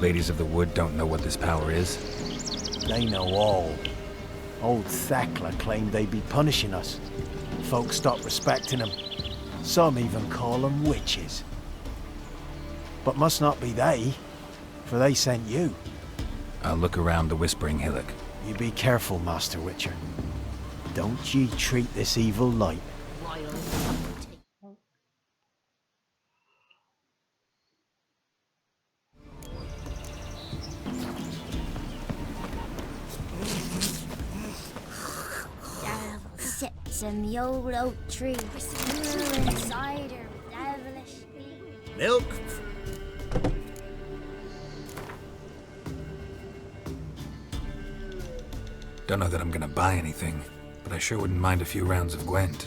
Ladies of the Wood don't know what this power is? They know all. Old Thekla claimed they'd be punishing us. Folks stopped respecting them. Some even call them witches. But must not be they, for they sent you. I'll look around the Whispering Hillock. You be careful, Master Witcher. Don't ye treat this evil light. Sits in the old oak tree, brewing cider with devilish glee. Milk? Don't know that I'm gonna buy anything, but I sure wouldn't mind a few rounds of Gwent.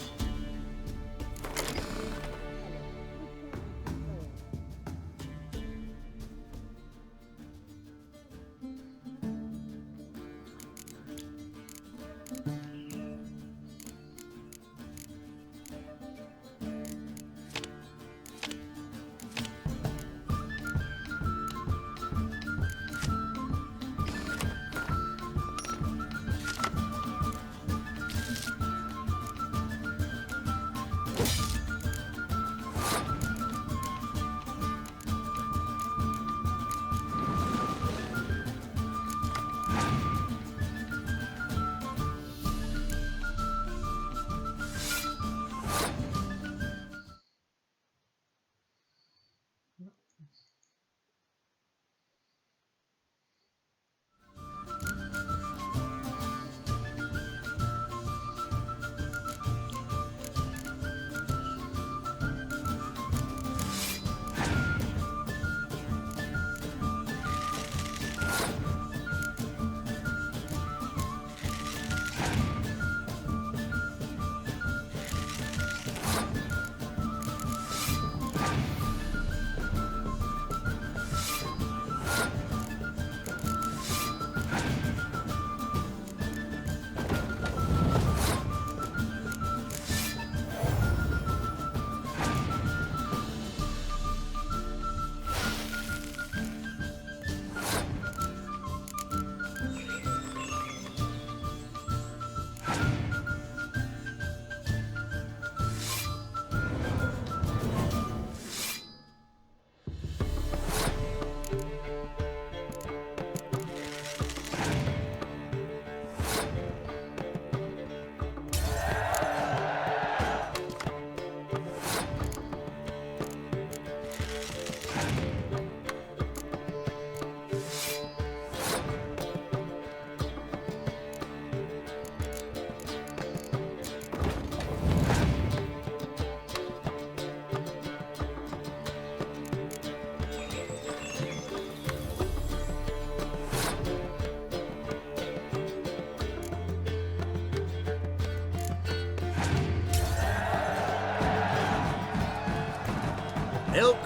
Milk?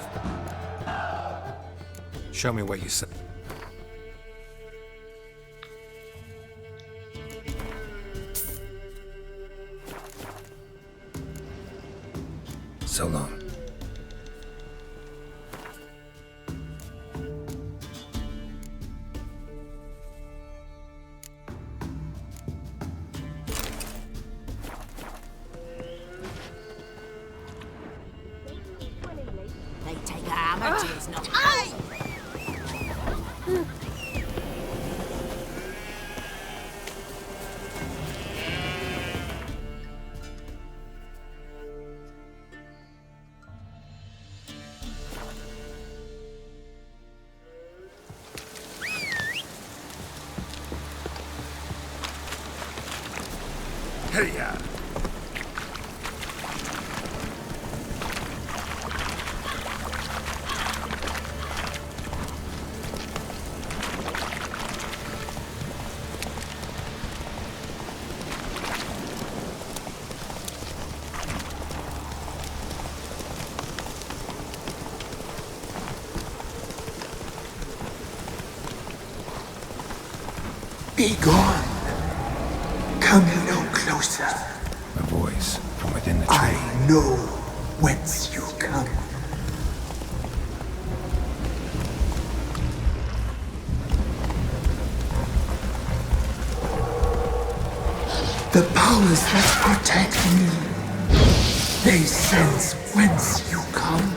Show me what you said. So long. They take our amateurs, not Hey-ya! Be gone. Come no closer. A voice from within the tree. I know whence you come. The powers that protect me, they sense whence you come.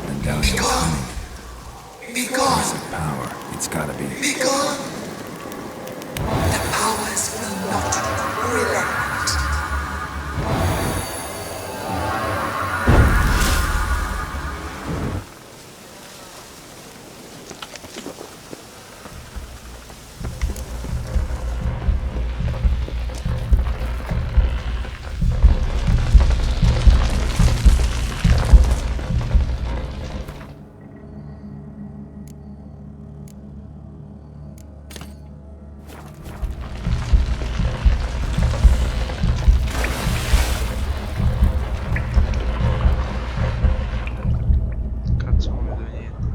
And down here coming. Be gone! Power. It's gotta be. Be gone! The powers will not relent. Cazzo, non vedo niente.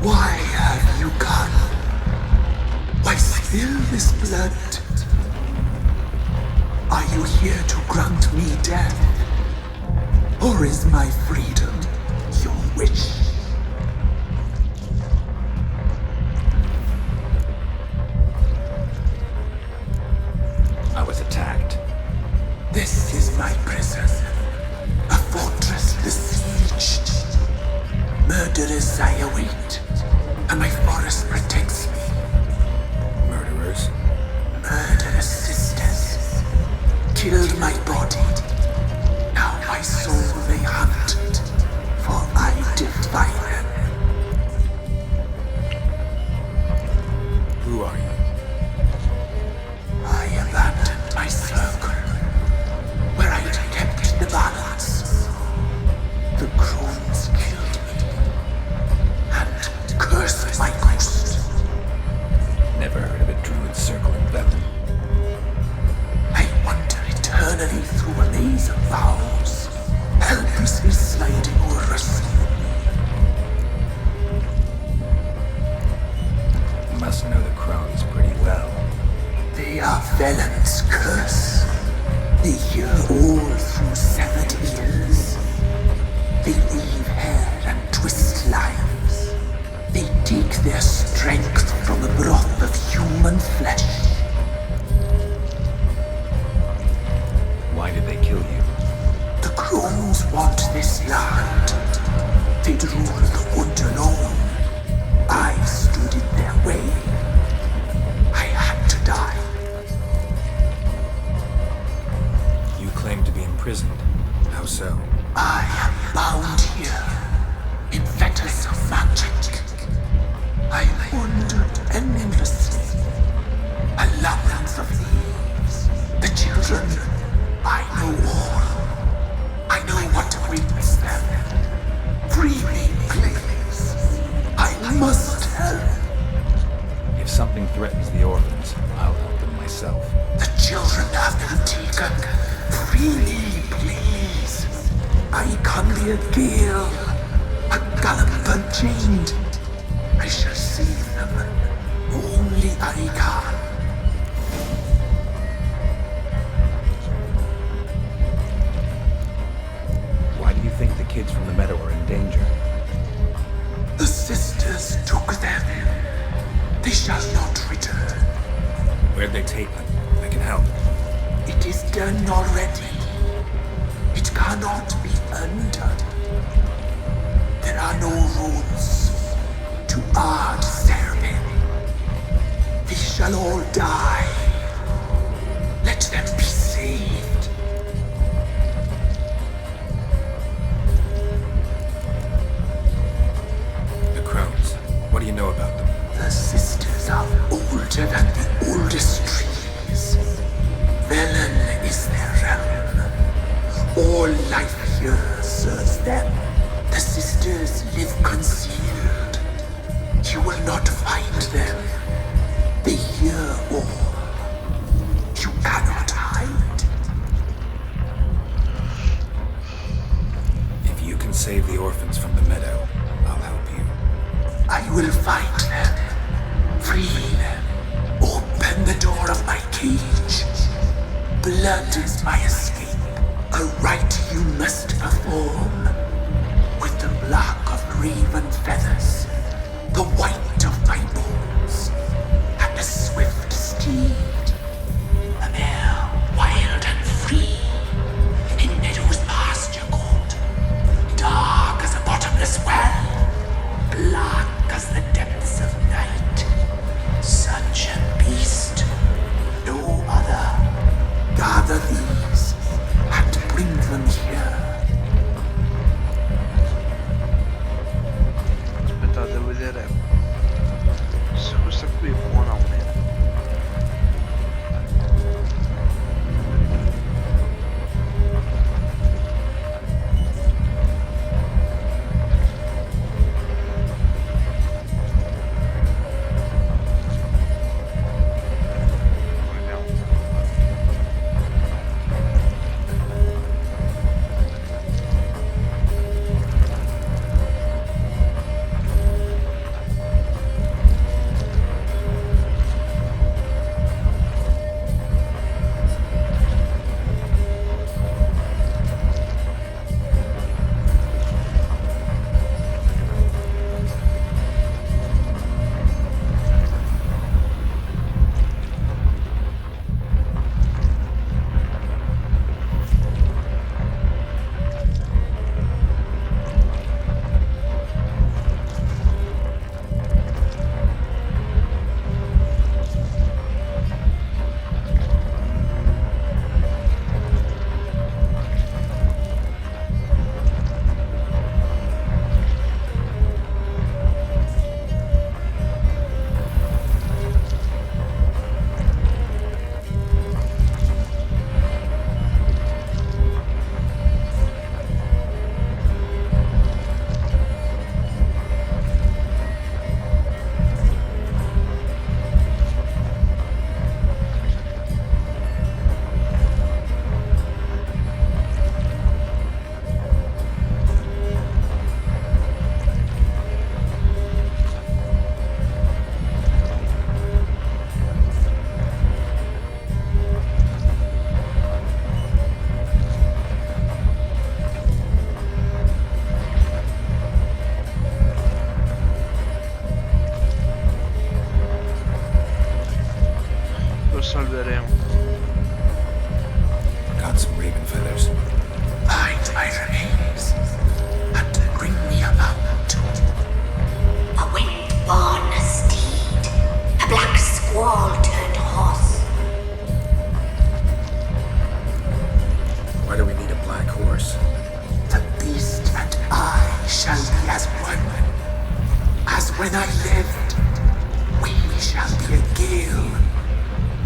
Why have you come? Why spill this blood? Are you here to grant me death? Or is my freedom your wish? I was attacked. This is my prison, a fortress besieged. Murderers I await, and my forest protects me. Murderers? Murderous sisters killed my body. Now my soul they hunt, for I defy them. Who are you? I abandoned my circle, where I'd kept the balance. The crones killed me, and cursed my ghost. Never heard of a druid circle in Velen. I wander eternally through a maze of vows, helplessly sliding over us. You must know the crones pretty well. They are Velen's curse. They hear all through severed ears. They weave hair and twist lives. They take their strength from the broth of human flesh. Why did they kill you? The crones want this land. They'd rule the wood alone. I stood in their way. I had to die. You claim to be imprisoned. How so? I am bound here in fetters of magic. I wandered endlessly, a labyrinth of leaves. The children, I know all. I know what awaits them. Free me, please. I must help. If something threatens the orphans, I'll help them myself. The children have been taken. Free me, please. I can be a gale, a gallant chained. I shall save them. Only I can. Why do you think the kids from the meadow are in danger? The sisters took them. where'd they take them? I can help. It is done already. It cannot be undone. There are no rules to our ceremony. They shall all die. Let them be saved. The crones. What do you know about them? The sisters are older than the oldest trees. Velen is their realm. All life here serves them. The sisters live concealed. You will not find them. They hear all. You cannot hide. If you can save the orphans from the meadow, I'll help you. I will find them. Free them. Open the door of my cage. Blood is my escape. A rite you must perform. With the black of raven feathers, the white of my bones, and a swift steed. A mare wild and free, in meadows pasture cold, dark as a bottomless well, black as the depths of night. Such a beast, no other. Gather these and bring them here. Aspetta, devo vedere se questa qui è buona o meno. Vediamo. Lo salveremo. Got some raven feathers. Find my remains and bring me a mount. A wind-born steed, a black squall turned horse. Why do we need a black horse? The beast and I shall be as one. As when I lived, we shall be a gale.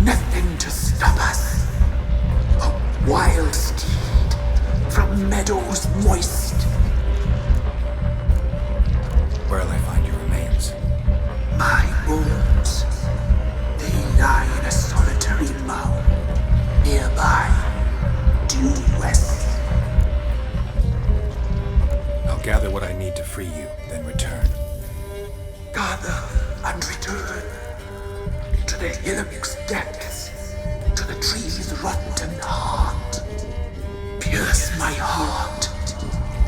Nothing to stop us. A wild steed from meadows moist. Where'll I find your remains? My bones, they lie in a solitary mound nearby, due west. I'll gather what I need to free you, then return. Gather and return to the hillock's depths, to the tree's rotten heart. Pierce my heart,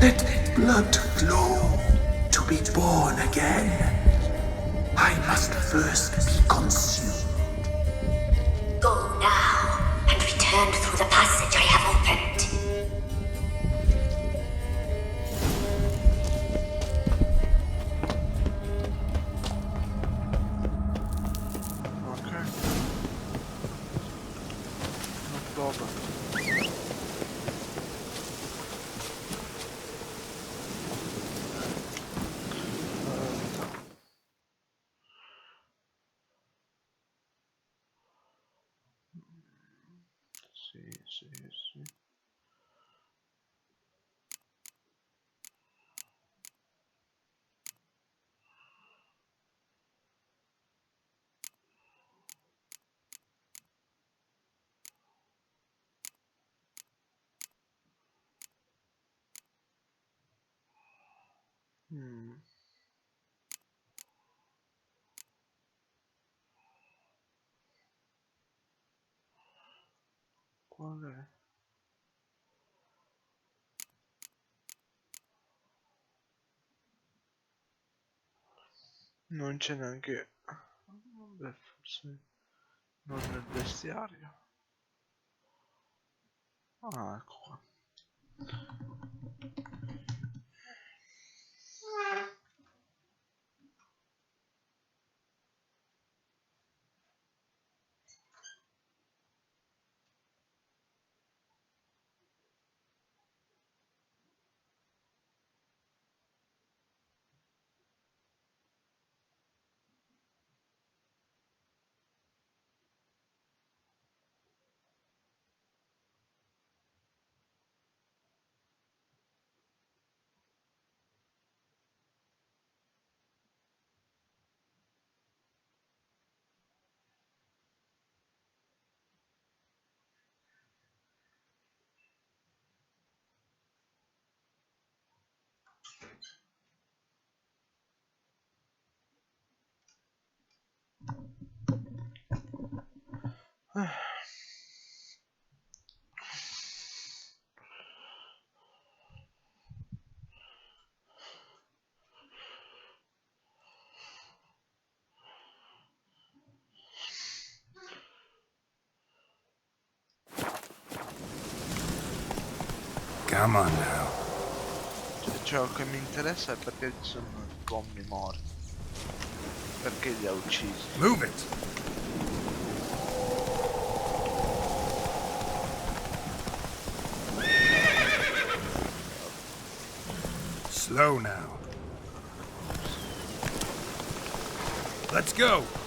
let blood flow to be born again. I must first be consumed. now and return through the passage I have opened. Ok. Non dove. Sì, sì, sì. Qual è? Non c'è neanche... Beh, forse non nel vestiario. Ah, ecco qua. Come on now. Ciò che mi interessa è perché ci sono i gommi morti. Perché li ha uccisi? Move it! Slow now. Let's go!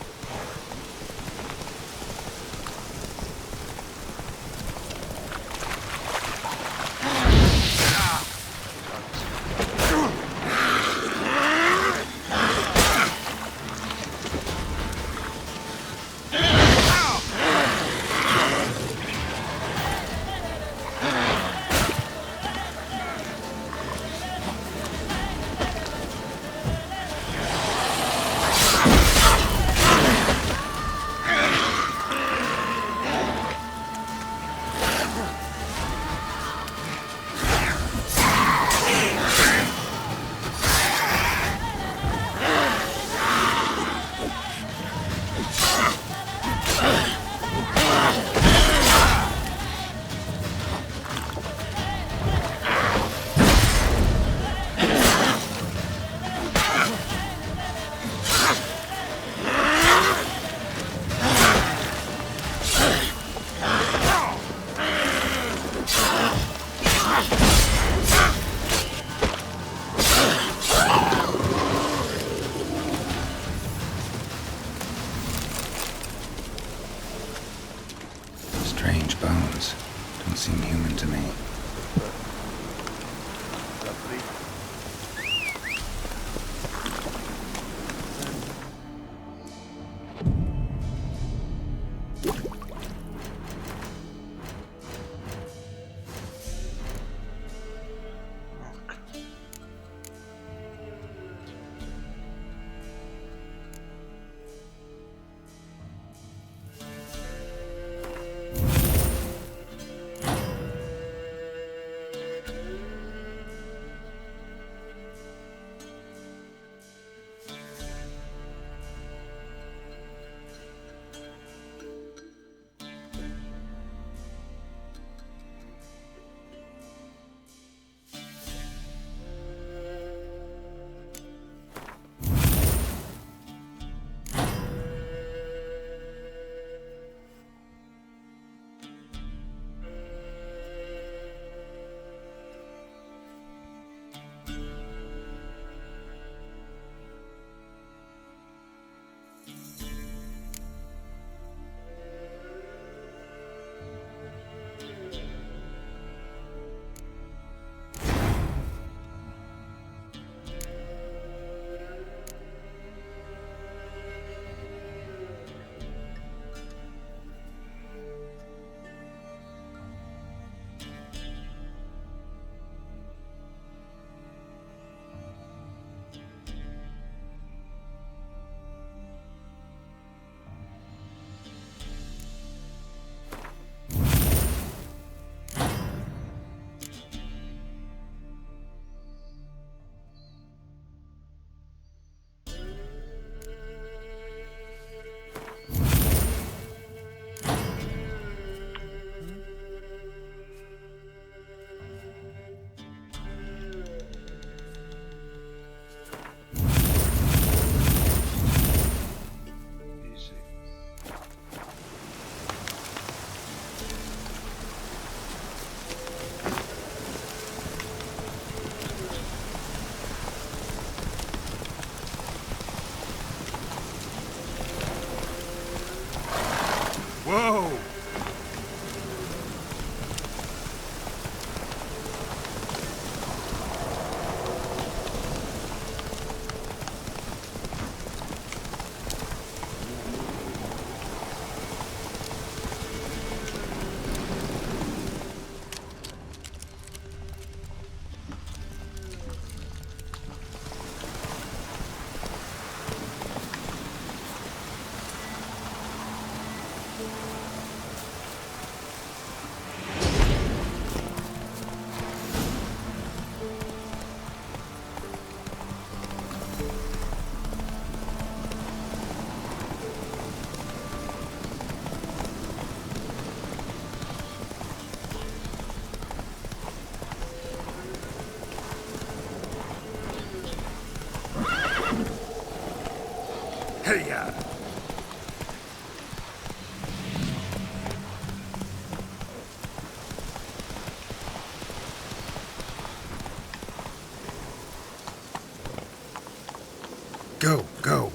Go, go.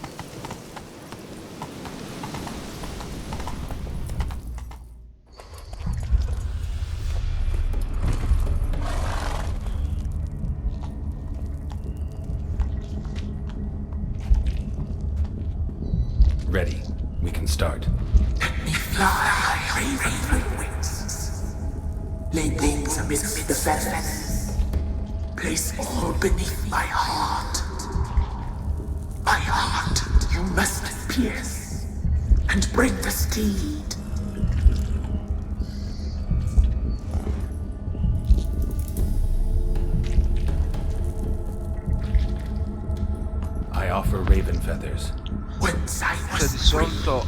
Ready. We can start. Let me fly, raven wings. Lay wings amidst the feathers. Place all beneath my heart. My heart you must pierce, and bring the steed. I offer raven feathers. Once I Cioè was di free, solito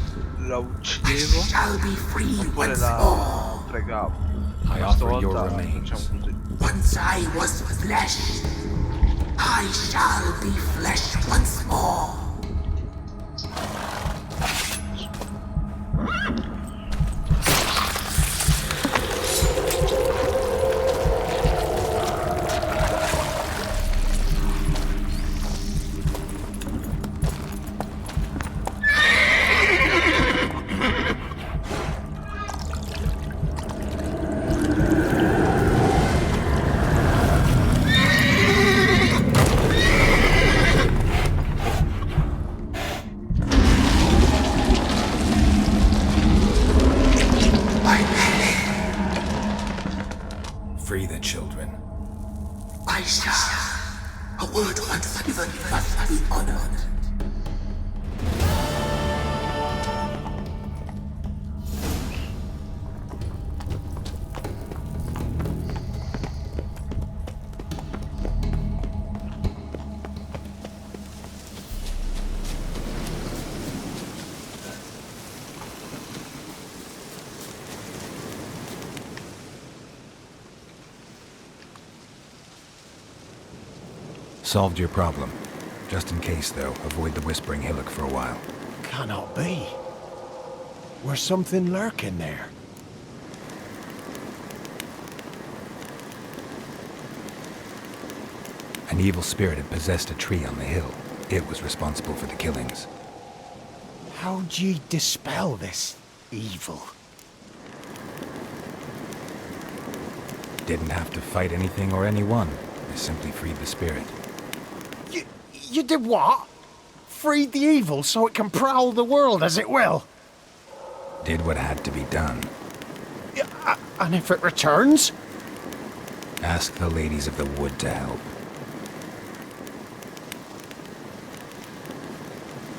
la I uccidevo shall be free oppure once la more. pregavo. I Questa offer your volta remains. facciamo così. Once I was flesh, I shall be flesh once more. Free the children. I shall. A word once given must be honored. Solved your problem. Just in case, though, avoid the Whispering Hillock for a while. Cannot be. Where's something lurking there? An evil spirit had possessed a tree on the hill. It was responsible for the killings. How'd ye dispel this evil? Didn't have to fight anything or anyone. I simply freed the spirit. You did what? Freed the evil so it can prowl the world as it will? Did what had to be done. And if it returns? Ask the ladies of the wood to help.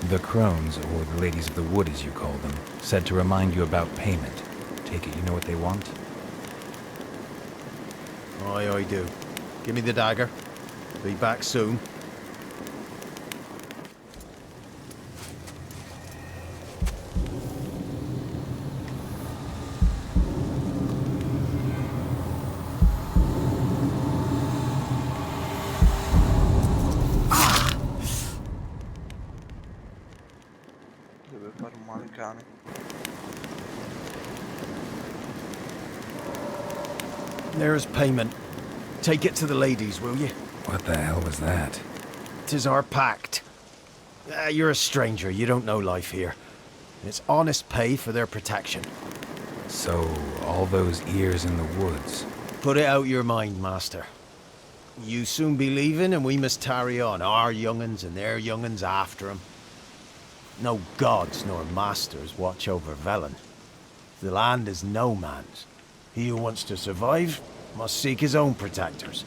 The crones, or the ladies of the wood as you call them, said to remind you about payment. Take it you know what they want? Aye, I do. Give me the dagger. Be back soon. Deve fare un male cane. There's payment. Take it to the ladies, will you? What the hell was that? 'Tis our pact. You're a stranger, you don't know life here. It's honest pay for their protection. So, all those ears in the woods. Put it out your mind, master. You soon be leaving and we must tarry on, our young'uns and their young'uns after 'em. No gods nor masters watch over Velen. The land is no man's. He who wants to survive must seek his own protectors.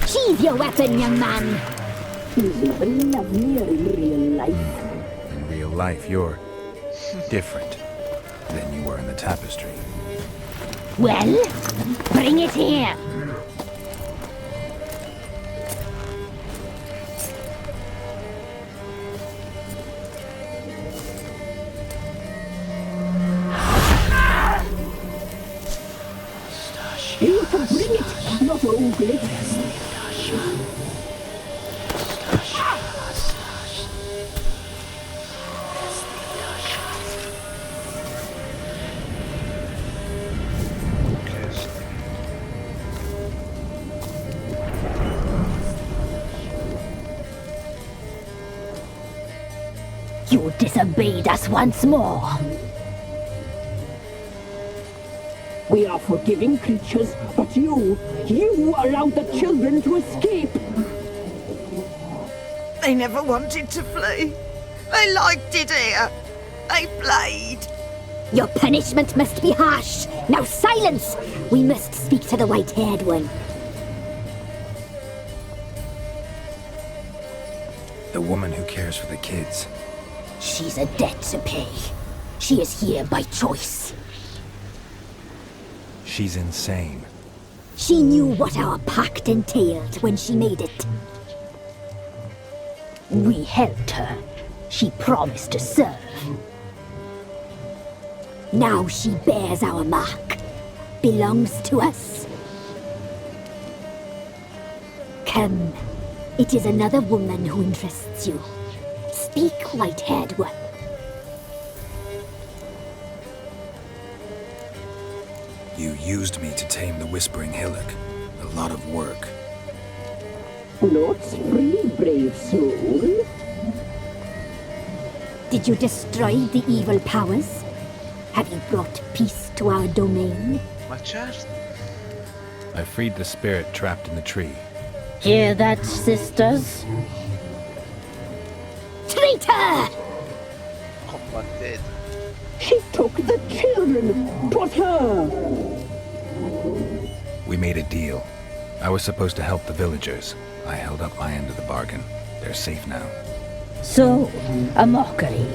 Sheathe your weapon, young man. In real life, you're Different than you were in the tapestry. Well, bring it here. You can bring it, not only. You disobeyed us once more. We are forgiving creatures, but you allowed the children to escape. They never wanted to flee. They liked it here. They played. Your punishment must be harsh. Now silence! We must speak to the white-haired one. The woman who cares for the kids. She's a debt to pay. She is here by choice. She's insane. She knew what our pact entailed when she made it. We helped her. She promised to serve. Now she bears our mark. Belongs to us. Come. It is another woman who interests you. Speak, white-haired one. You used me to tame the Whispering Hillock. A lot of work. Not free, brave soul. Did you destroy the evil powers? Have you brought peace to our domain? Ma certo. I freed the spirit trapped in the tree. Hear that, sisters? Traitor! Combattete. She took the children. 'Twas her. We made a deal. I was supposed to help the villagers. I held up my end of the bargain. They're safe now. So, a mockery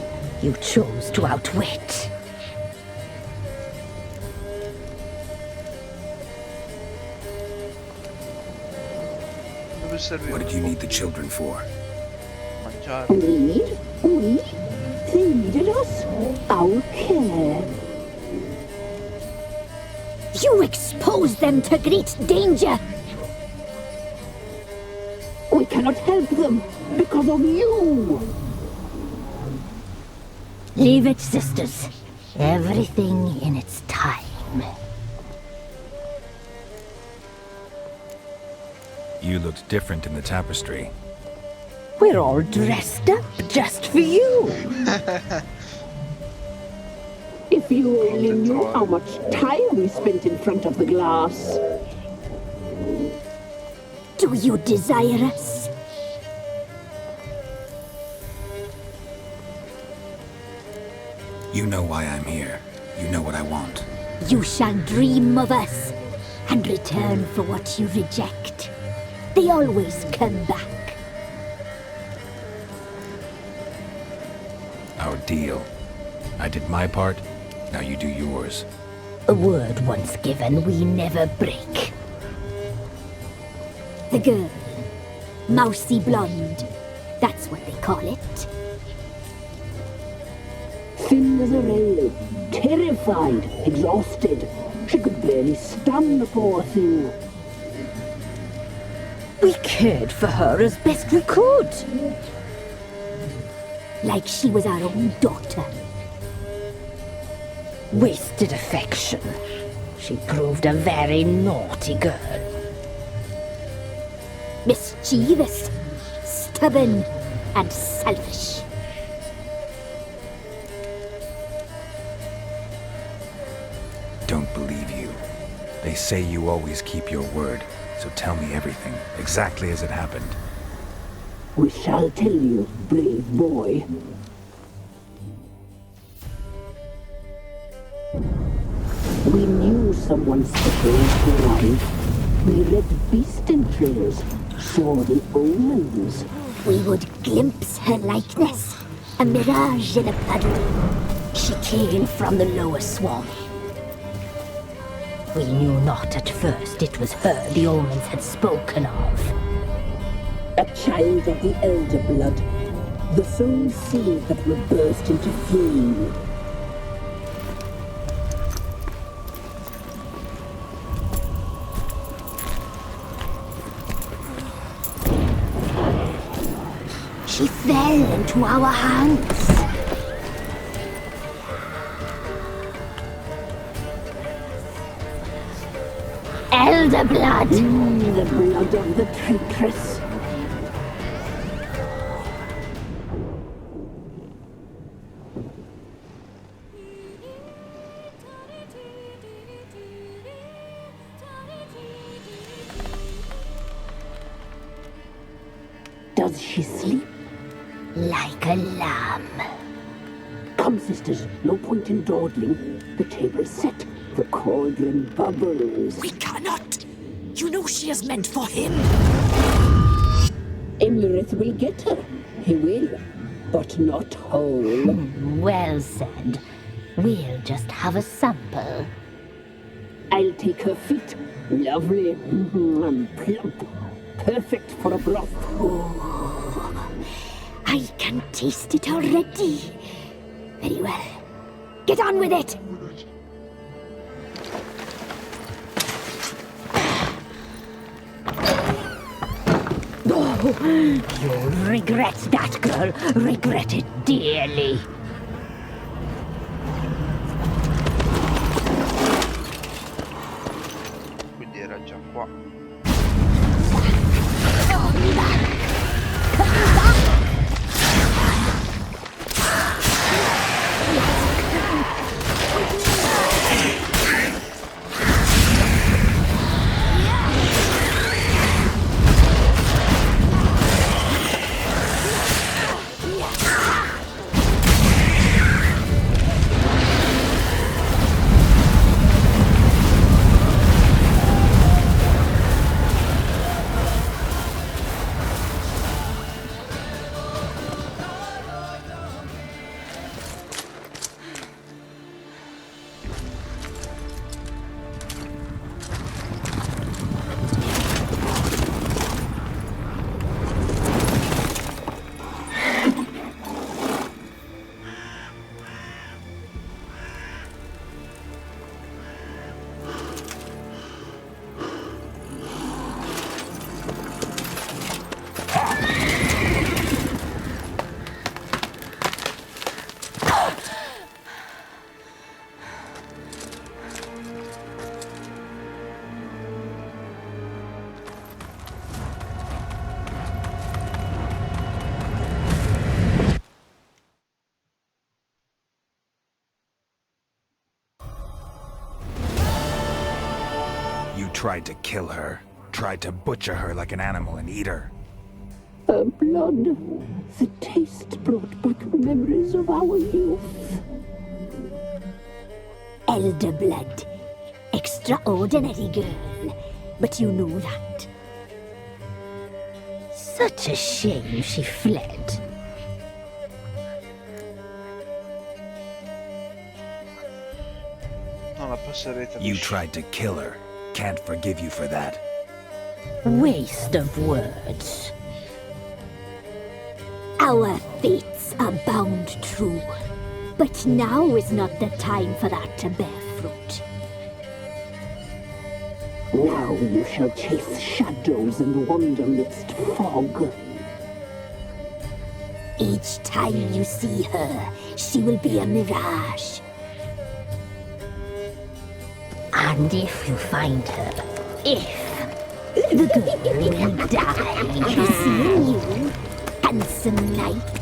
you chose to outwit. Dove serviva? What did you need the children for? Mangiare. We? They needed us. Our care. You exposed them to great danger! We cannot help them because of you. Leave it, sisters. Everything in its time. You looked different in the tapestry. We're all dressed up just for you. If you only knew how much time we spent in front of the glass. Do you desire us? You know why I'm here. You know what I want. You shall dream of us and return for what you reject. They always come back. Our deal. I did my part. Now you do yours. A word once given, we never break. The girl. Mousy blonde. That's what they call it. Thin as a rail, terrified, exhausted. She could barely stand, the poor thing. We cared for her as best we could. Like she was our own daughter. Wasted affection. She proved a very naughty girl. Mischievous, stubborn, and selfish. Don't believe you. They say you always keep your word, so tell me everything, exactly as it happened. We shall tell you, brave boy. We knew someone special would arrive. We read beast entrails, saw the omens. We would glimpse her likeness, a mirage in a puddle. She came from the lower swamp. We knew not at first it was her the omens had spoken of. A child of the elder blood. The sole seed that will burst into flame. She fell into our hands. Elder blood! The blood of the traitress. Does she sleep? Like a lamb. Come, sisters, no point in dawdling. The table's set. The cauldron bubbles. We cannot. You know she is meant for him. Imlerith will get her. He will, but not whole. Well said. We'll just have a sample. I'll take her feet. Lovely. And plump. Perfect for a broth. I can taste it already. Very well. Get on with it! You'll regret that, girl. Regret it dearly. Quindi era già qua. Tried to kill her. Tried to butcher her like an animal and eat her. Her blood. The taste brought back memories of our youth. Elder blood. Extraordinary girl. But you know that. Such a shame she fled. Non la passerete. You tried to kill her. Can't forgive you for that. Waste of words. Our fates are bound true. But now is not the time for that to bear fruit. Now you shall chase shadows and wander midst fog. Each time you see her, she will be a mirage. And if you find her, the girl will die seeing you, handsome knight.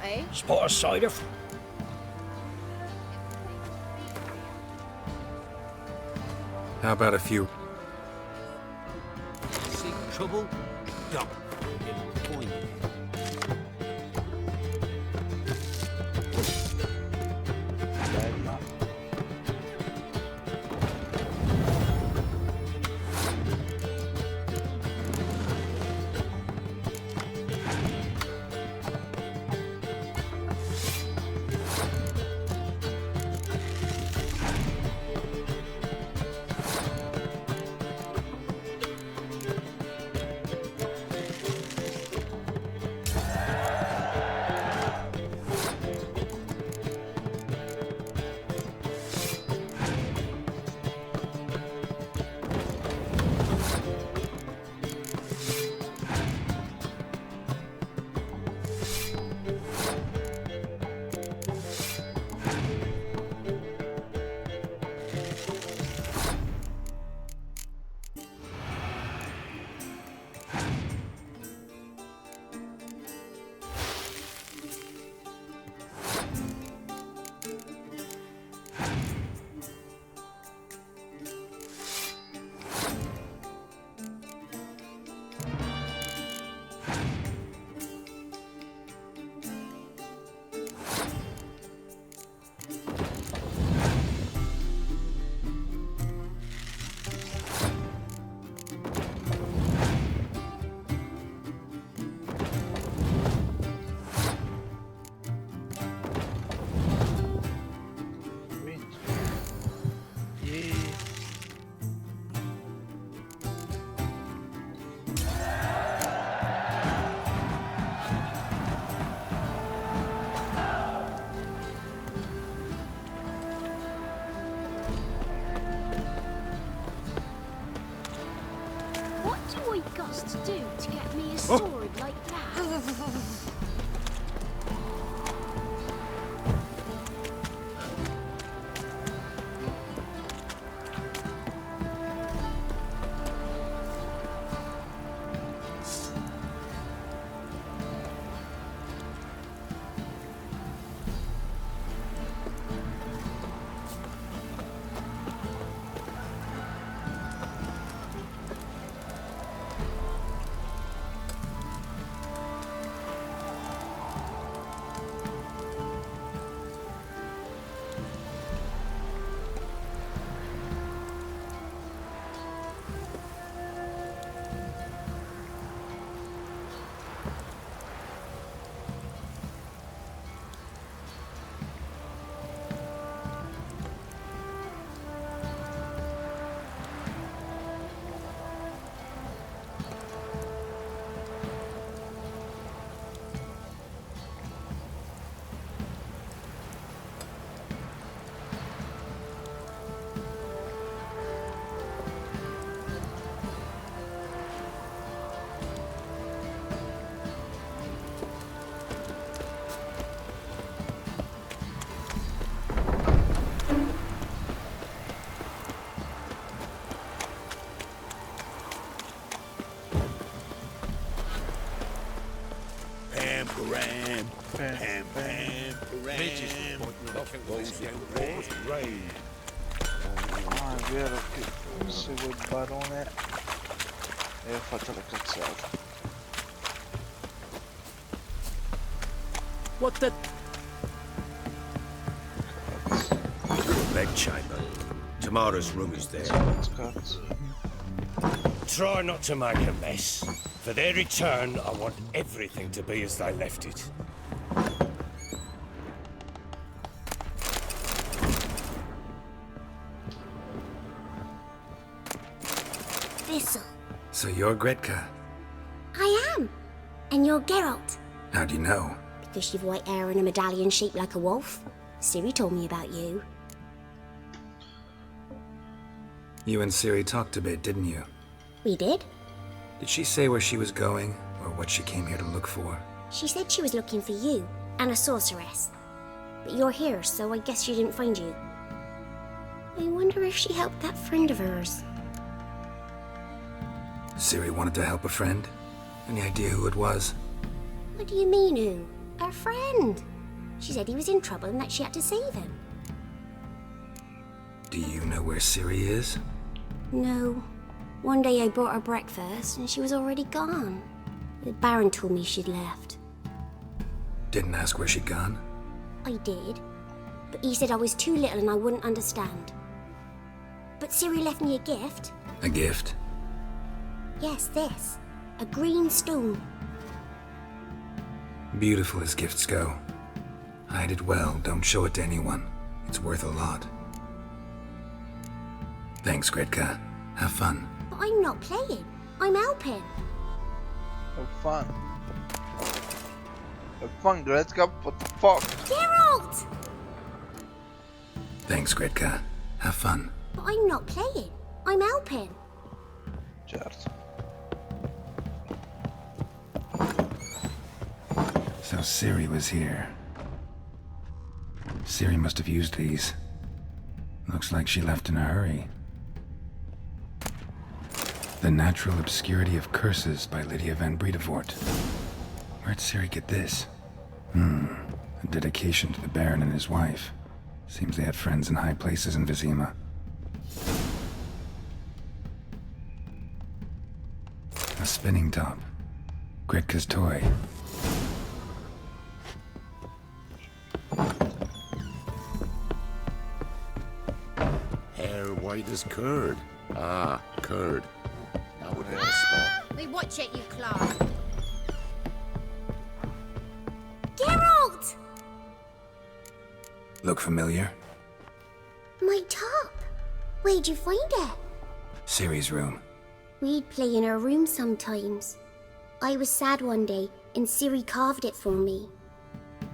eh? Spot a cider. How about a few? Seek trouble? Don't. Point. What do I got to do to get me a sword like that? Ah, è vero che seguo il barone e ho fatto la cazzata. What the? Bed chamber. Tamara's room is there. Cazzo. Try not to make a mess. For their return, I want everything to be as they left it. Thistle. So you're Gretka. I am. And you're Geralt. How do you know? Because you've white hair and a medallion shaped like a wolf. Siri told me about you. You and Ciri talked a bit, didn't you? We did. Did she say where she was going, or what she came here to look for? She said she was looking for you and a sorceress. But you're here, so I guess she didn't find you. I wonder if she helped that friend of hers. Ciri wanted to help a friend? Any idea who it was? What do you mean, who? Her friend. She said he was in trouble and that she had to save him. Do you know where Ciri is? No. One day I brought her breakfast and she was already gone. The Baron told me she'd left. Didn't ask where she'd gone? I did, but he said I was too little and I wouldn't understand. But Ciri left me a gift. A gift? Yes, this. A green stone. Beautiful as gifts go. Hide it well, don't show it to anyone. It's worth a lot. Thanks, Gretka. Have fun. But I'm not playing. I'm helping. Have fun. Have fun, Gretka. What the fuck? Geralt! Thanks, Gretka. Have fun. But I'm not playing. I'm helping. Certo. So Ciri was here. Ciri must have used these. Looks like she left in a hurry. The Natural Obscurity of Curses by Lydia van Bredevoort. Where'd Ciri get this? A dedication to the Baron and his wife. Seems they had friends in high places in Vizima. A spinning top. Gretka's toy. Hair white as curd. Ah, curd. Now would have a spot. We watch it, you Clark. Geralt! Look familiar? My top. Where'd you find it? Ciri's room. We'd play in her room sometimes. I was sad one day and Ciri carved it for me.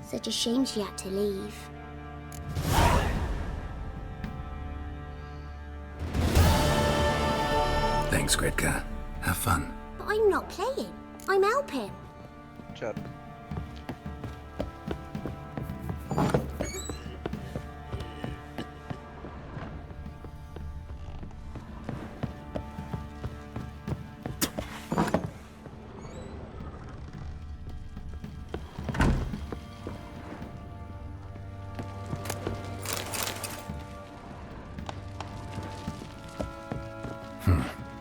Such a shame she had to leave. Thanks, Gretka. Have fun. But I'm not playing. I'm helping. Certo.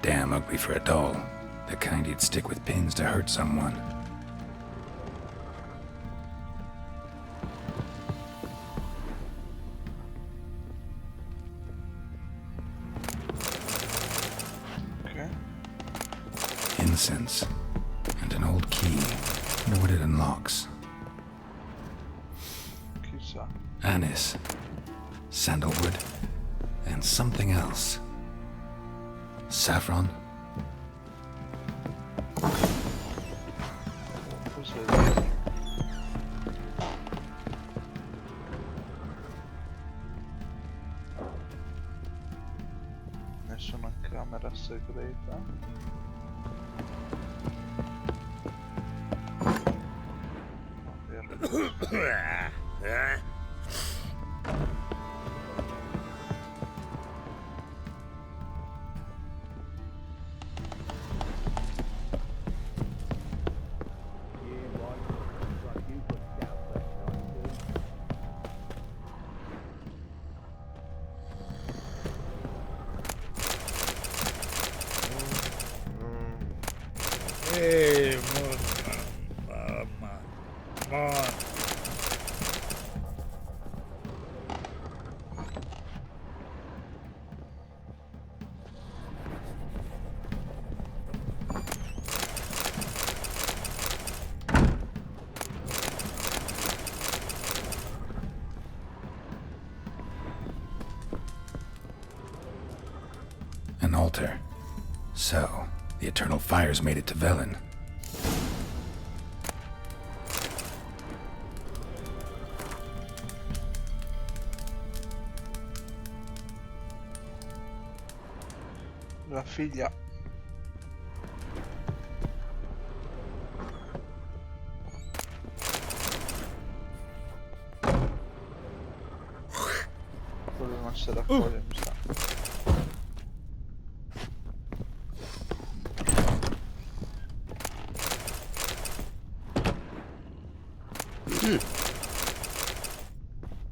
Damn ugly for a doll. The kind you'd stick with pins to hurt someone. Okay. Incense. And an old key. Wonder what it unlocks. Chissà. Anise. Sandalwood. And something else. Saffron? Cos'è? Nessuna camera segreta. Hey, come on. An altar. So, the eternal fires made it to Velen. La figlia. Quello non si raccoglie, mi sa.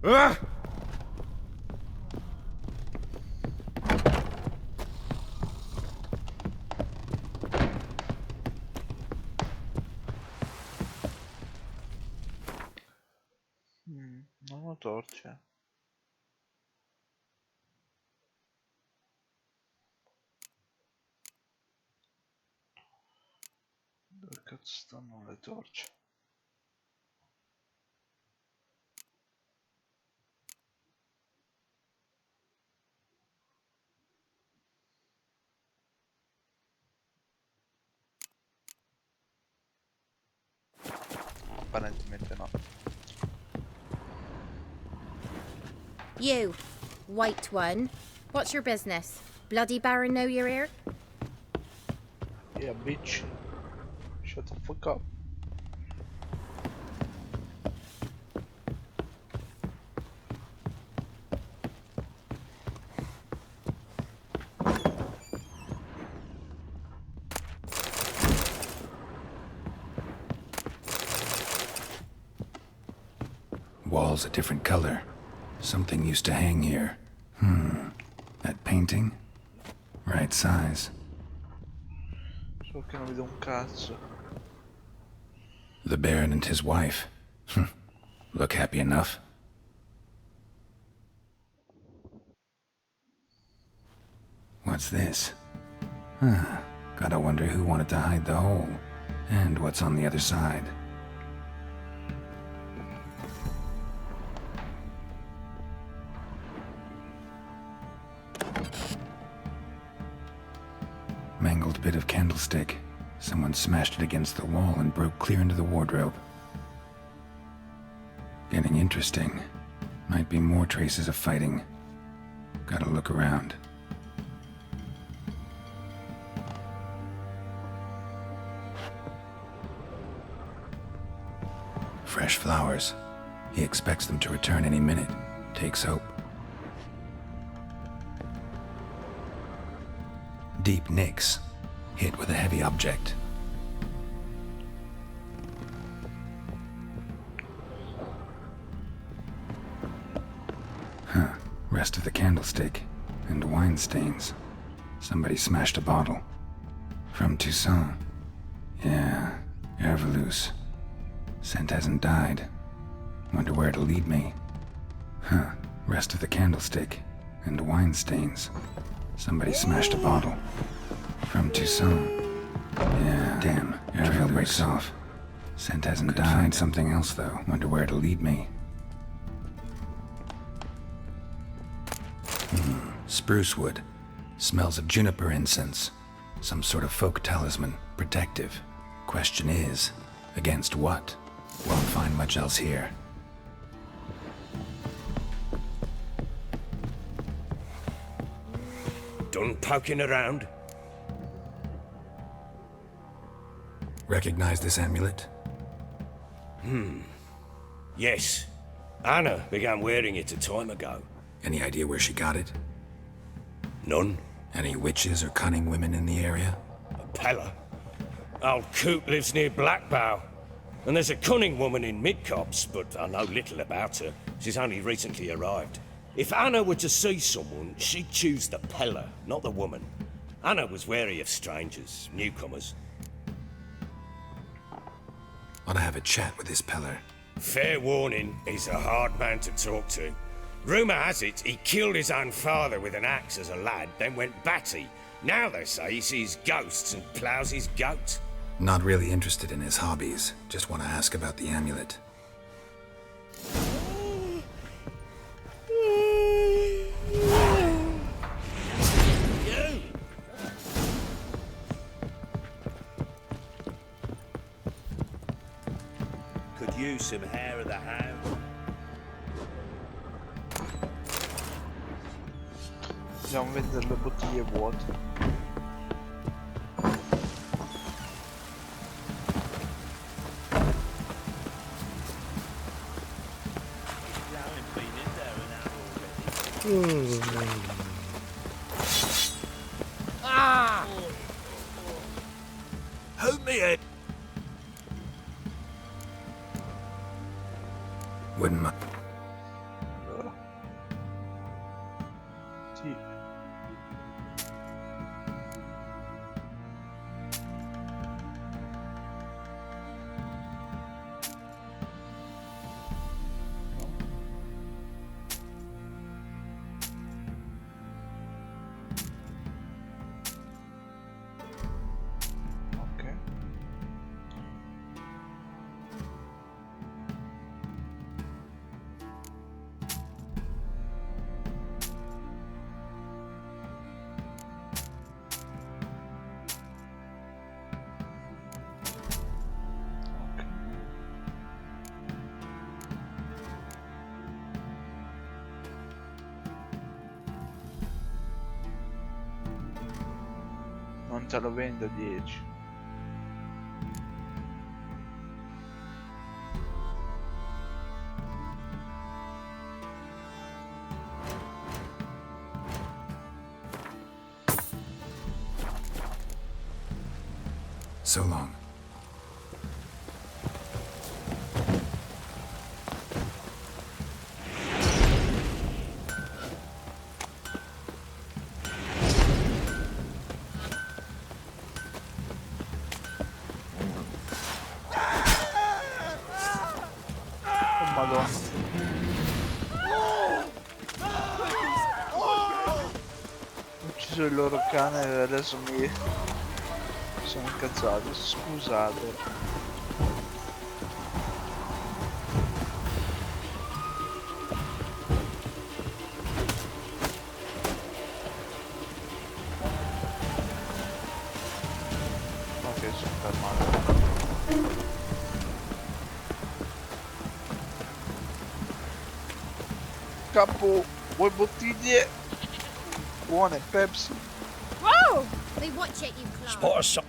Ah! Non ho torce. Dove cazzo stanno le torce? Apparentemente no. You, white one. What's your business? Bloody Baron know you're here? Yeah, bitch. Shut the fuck up. Walls a different color. Something used to hang here. That painting? Right size. So che non vedo un cazzo. The Baron and his wife. Look happy enough. What's this? Gotta wonder who wanted to hide the hole. And what's on the other side. Mangled bit of candlestick. Someone smashed it against the wall and broke clear into the wardrobe. Getting interesting. Might be more traces of fighting. Gotta look around. Fresh flowers. He expects them to return any minute. Takes hope. Deep nicks. Hit with a heavy object. Rest of the candlestick. And wine stains. Somebody smashed a bottle. From Toussaint. Yeah, Herveloos. Scent hasn't died. Wonder where it'll lead me. Rest of the candlestick. And wine stains. Somebody smashed a bottle. From Toussaint. Yeah, damn. Trail breaks off. Scent hasn't died. Find something else, though. Wonder where it'll lead me. Spruce wood. Smells of juniper incense. Some sort of folk talisman. Protective. Question is, against what? Won't find much else here. Done poking around? Recognize this amulet? Yes. Anna began wearing it a time ago. Any idea where she got it? None. Any witches or cunning women in the area? Pella. Old Coot lives near Blackbow. And there's a cunning woman in Midcopse, but I know little about her. She's only recently arrived. If Anna were to see someone, she'd choose the Pella, not the woman. Anna was wary of strangers, newcomers. Ought to have a chat with this Peller. Fair warning, he's a hard man to talk to. Rumour has it he killed his own father with an axe as a lad, then went batty. Now they say he sees ghosts and ploughs his goat. Not really interested in his hobbies. Just want to ask about the amulet. You! Could use some hair of the hound. Possiamo vendere le bottiglie vuote. Ah! Hold me head. Wouldn't mind. Allora. Sì. Ok. Non te lo vendo 10. So long. Oh madonna. Ho ucciso il loro cane e adesso mi sono incazzato. Scusate. Ok, sono fermato. Capo, vuoi bottiglie? Buone, Pepsi. Whoa! They watch it, you clown. Spot us.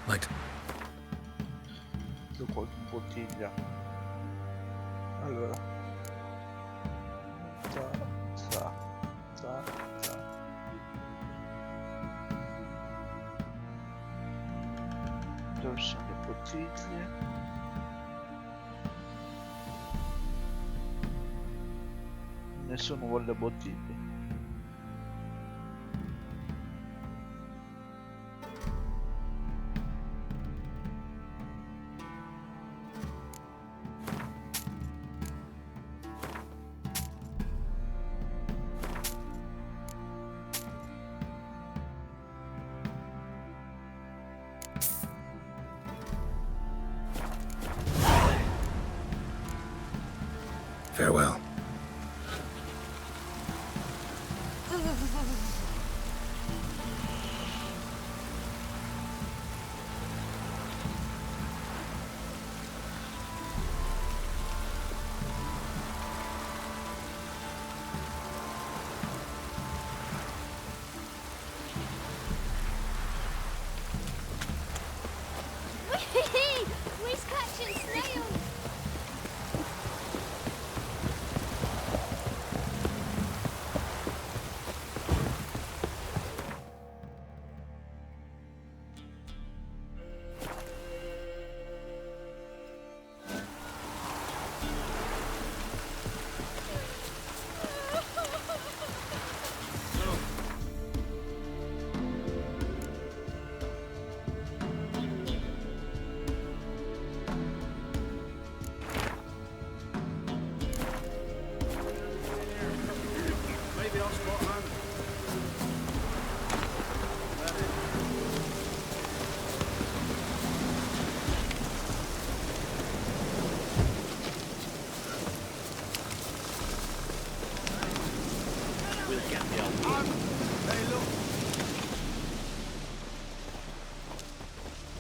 Like, Do qualche bottiglia. Allora. Ta, ta, ta, ta. Dove sono le bottiglie? Nessuno vuole le bottiglie. farewell. We're catching snails!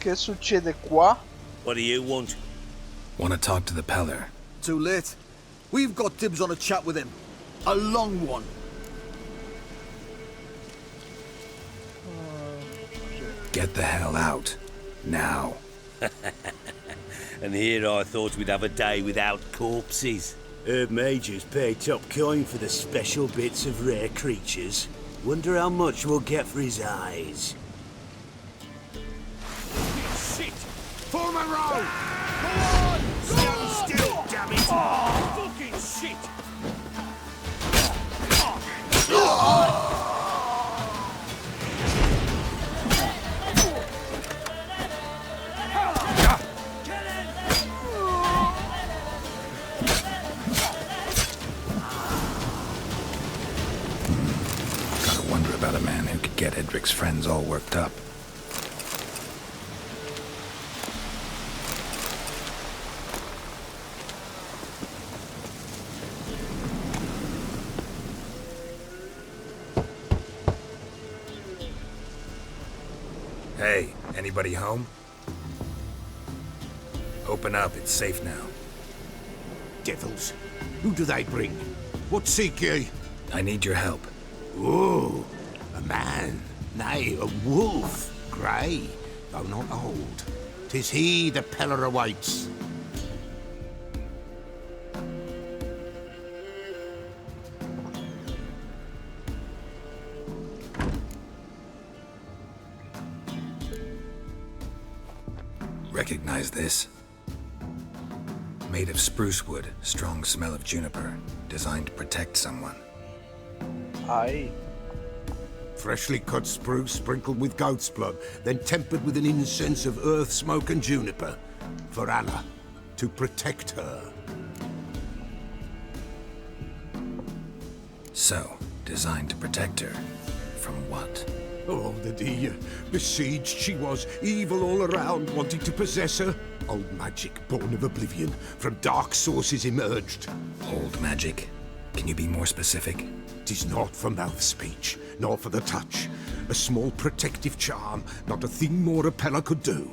Che succede qua? What do you want? Want to talk to the Peller. Too late. We've got dibs on a chat with him. A long one. Get the hell out. Now. And here I thought we'd have a day without corpses. Herb Majors pay top coin for the special bits of rare creatures. Wonder how much we'll get for his eyes. Shit! Form a row! Go on! Stand still! damn it! Oh, fucking shit! Gotta wonder about a man who could get Edric's friends all worked up. Hey, anybody home? Open up, it's safe now. Devils, who do they bring? What seek ye? I need your help. Oh, a man, nay, a wolf, grey, though not old. 'Tis he the Peller awaits. Recognize this? Made of spruce wood, strong smell of juniper, designed to protect someone. Aye. Freshly cut spruce sprinkled with goat's blood, then tempered with an incense of earth, smoke and juniper. For Anna, to protect her. So, designed to protect her. From what? Oh, the dear. Besieged she was, evil all around, wanting to possess her. Old magic, born of oblivion, from dark sources emerged. Old magic? Can you be more specific? 'Tis not for mouth speech, nor for the touch. A small protective charm, not a thing more a Peller could do.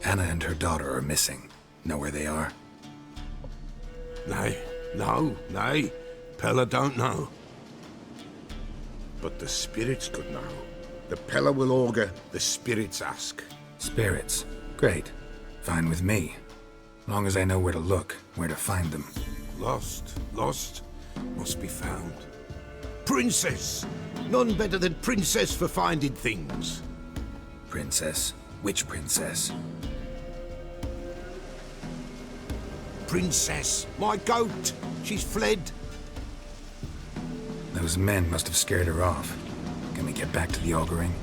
Anna and her daughter are missing. Know where they are? Nay, nay. Peller don't know. But the spirits could know. The Peller will augur, the spirits ask. Spirits? Great. Fine with me. Long as I know where to look, where to find them. Lost, must be found. Princess! None better than Princess for finding things. Princess? Which princess? Princess, my goat! She's fled. Those men must have scared her off. Can we get back to the auguring?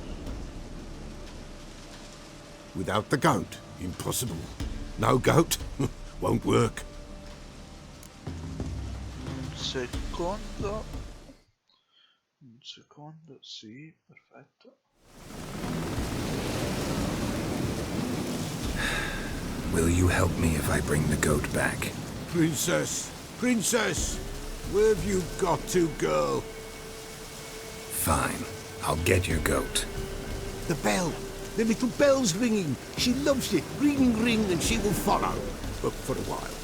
Without the goat, impossible. No goat, won't work. Un secondo, sì, perfetto. Will you help me if I bring the goat back? Princess, where have you got to, girl? Fine. I'll get your goat. The bell. The little bell's ringing. She loves it. Ring, ring, and she will follow. But for a while.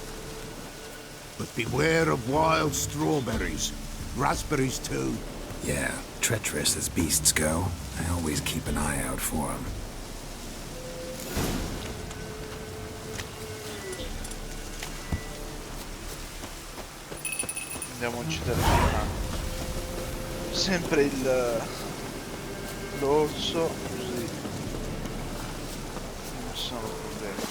But beware of wild strawberries. Raspberries, too. Yeah, treacherous as beasts go. I always keep an eye out for them. Andiamo a uccidere prima sempre l'orso, così non ci sono problemi.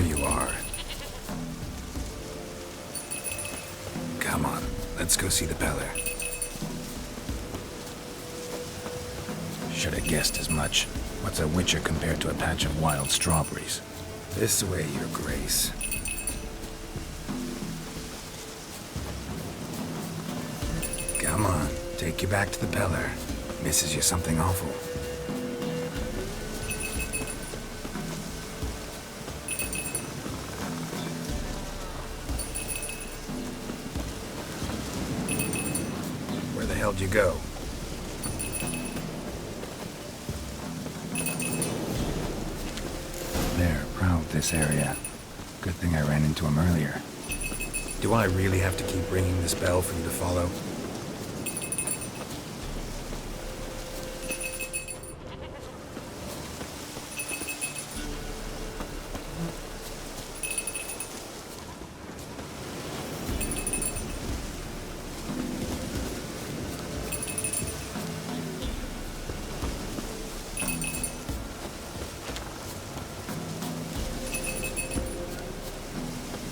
you are. Come on, let's go see the Peller. Should have guessed as much. What's a witcher compared to a patch of wild strawberries? This way, your grace. Come on, take you back to the Peller. Misses you something awful. Where the hell'd you go? They're proud of this area. Good thing I ran into him earlier. Do I really have to keep ringing this bell for you to follow?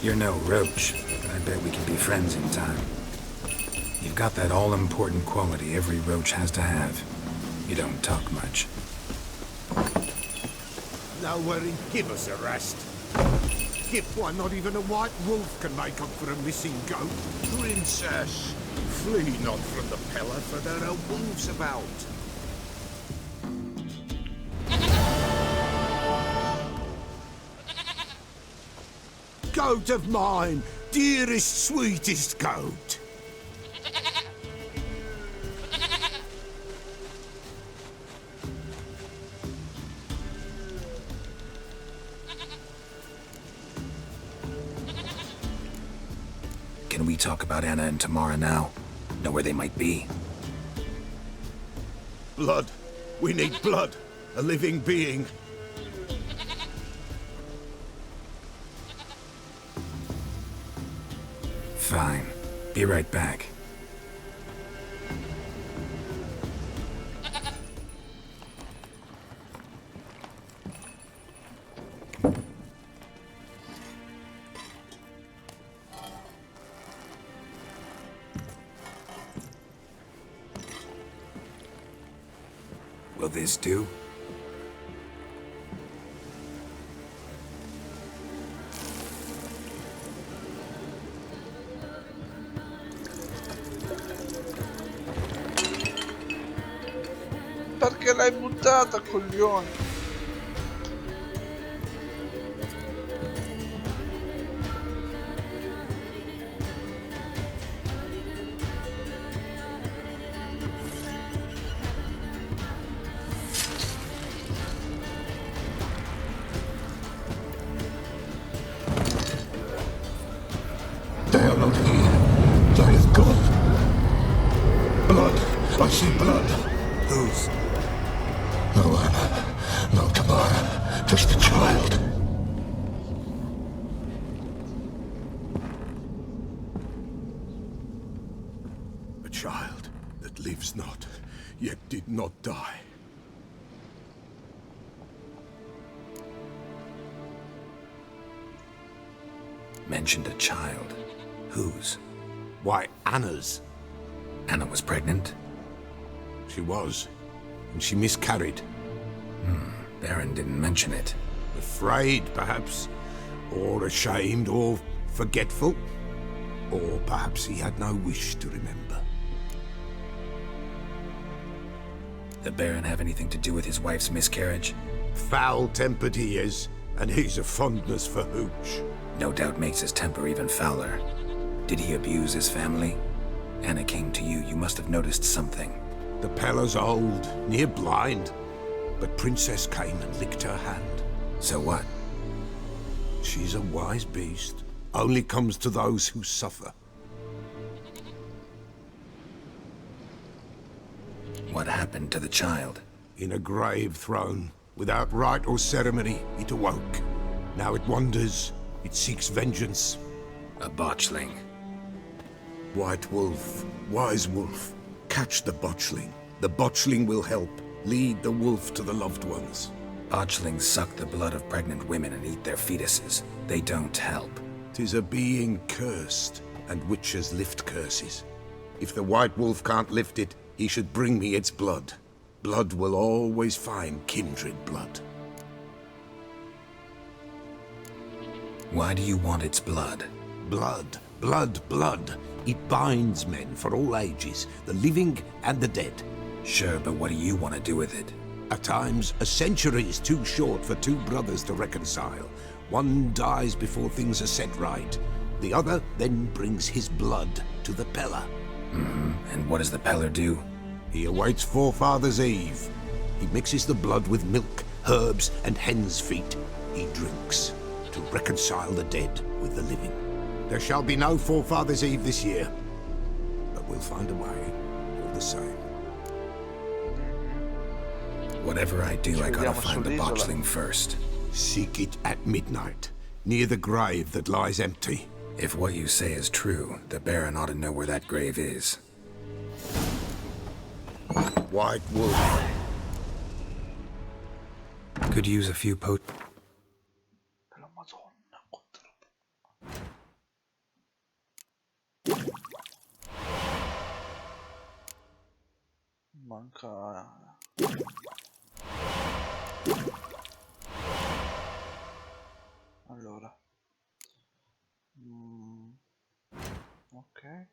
You're no roach, but I bet we can be friends in time. You've got that all-important quality every roach has to have. You don't talk much. Now worry, give us a rest. Give one, not even a white wolf can make up for a missing goat. Princess, flee not from the Peller, for there are wolves about. Goat of mine, dearest, sweetest goat. Can we talk about Anna and Tamara now? Know where they might be? Blood. We need blood. A living being. Fine. Be right back. Will this do? Perché l'hai buttata, coglione? They are not here. They is gone. Blood. I see blood. Whose? No Anna. No Tamara. Just the child. A child that lives not, yet did not die. Mentioned a child. Whose? Why, Anna's. Anna was pregnant? She was. And she miscarried. Baron didn't mention it. Afraid, perhaps. Or ashamed, or forgetful. Or perhaps he had no wish to remember. The Baron have anything to do with his wife's miscarriage? Foul-tempered he is, and he's a fondness for hooch. No doubt makes his temper even fouler. Did he abuse his family? Anna came to you. You must have noticed something. The Peller's old, near blind. But Princess came and licked her hand. So what? She's a wise beast. Only comes to those who suffer. What happened to the child? In a grave thrown. Without rite or ceremony, it awoke. Now it wanders. It seeks vengeance. A botchling. White wolf, wise wolf. Catch the botchling. The botchling will help. Lead the wolf to the loved ones. Otchlings suck the blood of pregnant women and eat their fetuses. They don't help. 'Tis a being cursed, and witches lift curses. If the White Wolf can't lift it, he should bring me its blood. Blood will always find kindred blood. Why do you want its blood? Blood, blood, blood. It binds men for all ages, the living and the dead. Sure, but what do you want to do with it? At times, a century is too short for two brothers to reconcile. One dies before things are set right. The other then brings his blood to the Peller. And what does the Peller do? He awaits Forefathers' Eve. He mixes the blood with milk, herbs, and hen's feet. He drinks to reconcile the dead with the living. There shall be no Forefathers' Eve this year, but we'll find a way all the same. Whatever I do, I gotta find the botchling first. Seek it at midnight, near the grave that lies empty. If what you say is true, the Baron ought to know where that grave is. White Wolf. Could use a few Manca... Allora. Ok.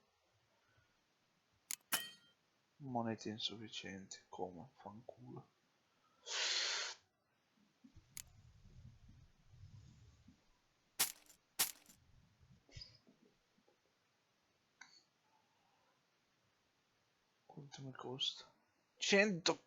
Monete insufficienti, come? Fanculo. Quanto mi costa? 100.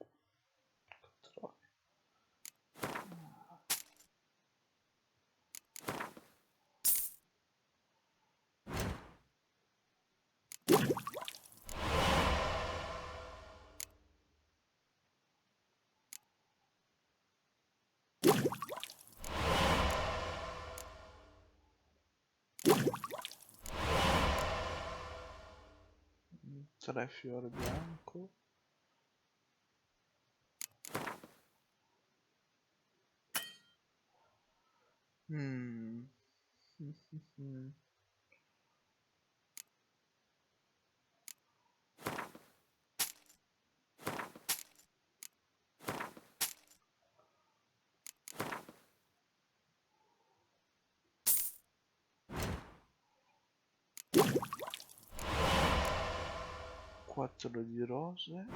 Tre fiori bianco. Quattro di rose.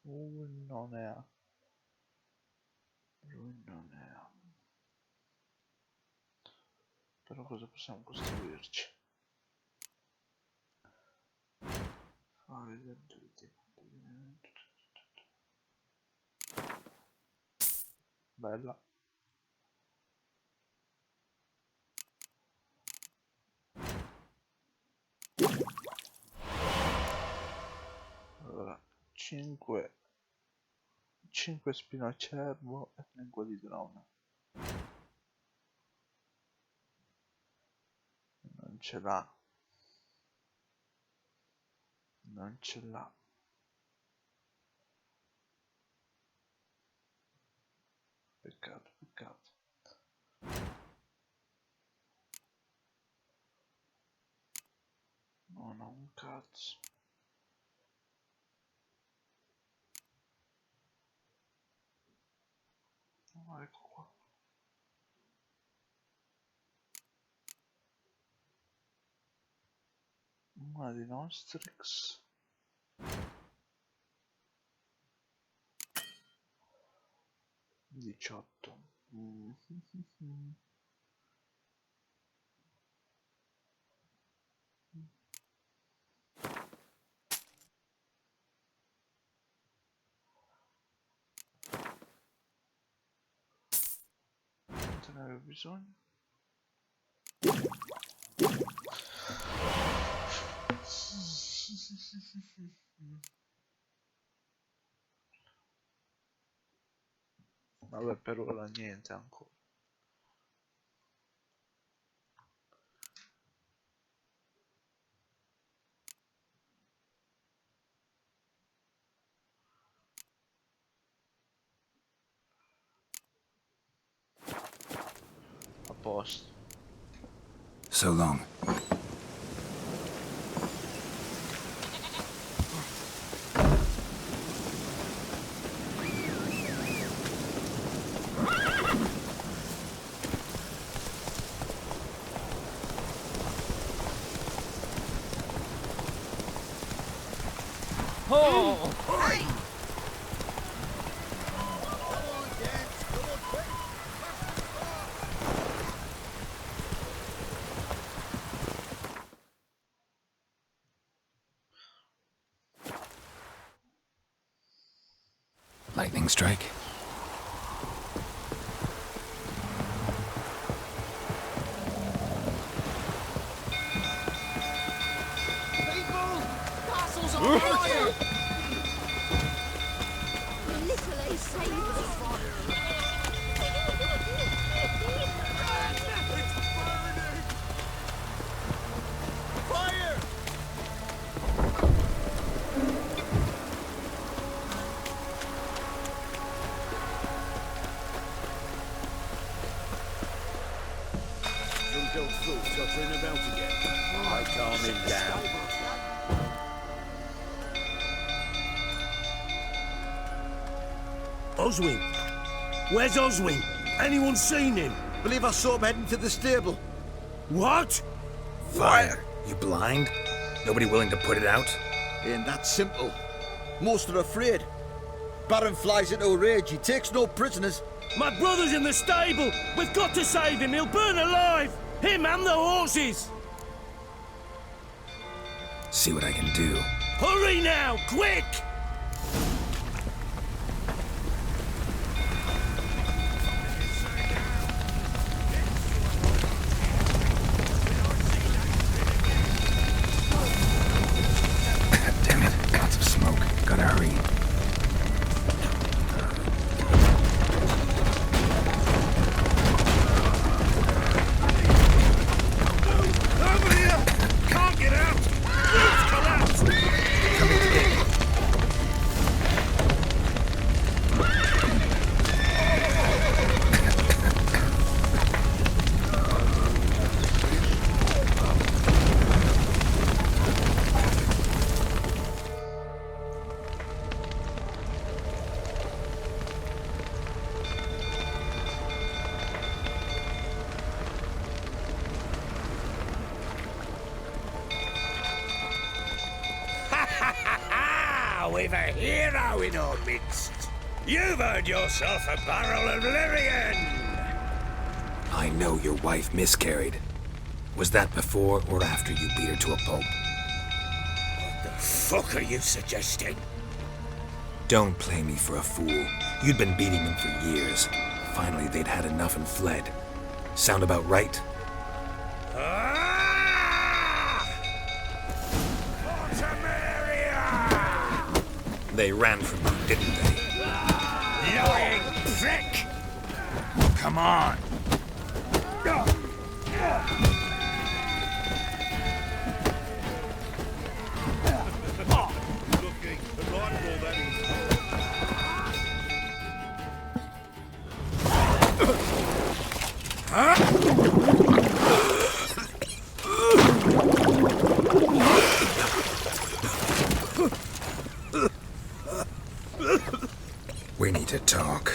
Non ne ha. Lui non ne ha. Però cosa possiamo costruirci? Bella. Allora, 5 spinacervo e lingua di drone. Non ce l'ha. Non ce l'ha. Peccato, peccato. Non ho un cazzo. Oh, ecco qua. Una di Nostrix. Diciotto. Non te ne avevo bisogno. Vabbè, per ora niente ancora. posto. So long. Lightning strike. Castle's on fire! Literally saved us. Fire! Drunk old fool tottering about again. I calm him down. Oswin! Where's Oswin? Anyone seen him? Believe I saw him heading to the stable. What? Fire. You blind? Nobody willing to put it out? Ain't that simple. Most are afraid. Baron flies into a rage. He takes no prisoners. My brother's in the stable! We've got to save him! He'll burn alive! Him and the horses! See what I can do. Hurry now! Quick! Damn it. Lots of smoke. Gotta hurry. Over here! Can't get out! Roof's collapsed! Coming in. We've a hero in our midst. You've earned yourself a barrel of Lyrian. I know your wife miscarried. Was that before or after you beat her to a pulp? What the fuck are you suggesting? Don't play me for a fool. You'd been beating them for years. Finally, they'd had enough and fled. Sound about right? They ran from you, didn't they? Lying prick! Come on! Looking, delightful that We need to talk.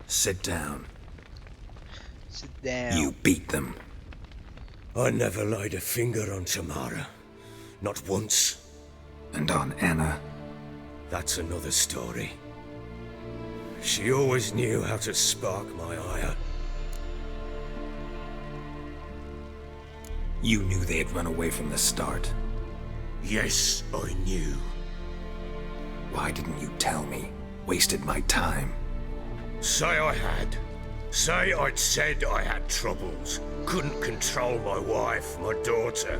Sit down. Sit down. You beat them. I never laid a finger on Tamara. Not once. And on Anna? That's another story. She always knew how to spark my ire. You knew they had run away from the start. Yes, I knew. Why didn't you tell me? Wasted my time. Say I had. Say I'd said I had troubles. Couldn't control my wife, my daughter.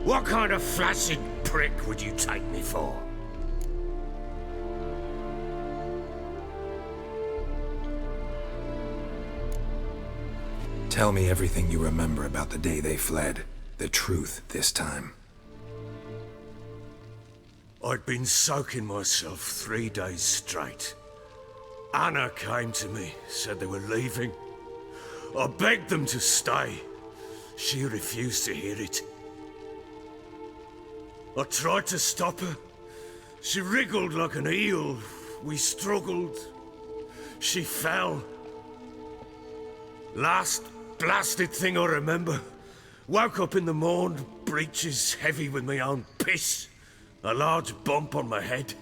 What kind of flaccid prick would you take me for? Tell me everything you remember about the day they fled. The truth this time. I'd been soaking myself 3 days straight. Anna came to me, said they were leaving. I begged them to stay. She refused to hear it. I tried to stop her. She wriggled like an eel. We struggled. She fell. Last blasted thing I remember. Woke up in the morn, breeches heavy with my own piss. A large bump on my head.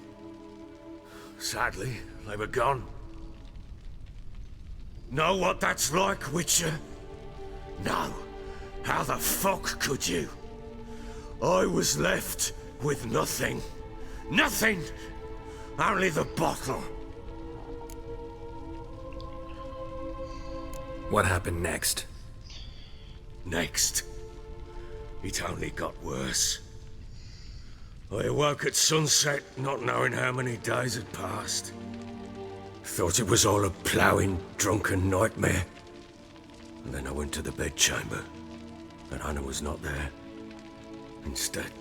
Sadly, they were gone. Know what that's like, Witcher? No. How the fuck could you? I was left with nothing. Nothing! Only the bottle. What happened next? Next? It only got worse. I awoke at sunset, not knowing how many days had passed. Thought it was all a ploughing, drunken nightmare. And then I went to the bedchamber, and Anna was not there. Instead,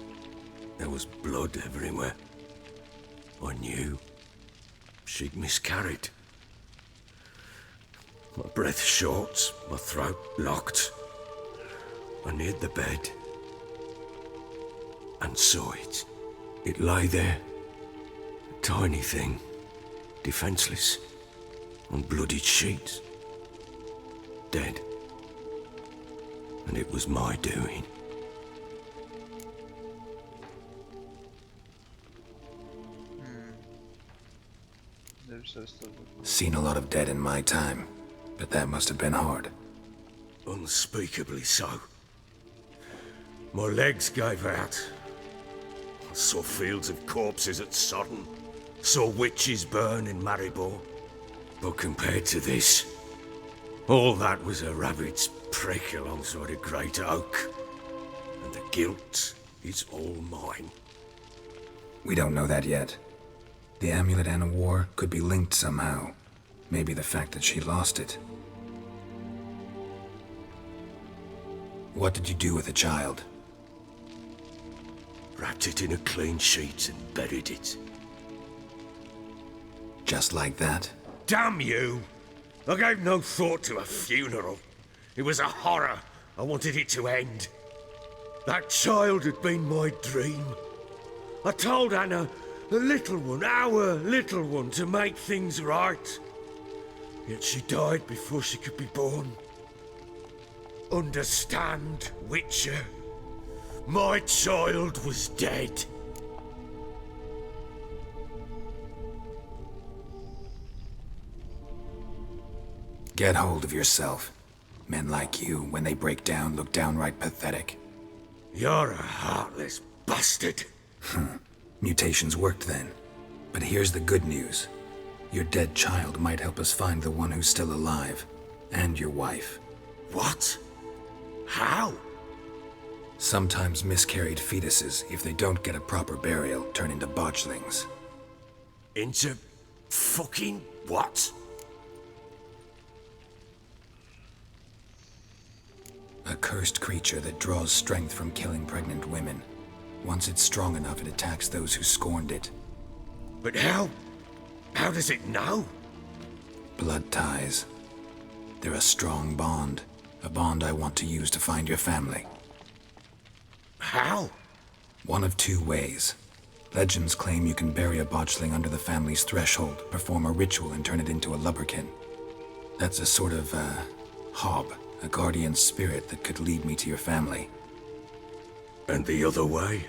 there was blood everywhere. I knew she'd miscarried. My breath short, my throat locked. I neared the bed and saw it. It lay there, a tiny thing, defenseless, on bloodied sheets, dead. And it was my doing. Seen a lot of dead in my time, but that must have been hard. Unspeakably so. My legs gave out. I saw fields of corpses at Sodden. Saw witches burn in Maribor. But compared to this, all that was a rabbit's prick alongside a great oak. And the guilt is all mine. We don't know that yet. The amulet Anna wore could be linked somehow. Maybe the fact that she lost it. What did you do with the child? Wrapped it in a clean sheet and buried it. Just like that? Damn you! I gave no thought to a funeral. It was a horror. I wanted it to end. That child had been my dream. I told Anna, the little one, our little one, to make things right. Yet she died before she could be born. Understand, Witcher? My child was dead. Get hold of yourself. Men like you, when they break down, look downright pathetic. You're a heartless bastard. Mutations worked then. But here's the good news. Your dead child might help us find the one who's still alive. And your wife. What? How? Sometimes miscarried fetuses, if they don't get a proper burial, turn into botchlings. Into fucking what? A cursed creature that draws strength from killing pregnant women. Once it's strong enough, it attacks those who scorned it. But how? How does it know? Blood ties. They're a strong bond. A bond I want to use to find your family. How? One of two ways. Legends claim you can bury a botchling under the family's threshold, perform a ritual, and turn it into a lubberkin. That's a sort of, hob. A guardian spirit that could lead me to your family. And the other way?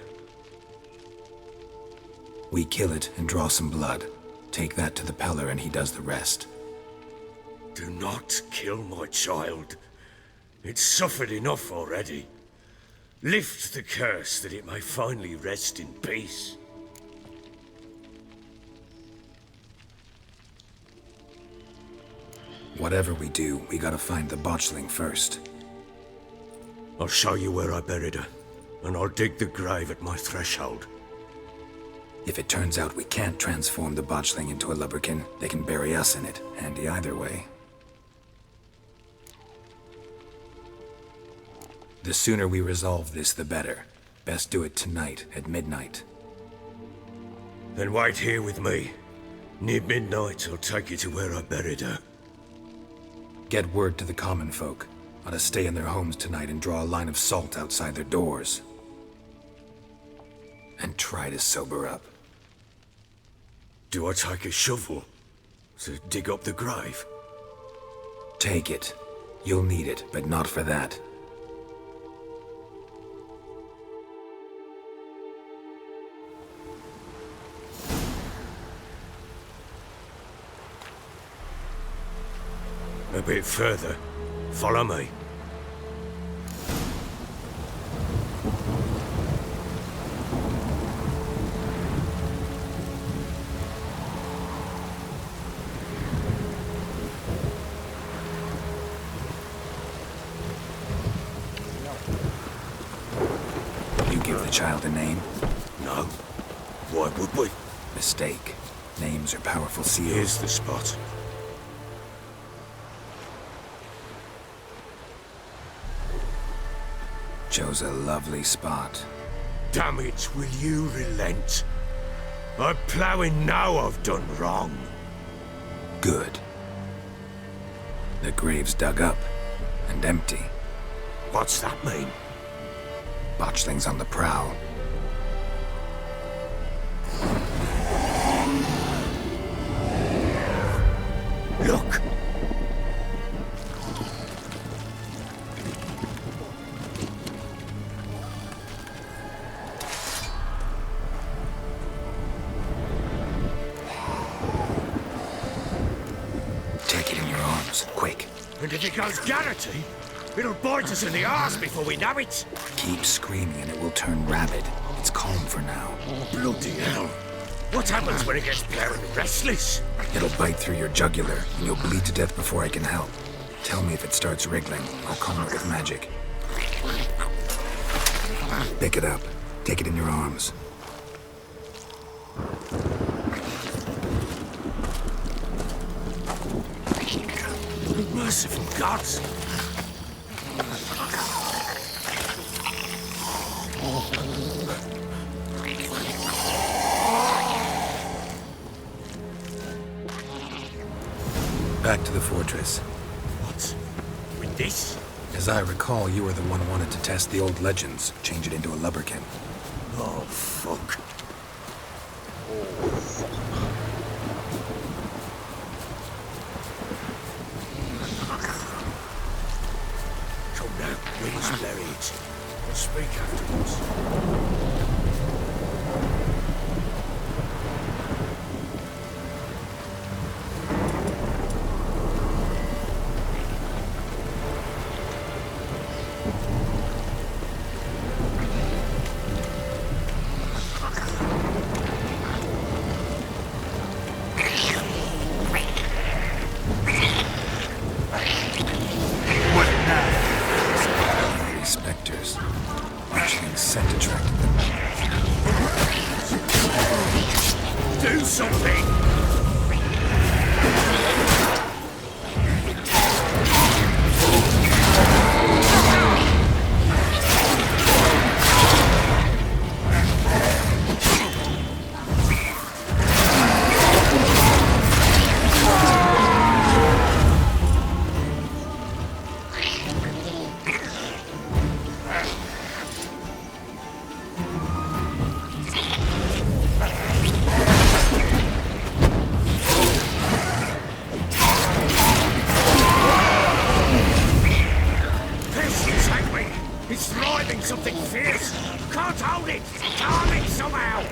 We kill it and draw some blood. Take that to the Peller and he does the rest. Do not kill my child. It's suffered enough already. Lift the curse that it may finally rest in peace. Whatever we do, we gotta find the botchling first. I'll show you where I buried her, and I'll dig the grave at my threshold. If it turns out we can't transform the botchling into a lubberkin, they can bury us in it. Handy either way. The sooner we resolve this, the better. Best do it tonight at midnight. Then wait here with me. Near midnight, I'll take you to where I buried her. Get word to the common folk. Ought to stay in their homes tonight and draw a line of salt outside their doors. And try to sober up. Do I take a shovel to dig up the grave? Take it. You'll need it, but not for that. A bit further. Follow me. You give the child a name? No. Why would we? Mistake. Names are powerful seals. Here's the spot. Chose a lovely spot. Damn it, will you relent? I'm ploughing now I've done wrong. Good. The grave's dug up and empty. What's that mean? Botchlings on the prowl. Look! Take it in your arms, quick. And if it goes Garrity, it'll bite us in the arse before we know it. Keep screaming and it will turn rabid. It's calm for now. Bloody hell. What happens when it gets very restless? It'll bite through your jugular, and you'll bleed to death before I can help. Tell me if it starts wriggling. I'll calm it with magic. Pick it up. Take it in your arms. Merciful gods! Back to the fortress. What? With this? As I recall, you were the one who wanted to test the old legends, change it into a lubberkin. Oh, fuck. Come now, we must bury it. We'll speak afterwards. Spectres. Botchlings scent attracted them. Do something! It's thriving something fierce! Can't hold it! Calm it somehow!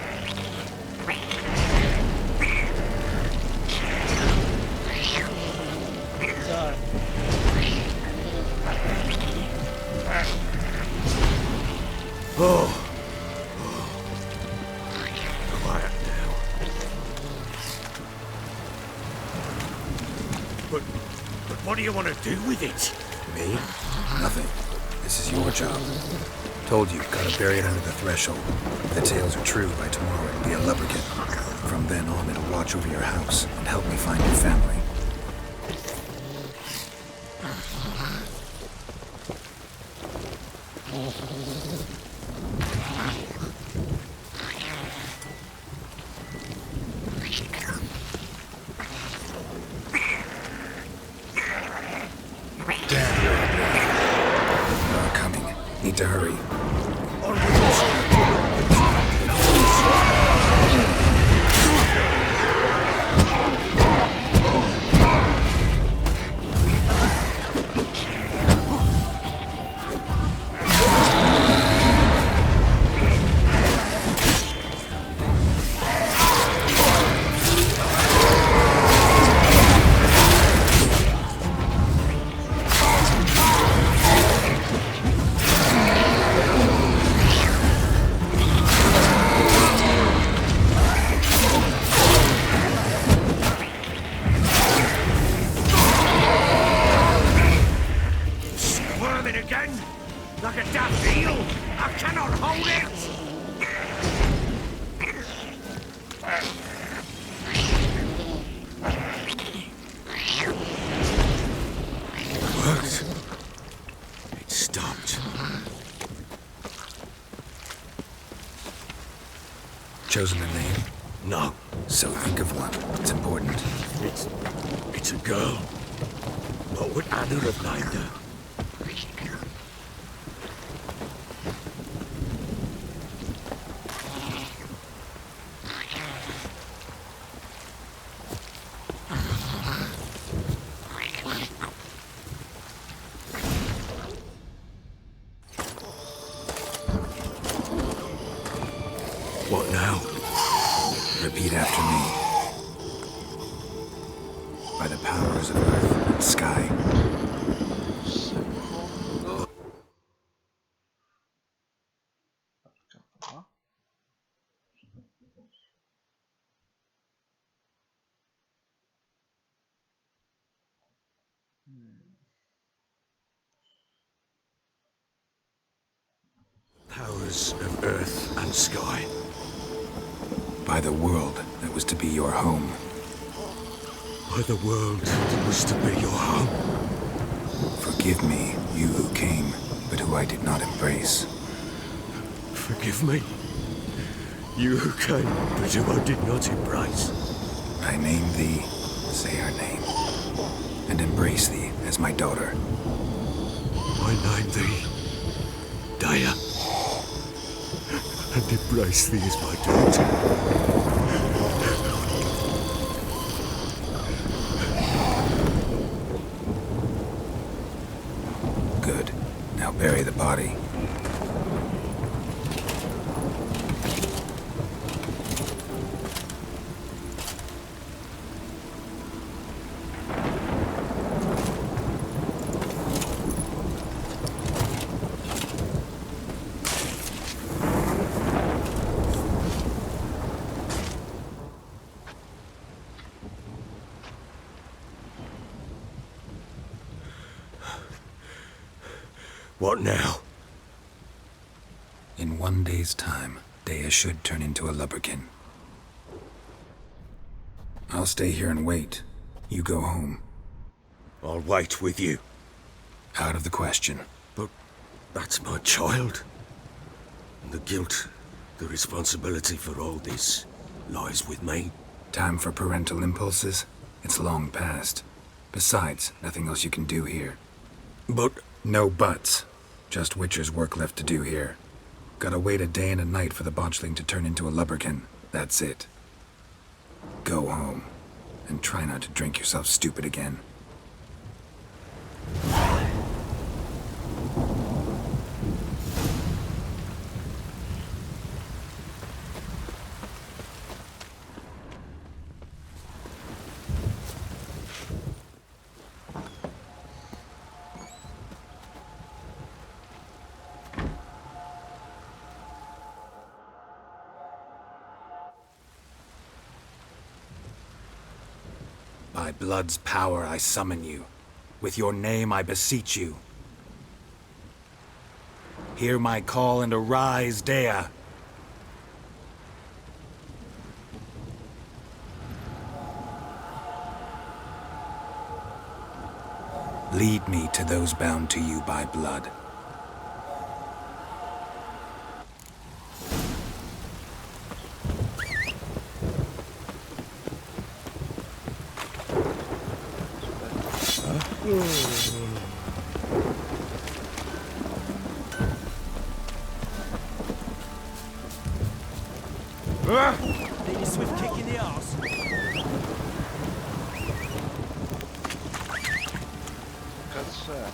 Oh. Quiet now. But what do you want to do with it? Me? Nothing. This is your job. Told you, gotta bury it under the threshold. If the tales are true, by tomorrow it'll be a lubberkin. From then on, it'll watch over your house and help me find your family. More coming. Need to hurry. Squirming again? Like a daft eel? I cannot hold it! Worked. It stopped. Chosen a name? No. So think of one. It's important. It's a girl. What would Anna have named her? What now? Repeat after me. By the powers of earth and sky. Powers of earth and sky. By the world that was to be your home. By the world that was to be your home. Forgive me, you who came, but who I did not embrace. Forgive me. You who came, but who I did not embrace. I name thee, say her name, and embrace thee as my daughter. I name thee Daya, and embrace thee as my daughter. Good. Now bury the body. What now? In 1 day's time, Dea should turn into a lubberkin. I'll stay here and wait. You go home. I'll wait with you. Out of the question. But that's my child. And the guilt, the responsibility for all this lies with me. Time for parental impulses? It's long past. Besides, nothing else you can do here. But... No buts. Just Witcher's work left to do here. Gotta wait a day and a night for the botchling to turn into a lubberkin. That's it. Go home. And try not to drink yourself stupid again. By blood's power I summon you. With your name I beseech you. Hear my call and arise, Dea. Lead me to those bound to you by blood. Need a swift kick in the arse. Cazzo è?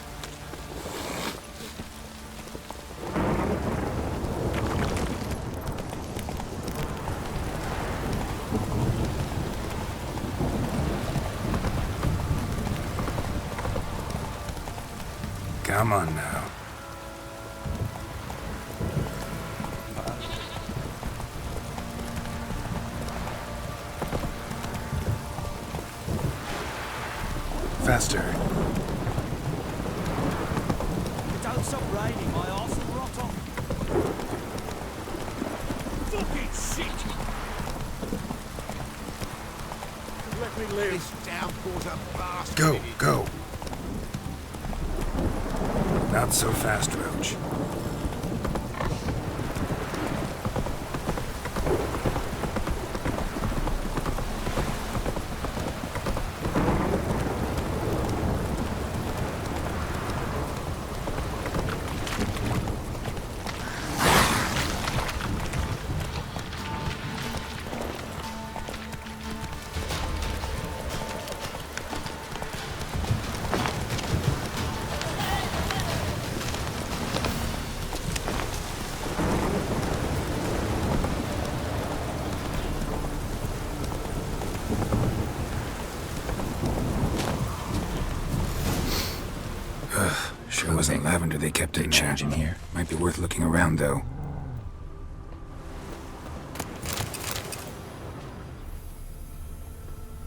Come on now. Faster. Don't stop raining, my arse will rot off. Fucking shit! Let me live. This downpour's a bastard. Go, go. Not so fast, Roach. Sure wasn't lavender they kept in charge in here. Might be worth looking around, though.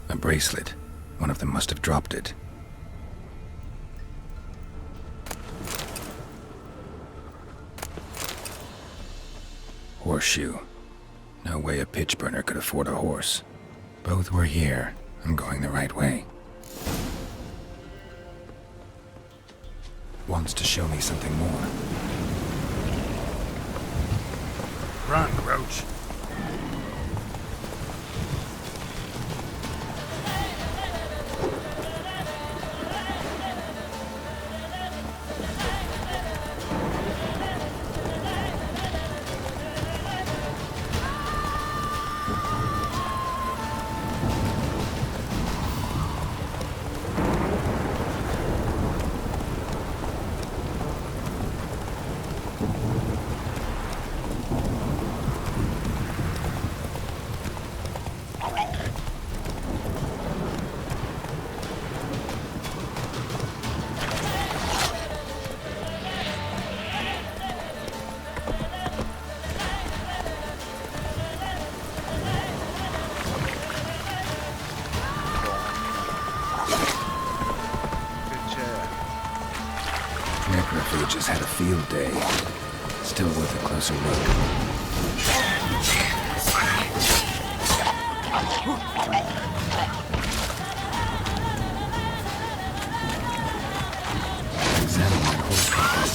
A bracelet. One of them must have dropped it. Horseshoe. No way a pitch burner could afford a horse. Both were here. I'm going the right way. Wants to show me something more. Run, Roach. Necrophages had a field day. Still worth a closer look. Examine that horse carcass.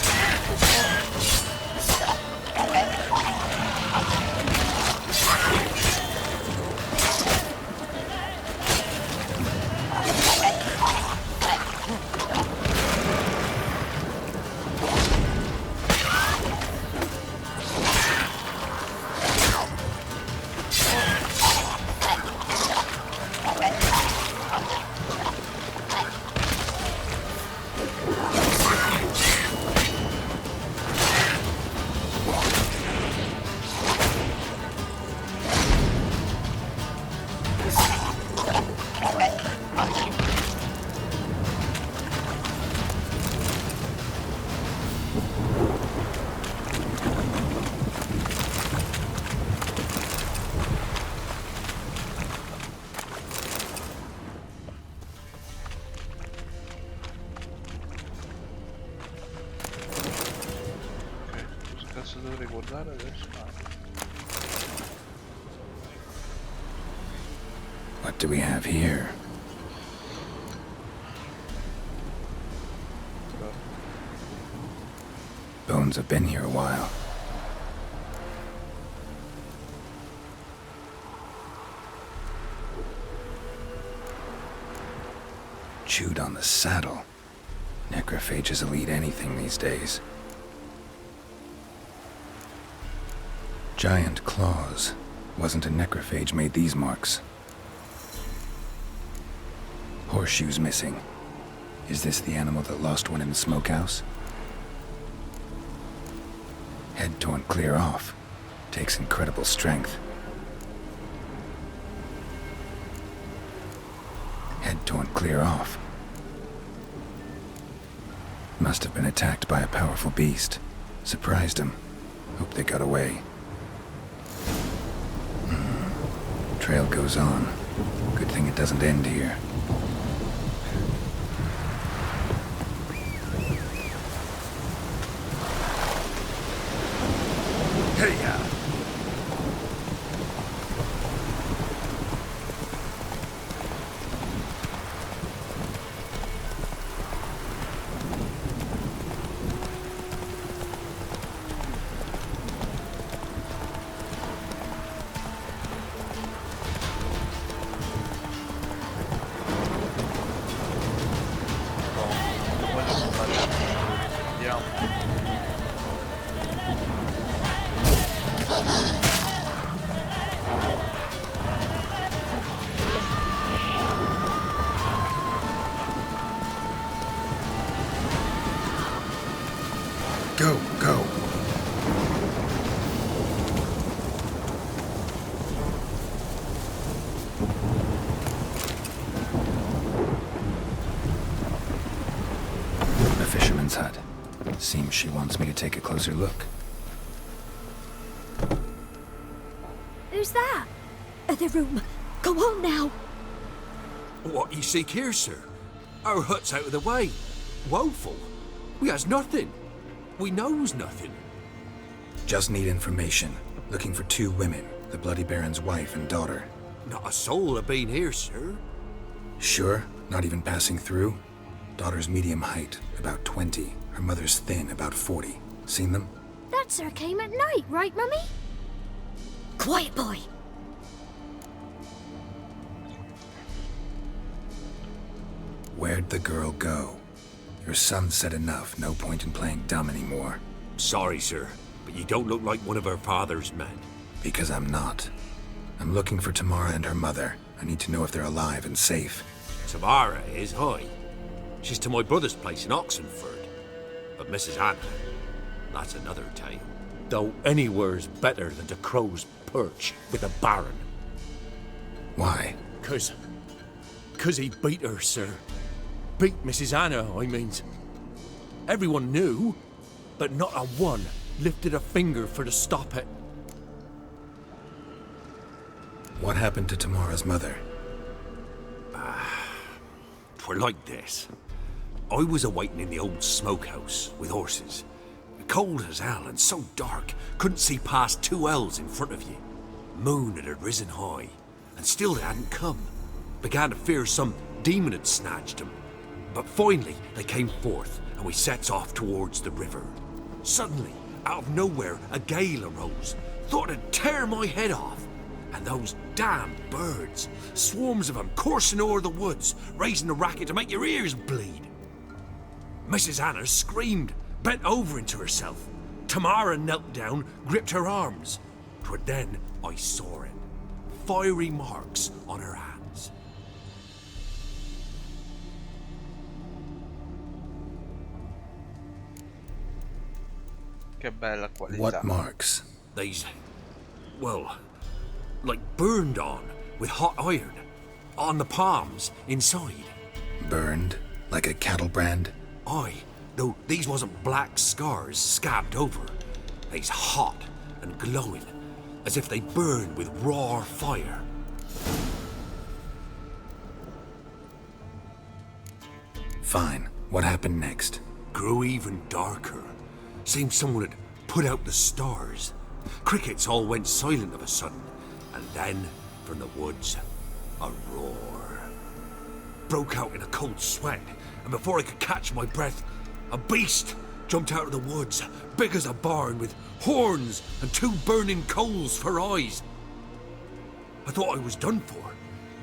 Cazzo dovrei guardare adesso? What do we have here? Bones have been here a while. Chewed on the saddle. Necrophages will eat anything these days. Giant claws. Wasn't a necrophage made these marks. Horseshoes missing. Is this the animal that lost one in the smokehouse? Head torn clear off. Takes incredible strength. Head torn clear off. Must have been attacked by a powerful beast. Surprised him. Hope they got away. Trail goes on. Good thing it doesn't end here. Hey-ya! Go, go. A fisherman's hut. Seems she wants me to take a closer look. Who's that? Other room. Go on now. What you seek here, sir? Our hut's out of the way. Woeful. We has nothing. We knows nothing. Just need information. Looking for 2 women, the Bloody Baron's wife and daughter. Not a soul have been here, sir. Sure? Not even passing through? Daughter's medium height, about 20. Her mother's thin, about 40. Seen them? That sir came at night, right, Mummy? Quiet, boy. Where'd the girl go? Your son said enough. No point in playing dumb anymore. Sorry, sir, but you don't look like one of our father's men. Because I'm not. I'm looking for Tamara and her mother. I need to know if they're alive and safe. Tamara is, hi. She's to my brother's place in Oxenford. But Mrs. Anna, that's another tale. Though anywhere's better than to Crow's Perch with a Baron. Why? 'Cause he beat her, sir. Beat Mrs. Anna, I means. Everyone knew, but not a one lifted a finger for to stop it. What happened to Tamara's mother? 'Twere like this. I was awaiting in the old smokehouse with horses. Cold as hell and so dark, couldn't see past 2 ells in front of you. Moon had risen high, and still they hadn't come. Began to fear some demon had snatched them. But finally, they came forth, and we sets off towards the river. Suddenly, out of nowhere, a gale arose. Thought it'd tear my head off. And those damn birds, swarms of them coursing o'er the woods, raising a racket to make your ears bleed. Mrs. Anna screamed, bent over into herself. Tamara knelt down, gripped her arms. 'Twere then I saw it. Fiery marks on her hands. Che bella qualità. What marks? These, well, like burned on with hot iron. On the palms, inside. Burned? Like a cattle brand? Aye, though these wasn't black scars scabbed over. They's hot and glowing, as if they burned with raw fire. Fine. What happened next? Grew even darker. Seemed someone had put out the stars. Crickets all went silent of a sudden, and then, from the woods, a roar. Broke out in a cold sweat, and before I could catch my breath, a beast jumped out of the woods, big as a barn, with horns and 2 burning coals for eyes. I thought I was done for.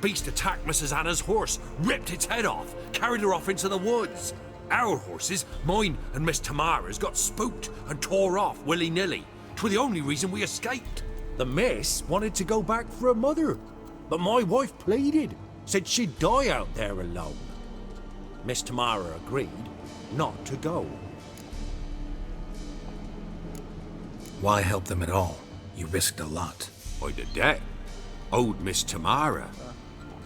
Beast attacked Mrs. Anna's horse, ripped its head off, carried her off into the woods. Our horses, mine and Miss Tamara's, got spooked and tore off willy-nilly. 'Twere the only reason we escaped. The miss wanted to go back for her mother, but my wife pleaded, said she'd die out there alone. Miss Tamara agreed not to go. Why help them at all? You risked a lot. I'd a debt. Owed Miss Tamara.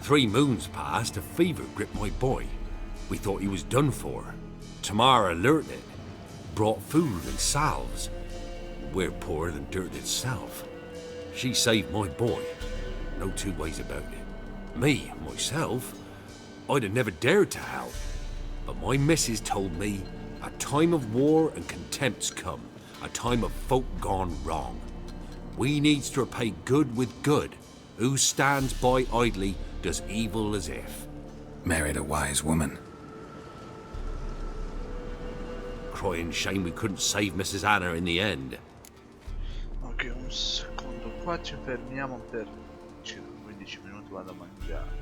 3 moons passed, a fever gripped my boy. We thought he was done for. Tamara learnt it. Brought food and salves. We're poorer than dirt itself. She saved my boy. No 2 ways about it. Me, myself, I'd have never dared to help. But my missus told me a time of war and contempt's come. A time of folk gone wrong. We needs to repay good with good. Who stands by idly does evil as if. Married a wise woman. Crying shame we couldn't save Mrs. Anna in the end. Ok, un secondo, qua ci fermiamo per circa 15 minuti, vado a mangiare.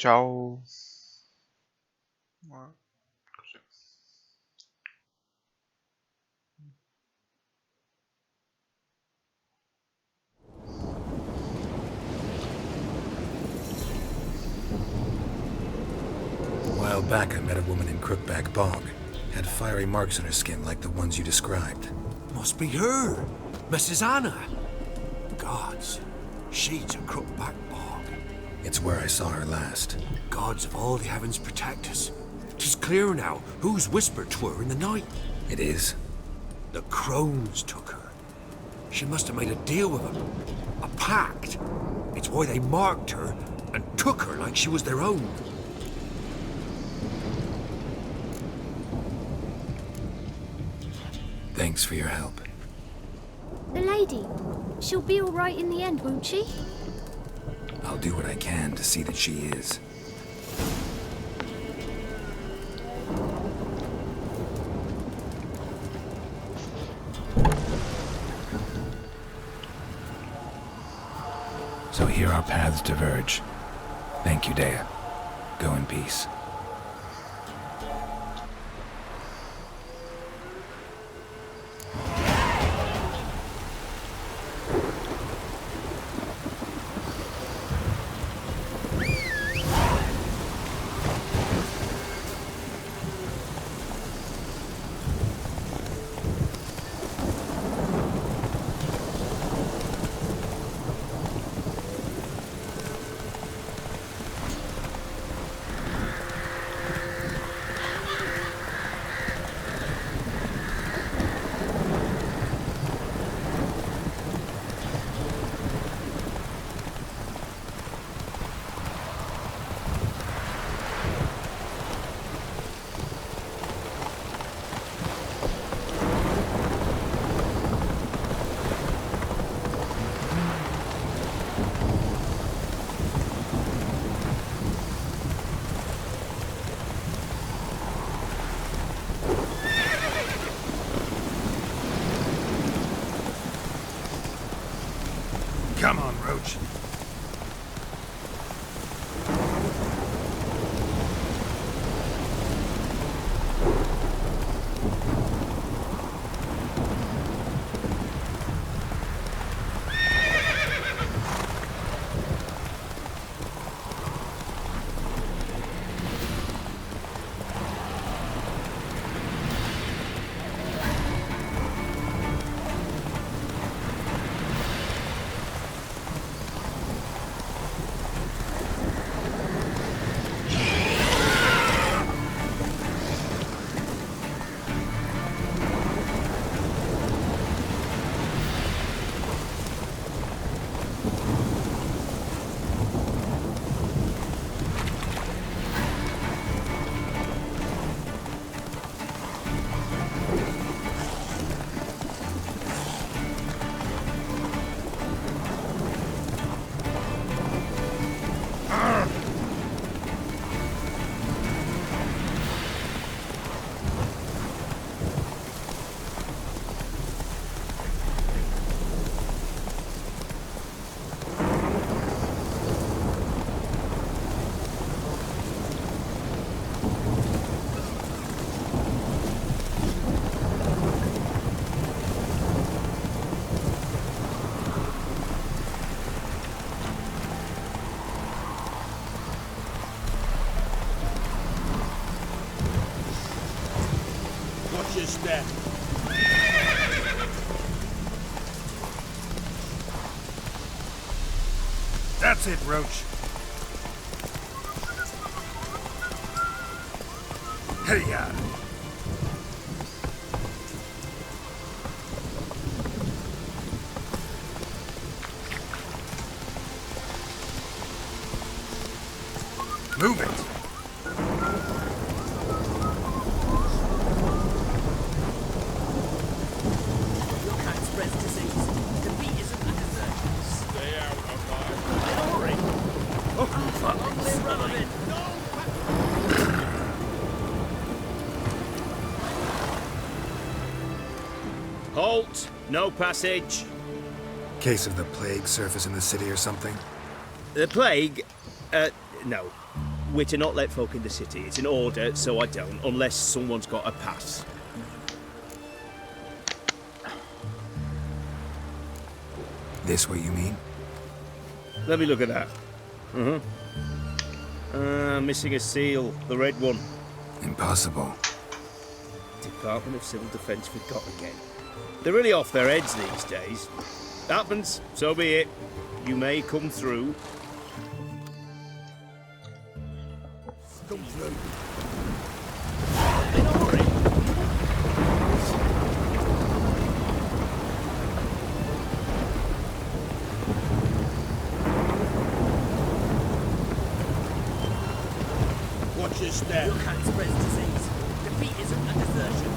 Ciao. Così. A while back, I met a woman in Crookback Bog. Had fiery marks on her skin like the ones you described. Must be her, Mrs. Anna. Gods, she's a Crookback Bog. It's where I saw her last. Gods of all the heavens protect us. 'Tis clear now who's whispered to her in the night. It is? The crones took her. She must have made a deal with them. A pact. It's why they marked her and took her like she was their own. Thanks for your help. The lady, she'll be all right in the end, won't she? I'll do what I can to see that she is. So here our paths diverge. Thank you, Dea. Go in peace. Come on, Roach. Watch your step. That's it, Roach. Hey-ya! Move it! Halt! No passage. Case of the plague surface in the city or something? The plague? No. we're to not let folk in the city. It's an order, so I don't, unless someone's got a pass. This what you mean? Let me look at that. Missing a seal, the red one. Impossible. Department of Civil Defence forgot again. They're really off their heads these days. Happens, so be it. You may come through. Come through. In a hurry. Watch your step. You can't spread disease. Defeat isn't a desertion.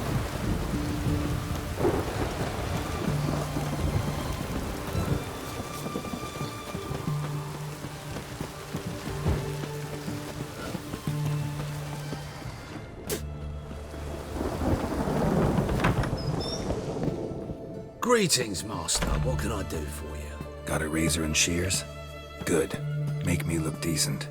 Greetings, Master. What can I do for you? Got a razor and shears? Good. Make me look decent.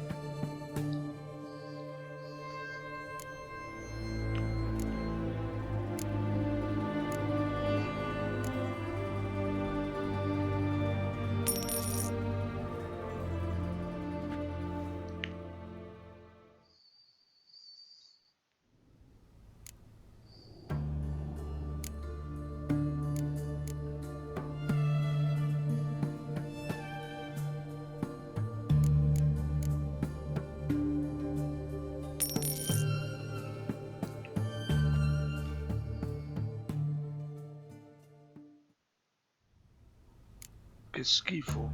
Che schifo.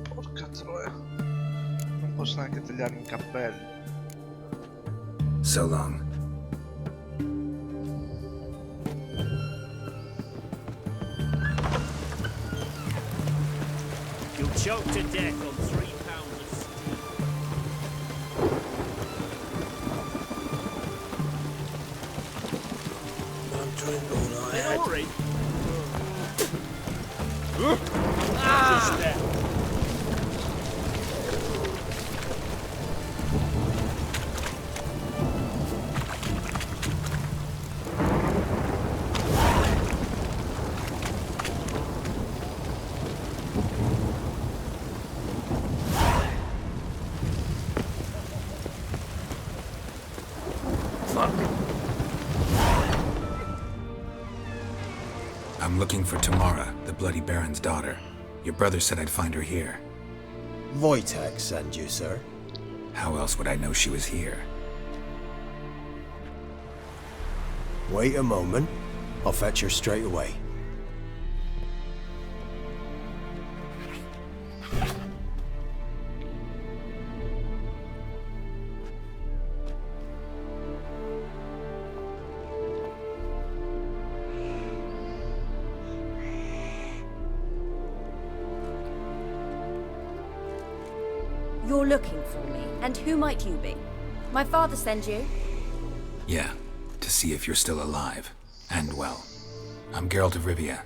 Porca troia. Non posso neanche tagliarmi i capelli. So long. You'll choke to death on 3 pounds of steel. I'm drink all I In a had. hurry. Watch your step. I'm looking for Tamara, the Bloody Baron's daughter. Your brother said I'd find her here. Wojtek send you, sir. How else would I know she was here? Wait a moment. I'll fetch her straight away. You're looking for me, and who might you be? My father send you? Yeah, to see if you're still alive. And well. I'm Geralt of Rivia.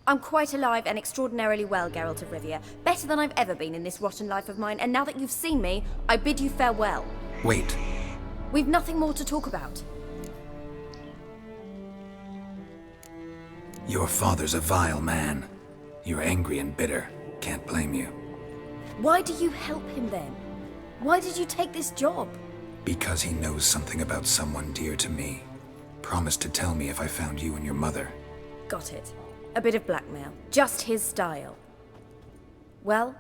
I'm quite alive and extraordinarily well, Geralt of Rivia. Better than I've ever been in this rotten life of mine, and now that you've seen me, I bid you farewell. Wait. We've nothing more to talk about. Your father's a vile man. You're angry and bitter. Can't blame you. Why do you help him then? Why did you take this job? Because he knows something about someone dear to me. Promised to tell me if I found you and your mother. Got it. A bit of blackmail. Just his style. Well,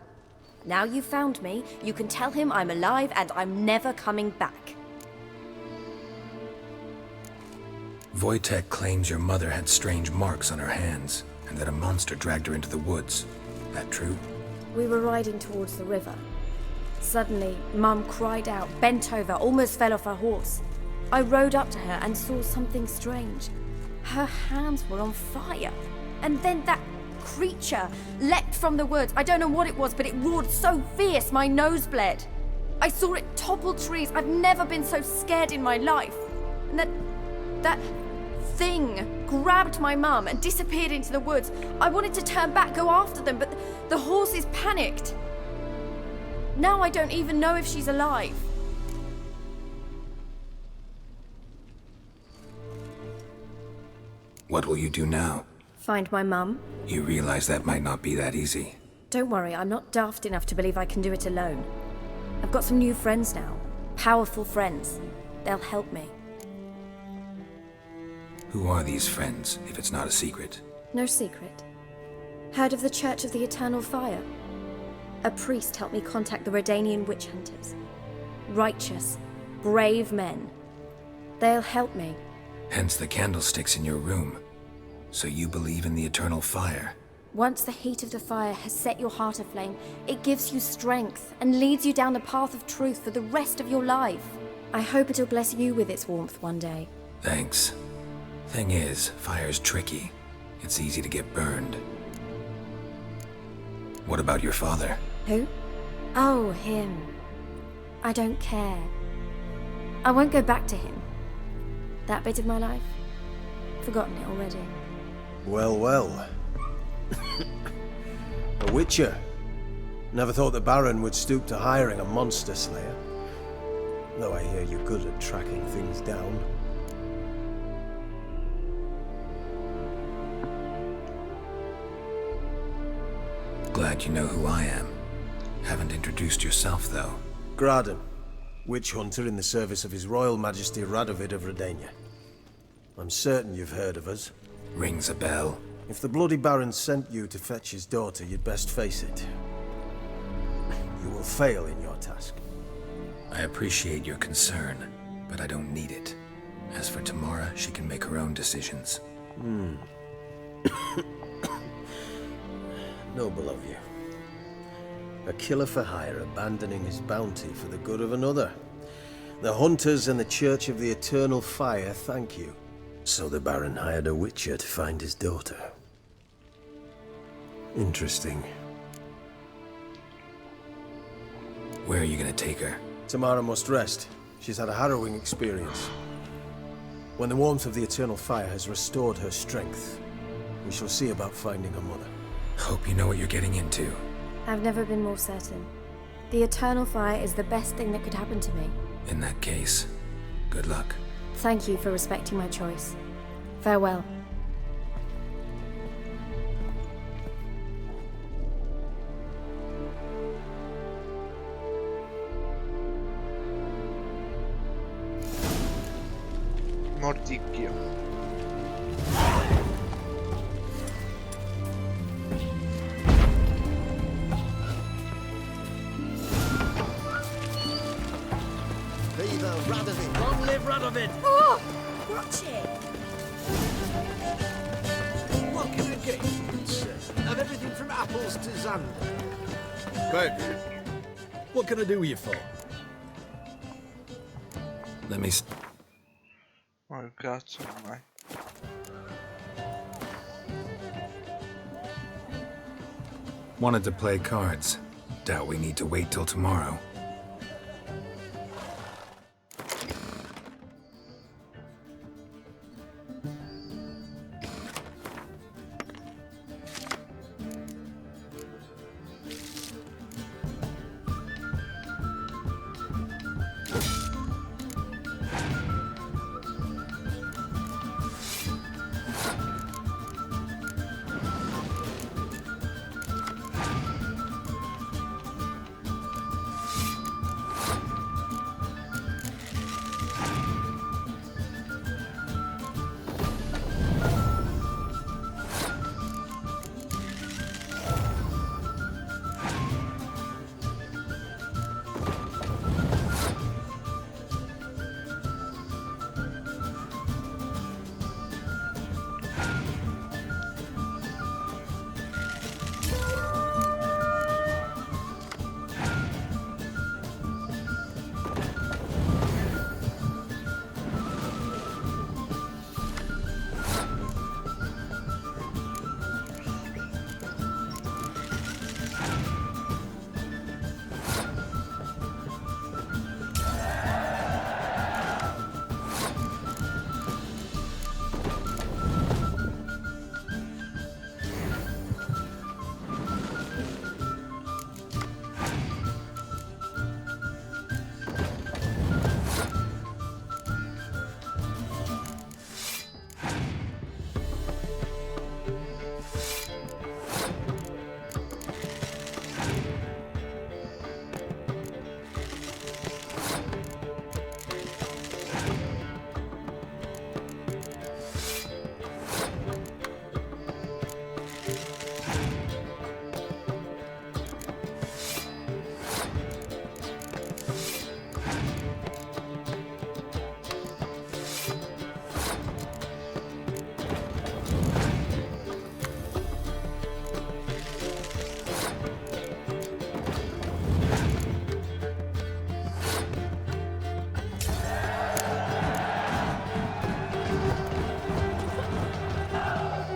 now you've found me, you can tell him I'm alive and I'm never coming back. Wojtek claims your mother had strange marks on her hands, and that a monster dragged her into the woods. That true? We were riding towards the river. Suddenly, Mum cried out, bent over, almost fell off her horse. I rode up to her and saw something strange. Her hands were on fire. And then that creature leapt from the woods. I don't know what it was, but it roared so fierce my nose bled. I saw it topple trees. I've never been so scared in my life. And that thing grabbed my mum and disappeared into the woods. I wanted to turn back, go after them, but the horses panicked. Now I don't even know if she's alive. What will you do now? Find my mum. You realize that might not be that easy. Don't worry, I'm not daft enough to believe I can do it alone. I've got some new friends now. Powerful friends. They'll help me. Who are these friends, if it's not a secret? No secret. Heard of the Church of the Eternal Fire? A priest helped me contact the Redanian witch hunters. Righteous, brave men. They'll help me. Hence the candlesticks in your room. So you believe in the eternal fire? Once the heat of the fire has set your heart aflame, it gives you strength and leads you down the path of truth for the rest of your life. I hope it'll bless you with its warmth one day. Thanks. Thing is, fire's tricky. It's easy to get burned. What about your father? Who? Oh, him. I don't care. I won't go back to him. That bit of my life? Forgotten it already. Well, well. A witcher. Never thought the Baron would stoop to hiring a monster slayer. Though I hear you're good at tracking things down. Glad you know who I am. Haven't introduced yourself, though. Graden, witch hunter in the service of His Royal Majesty Radovid of Redania. I'm certain you've heard of us. Rings a bell. If the Bloody Baron sent you to fetch his daughter, you'd best face it. You will fail in your task. I appreciate your concern, but I don't need it. As for Tamara, she can make her own decisions. Noble of you. A killer for hire abandoning his bounty for the good of another. The hunters and the Church of the Eternal Fire thank you. So the Baron hired a witcher to find his daughter. Interesting. Where are you gonna take her? Tamara must rest. She's had a harrowing experience. When the warmth of the Eternal Fire has restored her strength, we shall see about finding her mother. Hope you know what you're getting into. I've never been more certain. The Eternal Fire is the best thing that could happen to me. In that case, good luck. Thank you for respecting my choice. Farewell. Mordicchio. Viva Radovid! Long live Radovid! Oh! Watch it! What can I get you, good sir? Have everything from apples to Xander. But what can I do you for? Let me... Oh, cazzo, ormai. Wanted to play cards. Doubt we need to wait till tomorrow.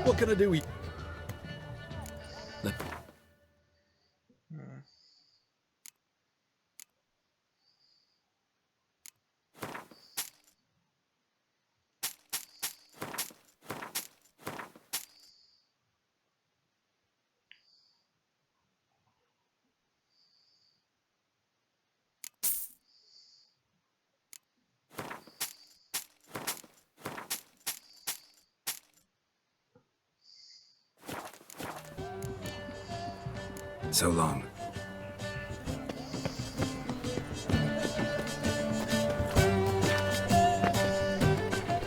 What can I do? So long.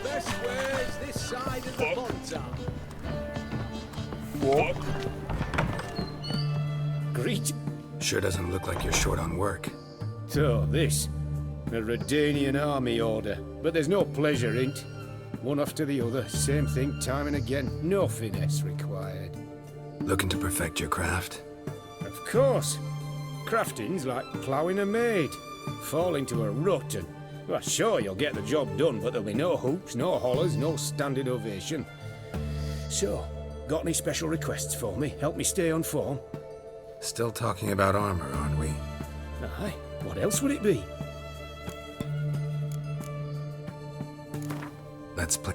Best ways this side of the Fontaine. What? Greet. Sure doesn't look like you're short on work. So, this. A Redanian army order. But there's no pleasure in't. One after the other, same thing time and again. No finesse required. Looking to perfect your craft? Of course. Crafting's like ploughing a maid. Fall into a rut and... Well, sure, you'll get the job done, but there'll be no hoops, no hollers, no standing ovation. So, got any special requests for me? Help me stay on form? Still talking about armor, aren't we? Aye, what else would it be? Let's play.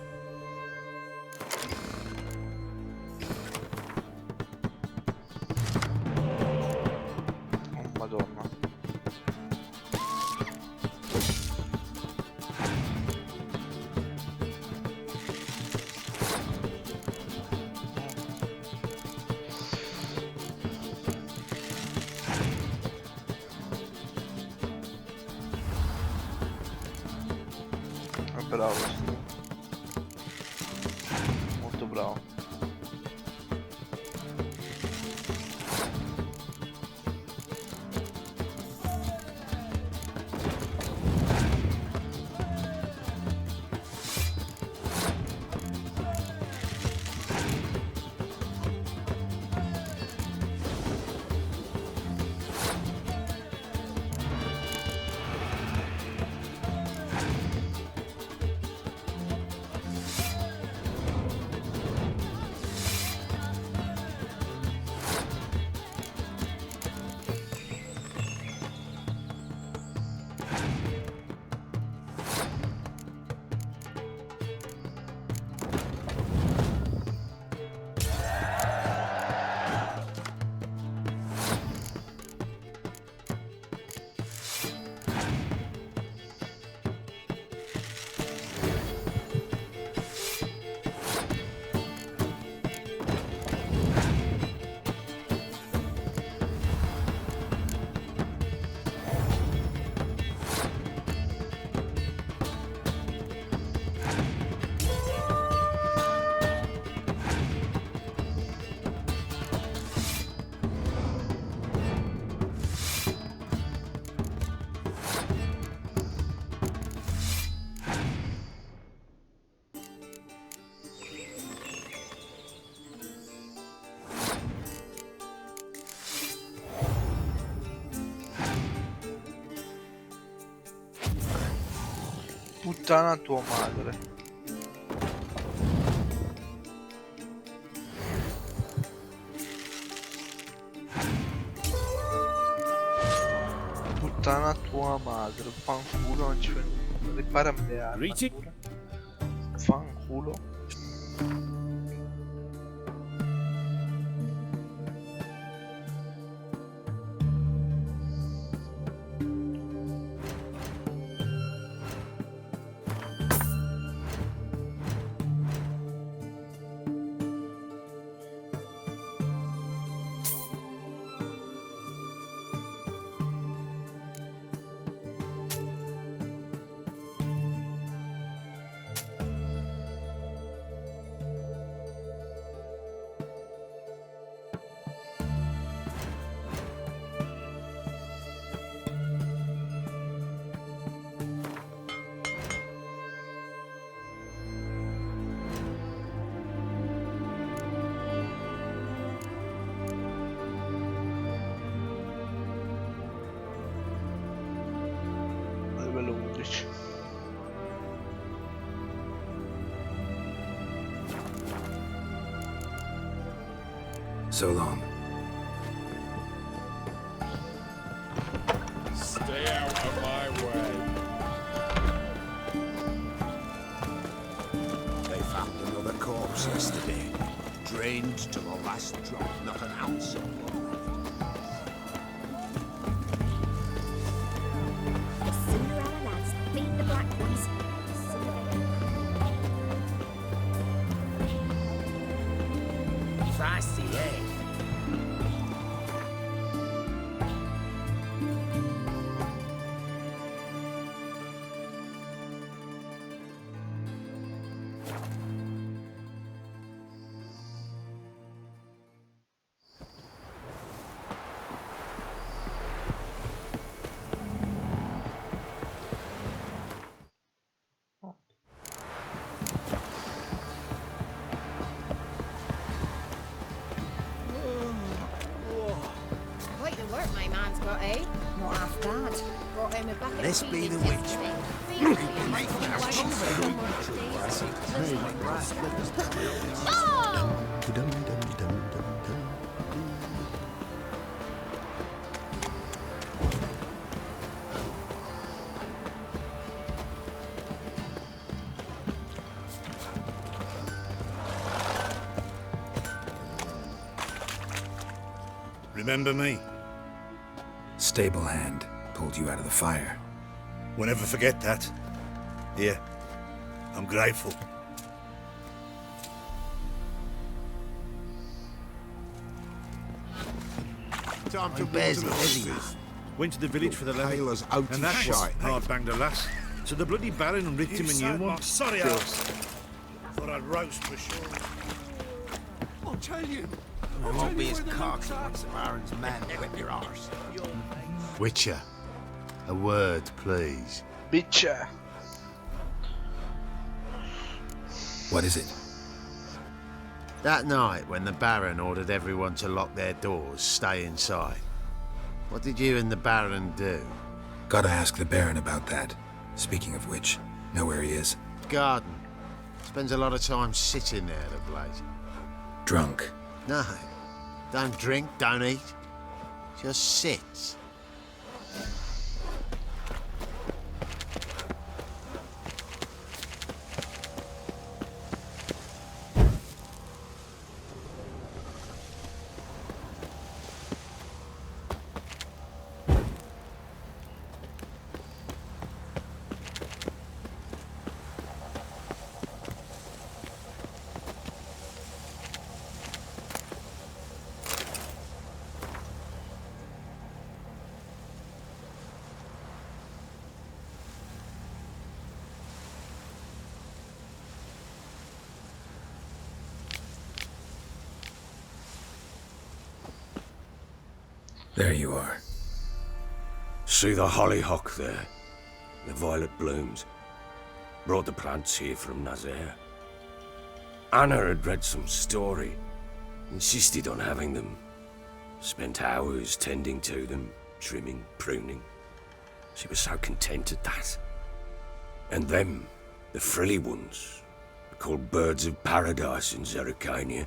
Oh, Madonna. È bravo. Molto bravo. Puttana tua madre. Puttana tua madre, fanculo, non ci vengo. Riparami le armi. Fanculo. So long. Stay out of my way. They found another corpse yesterday. Drained to the last drop, not an ounce of blood left. The Cinderella lads beat the Black Boys. Fancy, eh? Quite the work my man's got, eh? Not half bad. Brought home a bucket of This be feed the this witch. yesterday. Oh! Remember me? Stable hand pulled you out of the fire. We'll never forget that. Here, I'm grateful. Time to Bears to the heavy. horses. Went to the village for the levy, Tailor's out and of that was shite, hard banged a lass. So the bloody Baron ripped him a new one. sorry, Sure. ass. Thought I'd roast for sure. I'll tell you. You won't be as cocky when the Baron's men whip your arse. Witcher, a word, please. Bitcher. What is it? That night when the Baron ordered everyone to lock their doors, stay inside. What did you and the Baron do? Gotta ask the Baron about that. Speaking of which, know where he is? Garden. Spends a lot of time sitting there of late. Drunk. No. Don't drink, don't eat. Just sits. There you are. See the hollyhock there? The violet blooms. Brought the plants here from Nazaire. Anna had read some story. Insisted on having them. Spent hours tending to them, trimming, pruning. She was so content at that. And them, the frilly ones, are called birds of paradise in Zerrikania.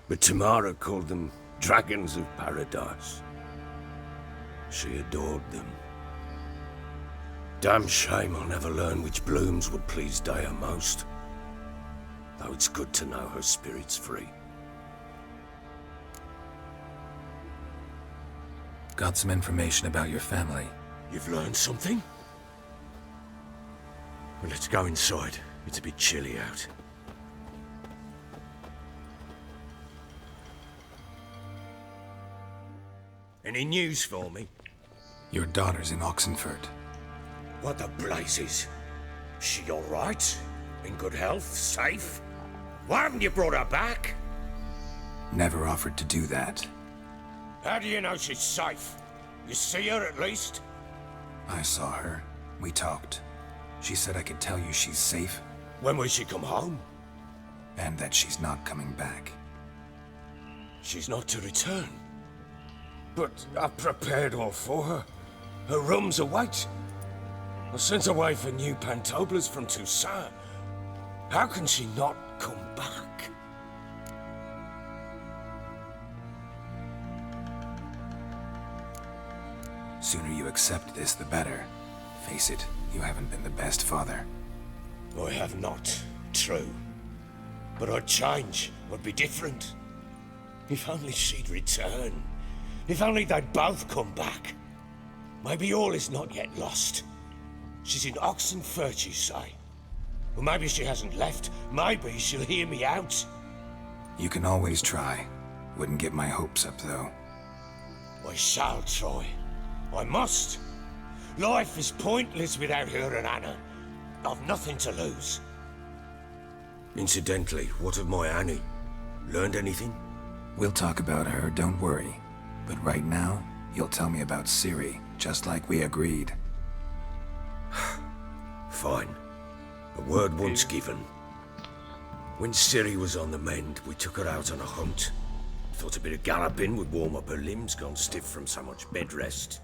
But Tamara called them dragons of paradise. She adored them. Damn shame I'll never learn which blooms would please Dea most. Though it's good to know her spirit's free. Got some information about your family. You've learned something? Well, let's go inside. It's a bit chilly out. Any news for me? Your daughter's in Oxenford. What the blazes? She all right? In good health? Safe? Why haven't you brought her back? Never offered to do that. How do you know she's safe? You see her at least? I saw her. We talked. She said I could tell you she's safe. When will she come home? And that she's not coming back. She's not to return. But I've prepared all for her. Her rooms await. I sent away for new pantoblas from Toussaint. How can she not come back? Sooner you accept this, the better. Face it, you haven't been the best father. I have not, true. But I'd change, I'd be different. If only she'd return. If only they'd both come back. Maybe all is not yet lost. She's in Oxenfurt, you say? Well, maybe she hasn't left. Maybe she'll hear me out. You can always try. Wouldn't get my hopes up, though. I shall try. I must. Life is pointless without her and Anna. I've nothing to lose. Incidentally, what of my Annie? Learned anything? We'll talk about her, don't worry. But right now, you'll tell me about Ciri, just like we agreed. Fine. A word once given. When Ciri was on the mend, we took her out on a hunt. Thought a bit of galloping would warm up her limbs, gone stiff from so much bed rest.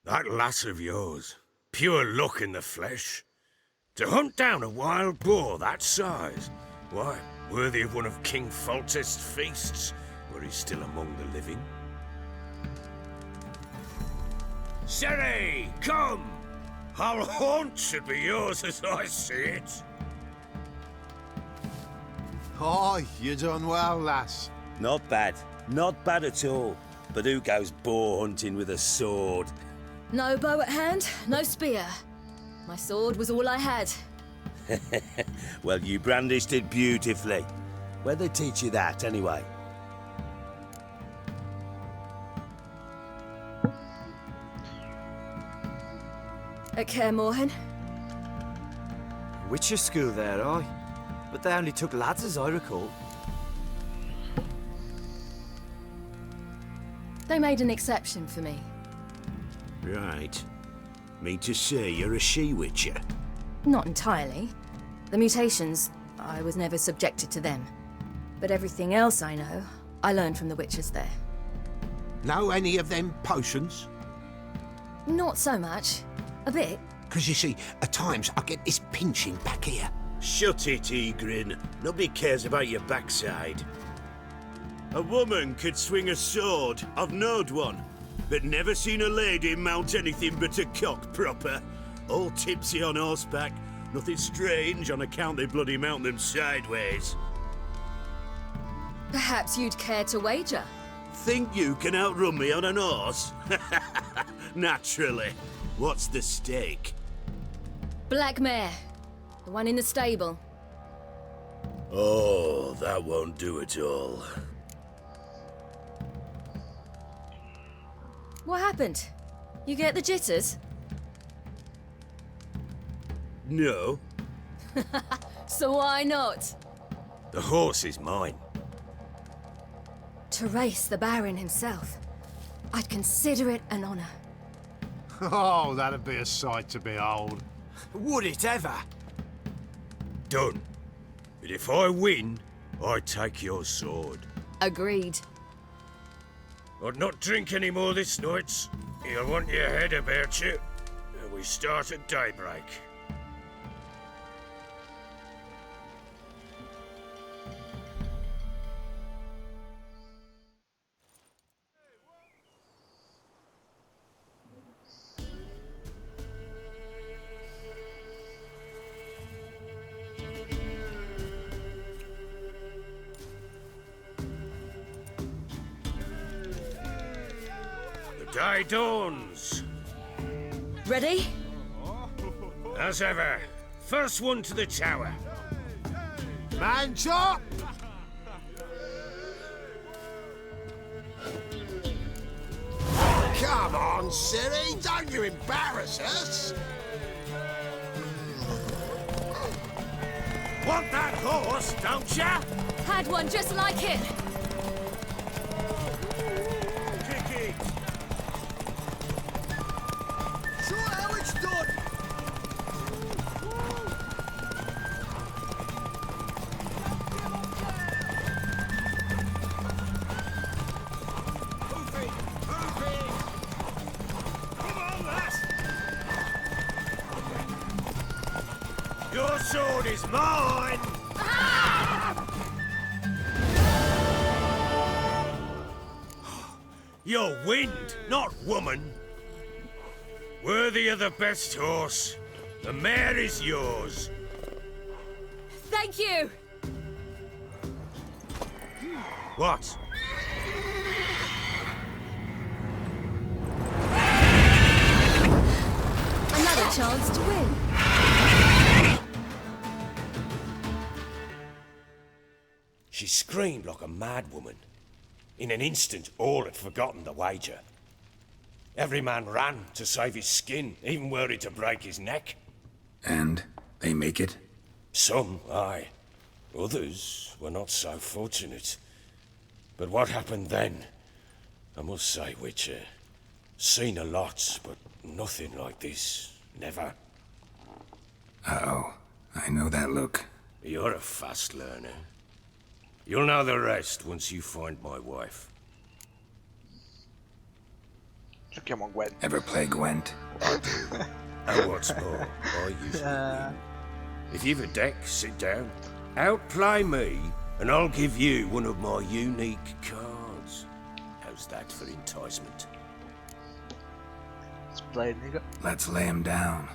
That lass of yours, pure luck in the flesh. To hunt down a wild boar that size, why, worthy of one of King Foltest's feasts, where he's still among the living. Ciri, come! Our haunt should be yours as I see it. Aye, you done well, lass. Not bad. Not bad at all. But who goes boar hunting with a sword? No bow at hand, no spear. My sword was all I had. Well, you brandished it beautifully. Where'd they teach you that, anyway? At Kaer Morhen. Witcher school there, aye. But they only took lads, as I recall. They made an exception for me. Right. Mean to say you're a she-witcher? Not entirely. The mutations, I was never subjected to them. But everything else I know, I learned from the witches there. Know any of them potions? Not so much. A bit. Because you see, at times I get this pinching back here. Shut it, Egrin. Nobody cares about your backside. A woman could swing a sword. I've knowed one. But never seen a lady mount anything but a cock proper. All tipsy on horseback. Nothing strange on account they bloody mount them sideways. Perhaps you'd care to wager? Think you can outrun me on an horse? Naturally. What's the stake? Black mare. The one in the stable. Oh, that won't do at all. What happened? You get the jitters? No. So why not? The horse is mine. To race the Baron himself. I'd consider it an honor. Oh, that'd be a sight to behold. Would it ever? Done. But if I win, I take your sword. Agreed. I'd not drink any more this night. You'll want your head about you. And we start at daybreak. Day dawns. Ready? As ever. First one to the tower. Man chop! Come on, Ciri, don't you embarrass us! Want that horse, don't ya? Had one just like it. Your sword is mine! You're wind, not woman. Worthy of the best horse. The mare is yours. Thank you! What? Another chance to win. She screamed like a mad woman. In an instant, all had forgotten the wager. Every man ran to save his skin, even worried to break his neck. And they make it? Some, aye. Others were not so fortunate. But what happened then? I must say, Witcher, seen a lot, but nothing like this. Never. Uh-oh. I know that look. You're a fast learner. You'll know the rest once you find my wife. Giochiamo a Gwent. Ever play Gwent? And what's more, I usually win. If you've a deck, sit down. Outplay me, and I'll give you one of my unique cards. How's that for enticement? Let's play it, nigga. Let's lay him down.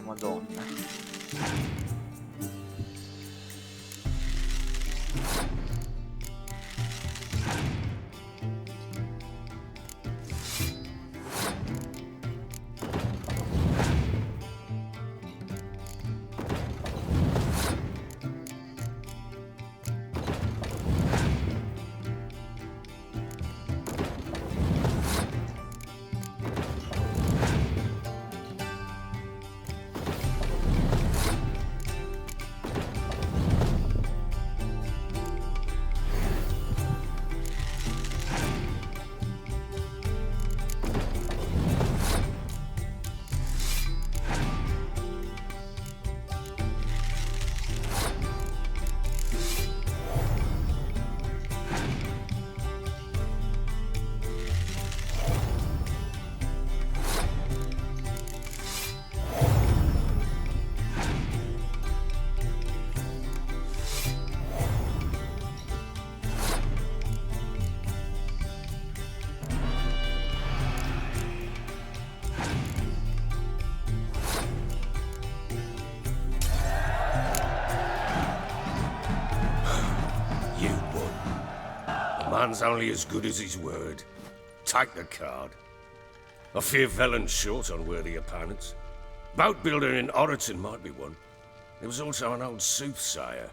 Madonna. Man's only as good as his word. Take the card. I fear Velen's short on worthy opponents. Boat builder in Oroton might be one. There was also an old soothsayer.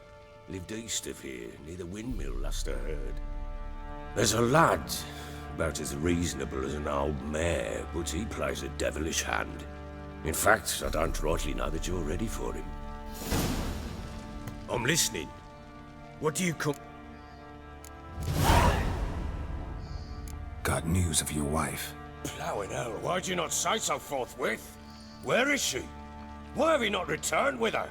Lived east of here, near the windmill, last I heard. There's a lad, about as reasonable as an old mare, but he plays a devilish hand. In fact, I don't rightly know that you're ready for him. I'm listening. What do you come... Got news of your wife. Plowing hell, why'd you not say so forthwith? Where is she? Why have you not returned with her?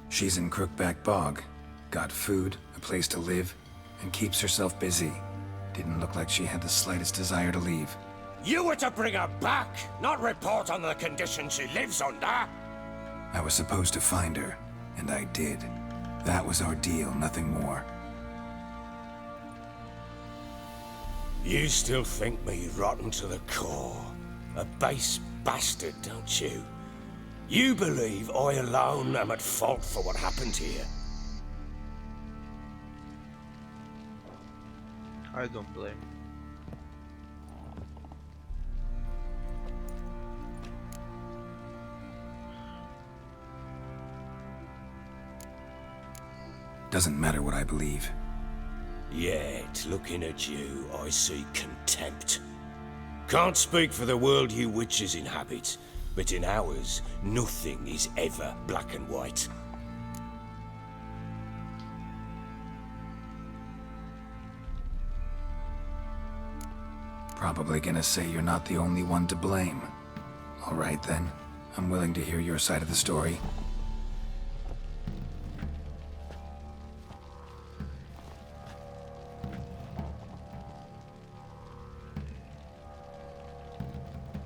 She's in Crookback Bog. Got food, a place to live, and keeps herself busy. Didn't look like she had the slightest desire to leave. You were to bring her back, not report on the conditions she lives under. I was supposed to find her, and I did. That was our deal, nothing more. You still think me rotten to the core. A base bastard, don't you? You believe I alone am at fault for what happened here. I don't blame. doesn't matter what I believe. Yet, looking at you, I see contempt. Can't speak for the world you witches inhabit, but in ours, nothing is ever black and white. Probably gonna say you're not the only one to blame. All right then, I'm willing to hear your side of the story.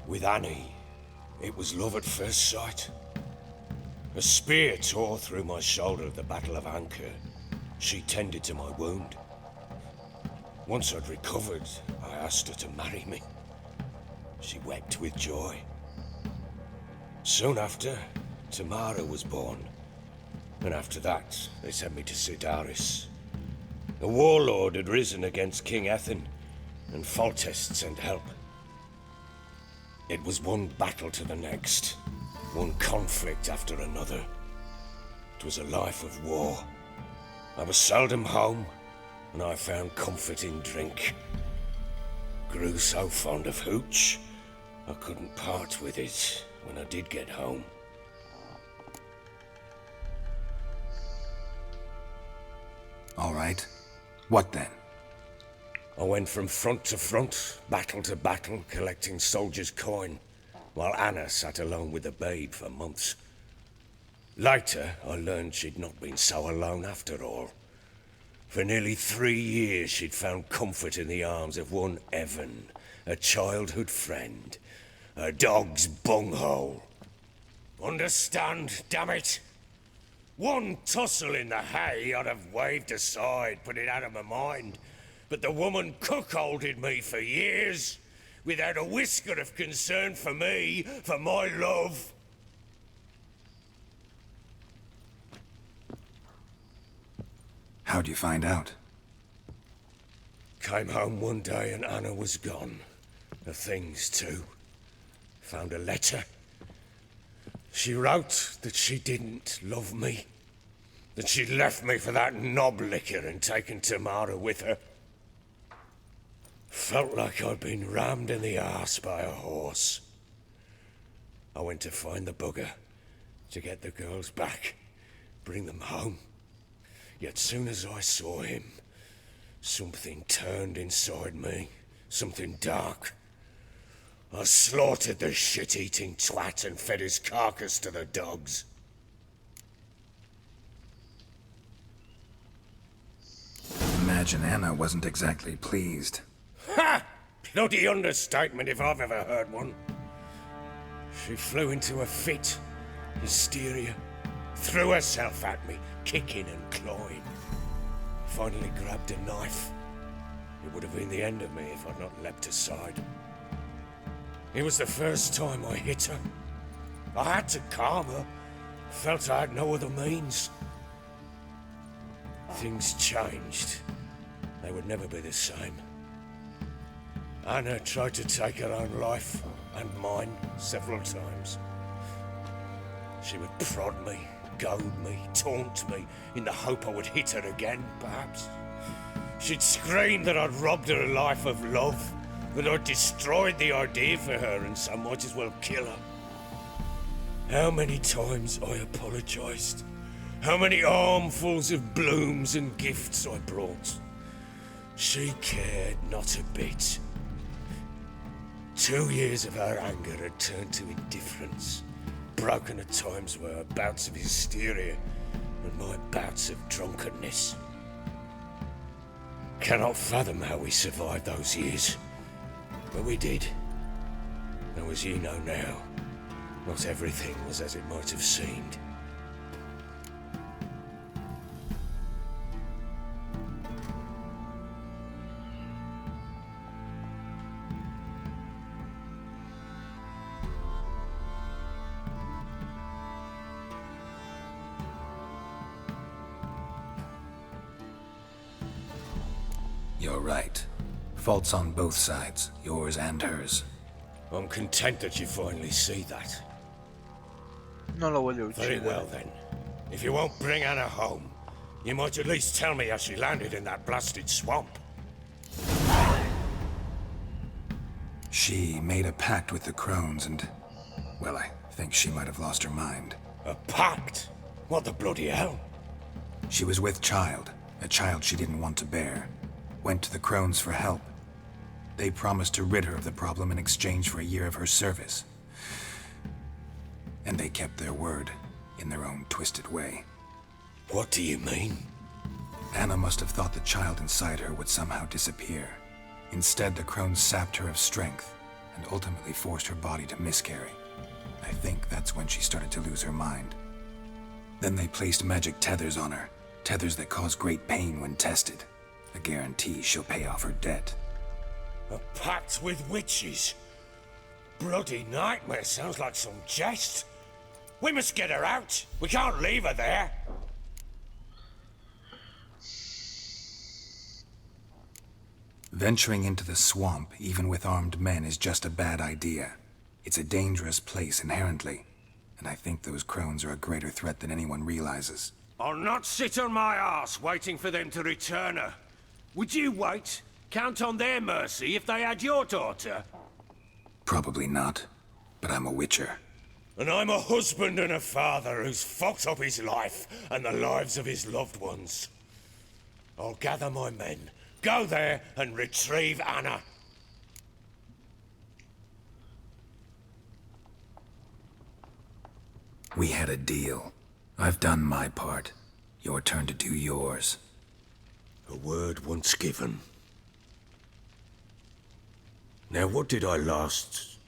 With Annie, it was love at first sight. A spear tore through my shoulder at the Battle of Anchor. She tended to my wound. Once I'd recovered, I asked her to marry me. She wept with joy. Soon after, Tamara was born. And after that, they sent me to Sidaris. A warlord had risen against King Ethan, and Foltest sent help. It was one battle to the next, one conflict after another. It was a life of war. I was seldom home, and I found comfort in drink. Grew so fond of hooch, I couldn't part with it when I did get home. All right. What then? I went from front to front, battle to battle, collecting soldiers' coin, while Anna sat alone with the babe for months. Later, I learned she'd not been so alone after all. For nearly 3 years, she'd found comfort in the arms of one Evan, a childhood friend, a dog's bunghole. Understand, damn it? One tussle in the hay I'd have waved aside, put it out of my mind. But the woman cuckolded me for years, without a whisker of concern for me, for my love. How'd you find out? Came home one day and Anna was gone. Her things too. Found a letter. She wrote that she didn't love me. That she'd left me for that knob licker and taken Tamara with her. Felt like I'd been rammed in the arse by a horse. I went to find the bugger, to get the girls back, bring them home. Yet soon as I saw him, something turned inside me, something dark. I slaughtered the shit-eating twat and fed his carcass to the dogs. Imagine Anna wasn't exactly pleased. Ha! Bloody understatement if I've ever heard one. She flew into a fit, hysteria, threw herself at me, kicking and clawing. Finally grabbed a knife. It would have been the end of me if I'd not leapt aside. It was the first time I hit her. I had to calm her. Felt I had no other means. Things changed. They would never be the same. Anna tried to take her own life, and mine, several times. She would prod me, goad me, taunt me, in the hope I would hit her again, perhaps. She'd scream that I'd robbed her life of love, that I'd destroyed the idea for her, and so might as well kill her. How many times I apologized. How many armfuls of blooms and gifts I brought. She cared not a bit. 2 years of her anger had turned to indifference, broken at times by her bouts of hysteria and my bouts of drunkenness. Cannot fathom how we survived those years, but we did. Though as you know now, not everything was as it might have seemed. You're right. Faults on both sides, yours and hers. I'm content that you finally see that. Non lo voglio Very uccidere. well then. If you won't bring Anna home, You might at least tell me how she landed in that blasted swamp. She made a pact with the crones and... well, I think she might have lost her mind. A pact? What the bloody hell? She was with child, a child she didn't want to bear. Went to the crones for help. They promised to rid her of the problem in exchange for a year of her service. And they kept their word, in their own twisted way. What do you mean? Anna must have thought the child inside her would somehow disappear. Instead, the crones sapped her of strength, and ultimately forced her body to miscarry. I think that's when she started to lose her mind. Then they placed magic tethers on her, tethers that cause great pain when tested. A guarantee she'll pay off her debt. A pact with witches? Bloody nightmare, sounds like some jest. We must get her out. We can't leave her there. Venturing into the swamp, even with armed men, is just a bad idea. It's a dangerous place inherently, and I think those crones are a greater threat than anyone realizes. I'll not sit on my arse waiting for them to return her. Would you wait? Count on their mercy if they had your daughter? Probably not, but I'm a witcher. And I'm a husband and a father who's fucked up his life and the lives of his loved ones. I'll gather my men, go there and retrieve Anna. We had a deal. I've done my part. Your turn to do yours. A word once given. Now what did I last...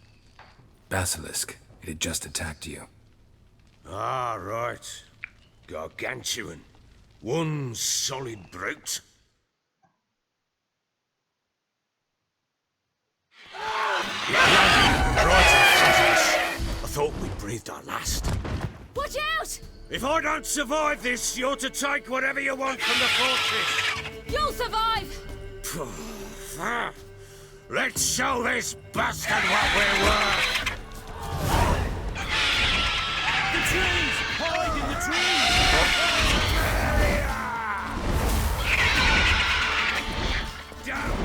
Basilisk. It had just attacked you. Ah, right. Gargantuan. One solid brute. Right in front of us. I thought we breathed our last. Watch out! If I don't survive this, you're to take whatever you want from the fortress. You'll survive! Let's show this bastard what we're worth. The trees! Hide in the trees! Down!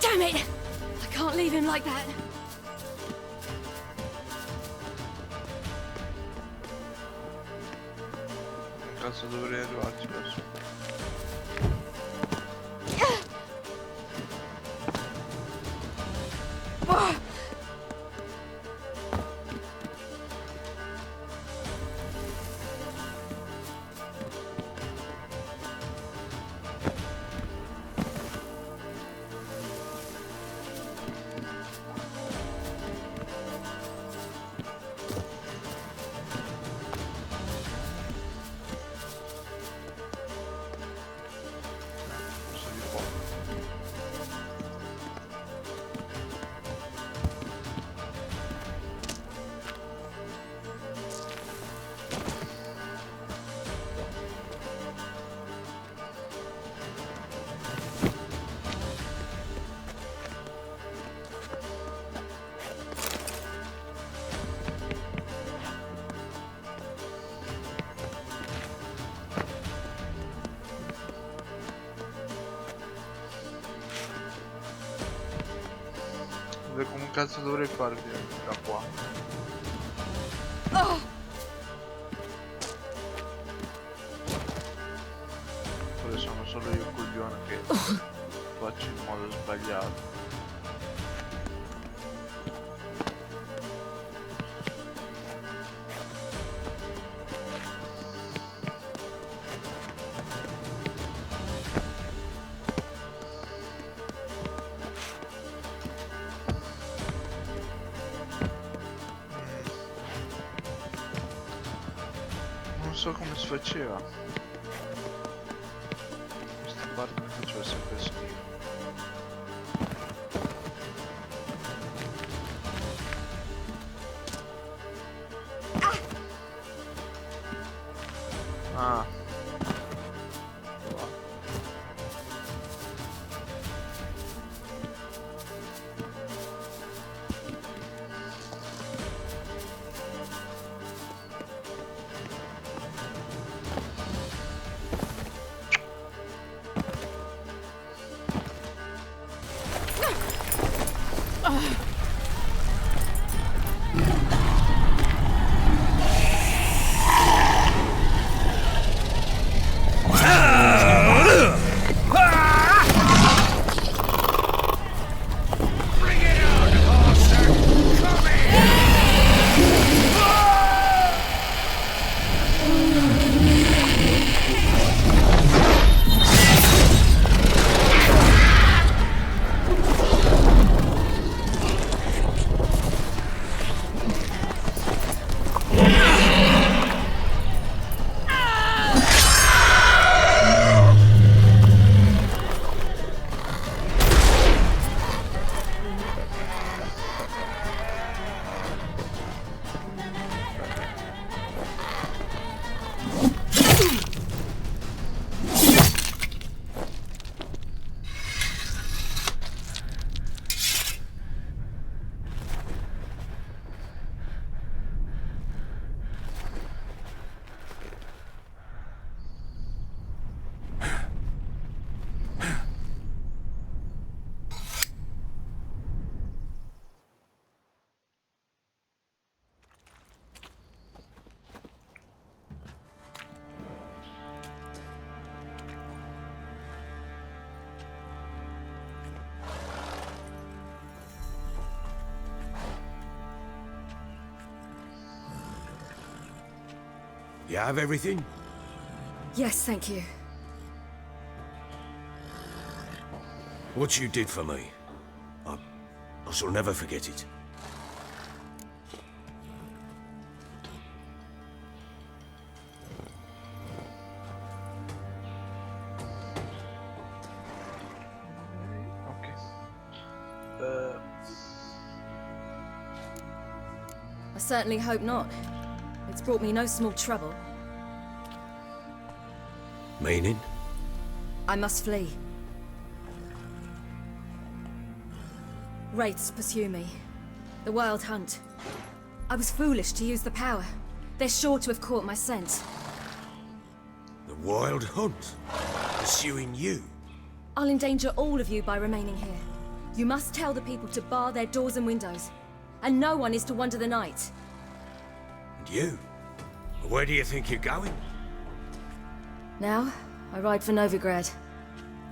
Damn it! I can't leave him like that. Cazzo dovrei arrivarci adesso. Come cazzo dovrei fare da qua? solo io coglione che faccio in modo sbagliato. Non so come si faceva. Questa parte mi faceva sempre schifo. Ah. You have everything? Yes, thank you. What you did for me, I shall never forget it. I certainly hope not. It's brought me no small trouble. Meaning? I must flee. Wraiths pursue me. The Wild Hunt. I was foolish to use the power. They're sure to have caught my scent. The Wild Hunt? Pursuing you? I'll endanger all of you by remaining here. You must tell the people to bar their doors and windows. And no one is to wander the night. And you? Where do you think you're going? Now, I ride for Novigrad.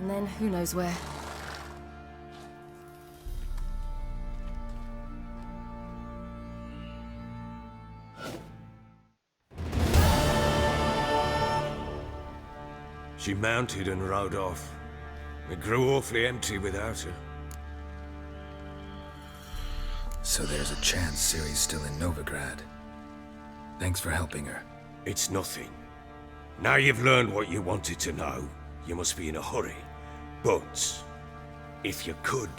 And then who knows where. She mounted and rode off. It grew awfully empty without her. So there's a chance Ciri's still in Novigrad. Thanks for helping her. It's nothing. Now you've learned what you wanted to know, you must be in a hurry. But, if you could...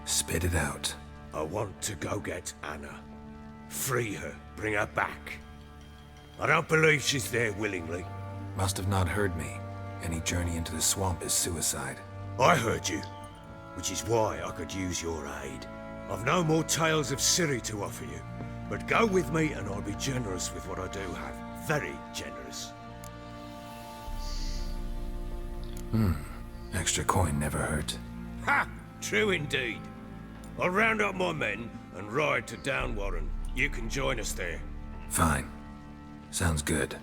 Spit it out. I want to go get Anna. Free her, bring her back. I don't believe she's there willingly. Must have not heard me. Any journey into the swamp is suicide. I heard you, which is why I could use your aid. I've no more tales of Ciri to offer you, but go with me and I'll be generous with what I do have. Very generous. Extra coin never hurt. Ha! True indeed. I'll round up my men and ride to Downwarren. You can join us there. Fine. Sounds good.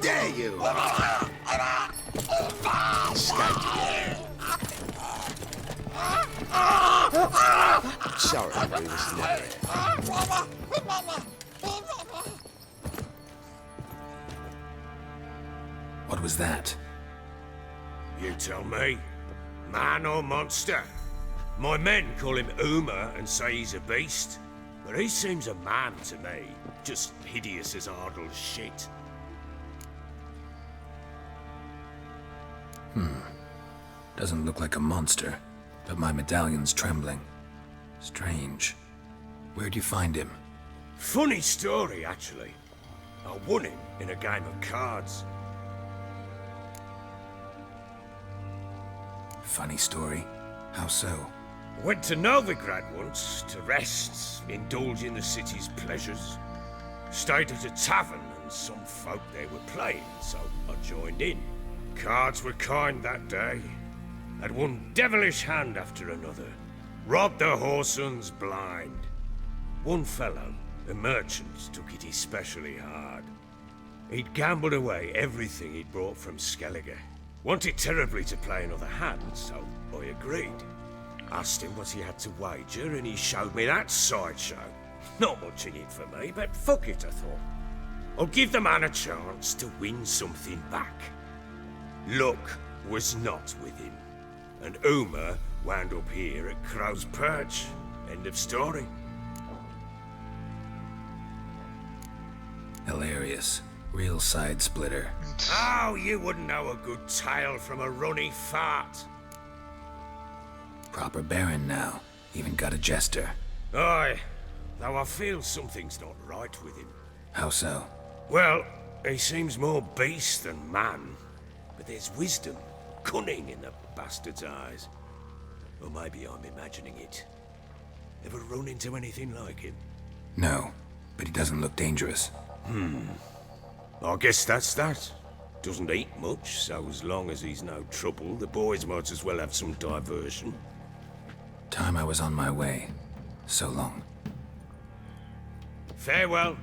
Dare you! Escape. Sorry, we was never here. What was that? You tell me. Man or monster? My men call him Uma and say he's a beast. But he seems a man to me. Just hideous as Ardle's shit. Doesn't look like a monster, but my medallion's trembling. Strange. Where'd you find him? Funny story, actually. I won him in a game of cards. Funny story? How so? Went to Novigrad once to rest, indulge in the city's pleasures. Stayed at a tavern and some folk there were playing, so I joined in. Cards were kind that day. Had one devilish hand after another. Robbed the whoresun's blind. One fellow, a merchant, took it especially hard. He'd gambled away everything he'd brought from Skellige. Wanted terribly to play another hand, so I agreed. Asked him what he had to wager, and he showed me that sideshow. Not much in it for me, but fuck it, I thought. I'll give the man a chance to win something back. Luck was not with him, and Uma wound up here at Crow's Perch. End of story. Hilarious. Real side splitter. Oh, you wouldn't know a good tale from a runny fart. Proper Baron now. Even got a jester. Aye, though I feel something's not right with him. How so? Well, he seems more beast than man. But there's wisdom, cunning in the bastard's eyes. Or maybe I'm imagining it. Ever run into anything like him? No, but he doesn't look dangerous. I guess that's that. Doesn't eat much, so as long as he's no trouble, the boys might as well have some diversion. Time I was on my way. So long. Farewell.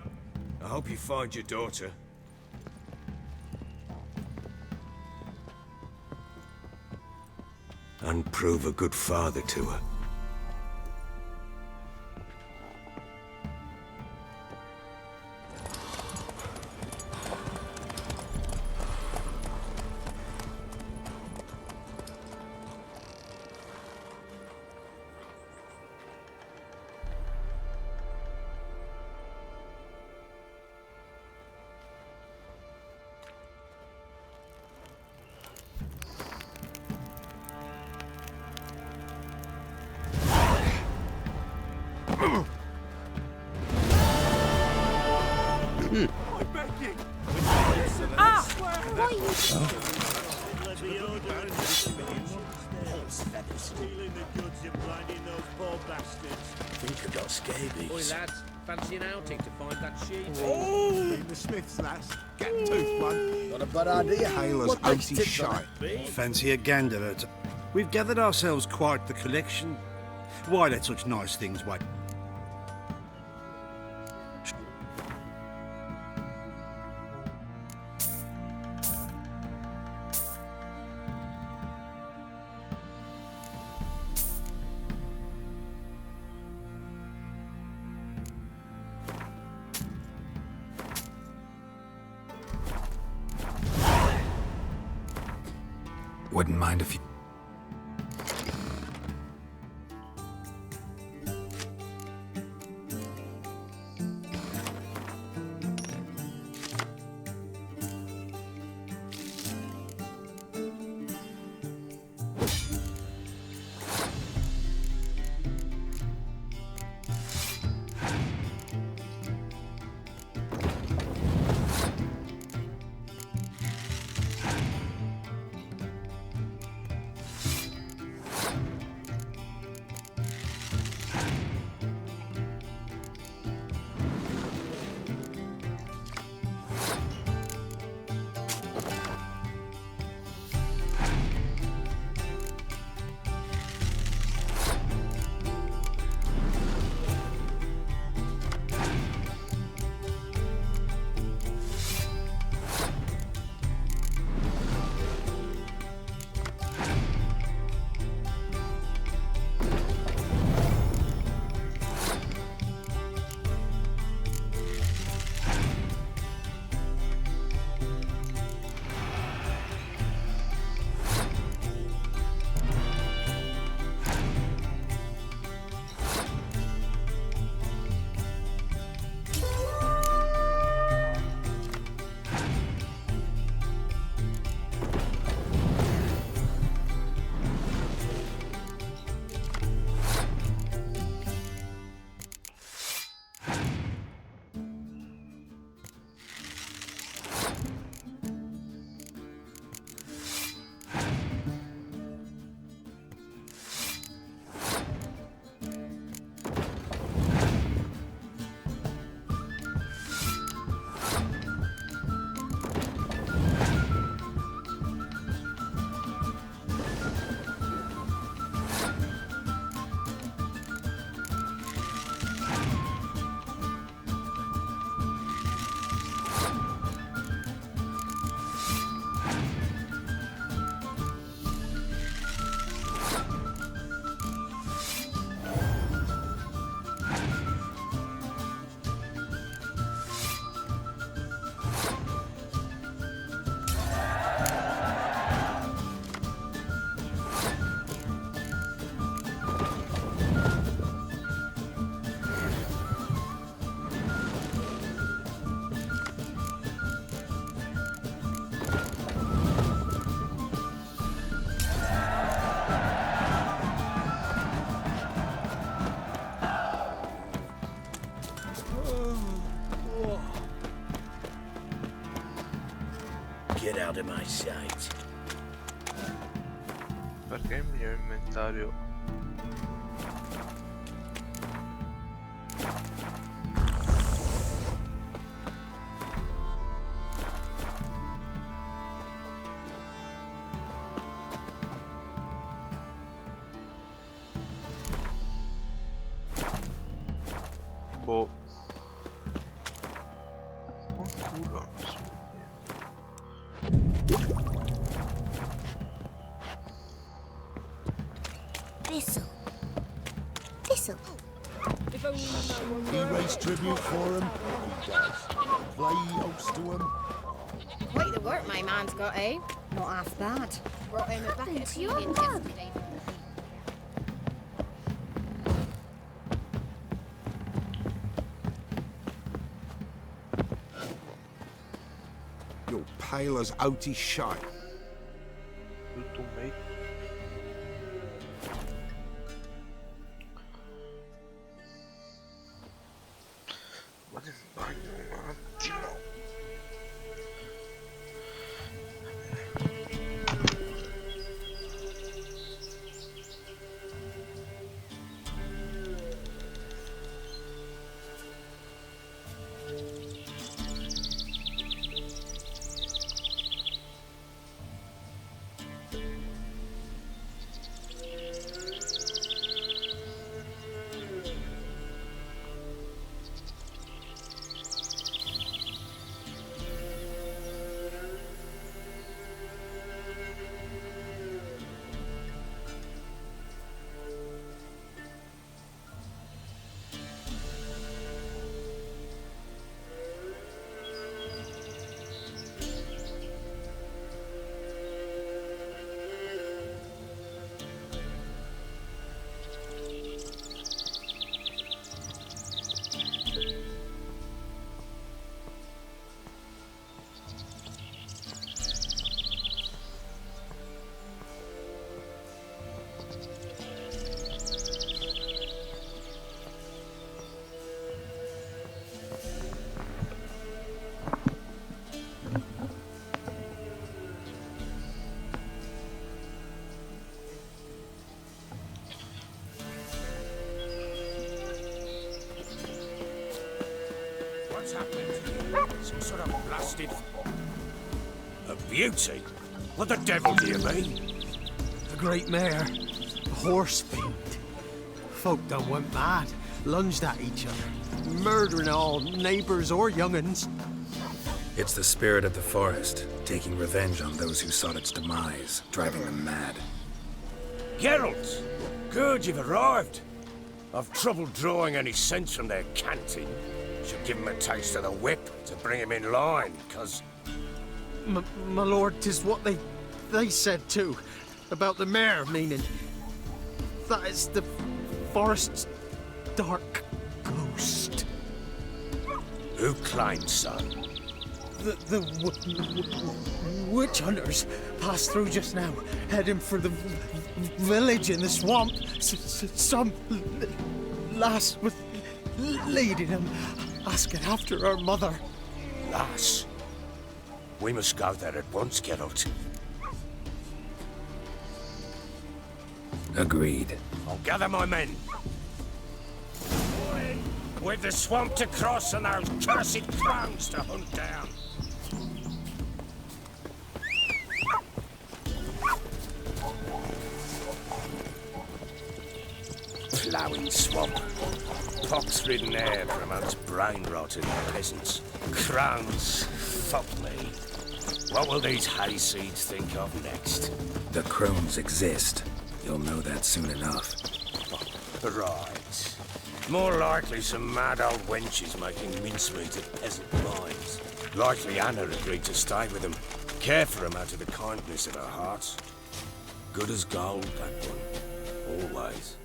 I hope you find your daughter. And prove a good father to her. Stealing the goods and blinding those poor bastards. Think I got scabies. Oi, lads, fancy an outing to find that sheep? Oh! The Smith's lass. Get tooth one. Not a bad idea. Taylor's icy shite. Fancy a gander at. We've gathered ourselves quite the collection. Why let such nice things wait? Wouldn't mind if you... out of my sight. Perché il mio inventario... Boh. Oh culo, non so. This'll. He raised tribute for him. He does. Play host to him. Quite the work my man's got, eh? Not half bad. Brought home a bucket of Thanks, you're feeding mad. yesterday. You're pale as outy shite. Tutto mate. Vado in bagno un attimo. What's happened? Some sort of blasted... A beauty? What the devil do you mean? The great mare. A horse fiend. Folk done went mad. Lunged at each other. Murdering all neighbours or young'uns. It's the spirit of the forest, taking revenge on those who sought its demise, driving them mad. Geralt! Good, you've arrived. I've trouble drawing any sense from their canting. Should give him a taste of the whip to bring him in line, cause... My lord, 'tis what they said too. About the mare, meaning... That is the forest's dark ghost. Who claims so? The witch hunters passed through just now, heading for the village in the swamp. Some lass was leading them, asking after her mother. Lass? We must go there at once, Geralt. Agreed. I'll gather my men. With the swamp to cross and those cursed crows to hunt down. Ploughing swamp. Pox-ridden air promotes brain rot in the peasants. Crowns, fuck me. What will these hayseeds think of next? The crones exist. You'll know that soon enough. Right. More likely some mad old wenches making mincemeat of peasant minds. Likely Anna agreed to stay with them. Care for them out of the kindness of her heart. Good as gold, that one. Always.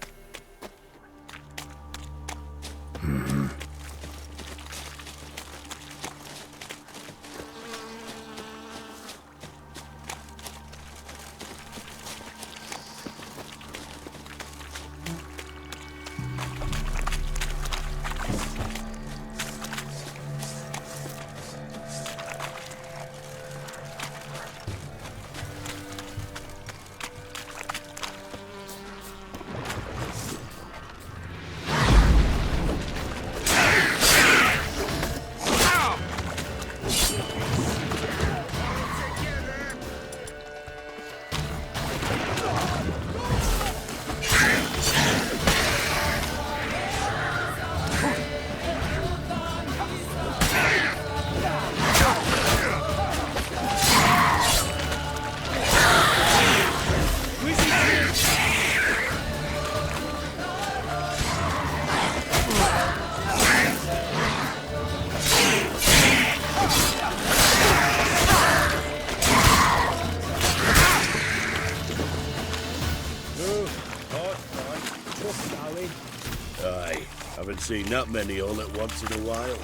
Aye, haven't seen that many all at once in a while.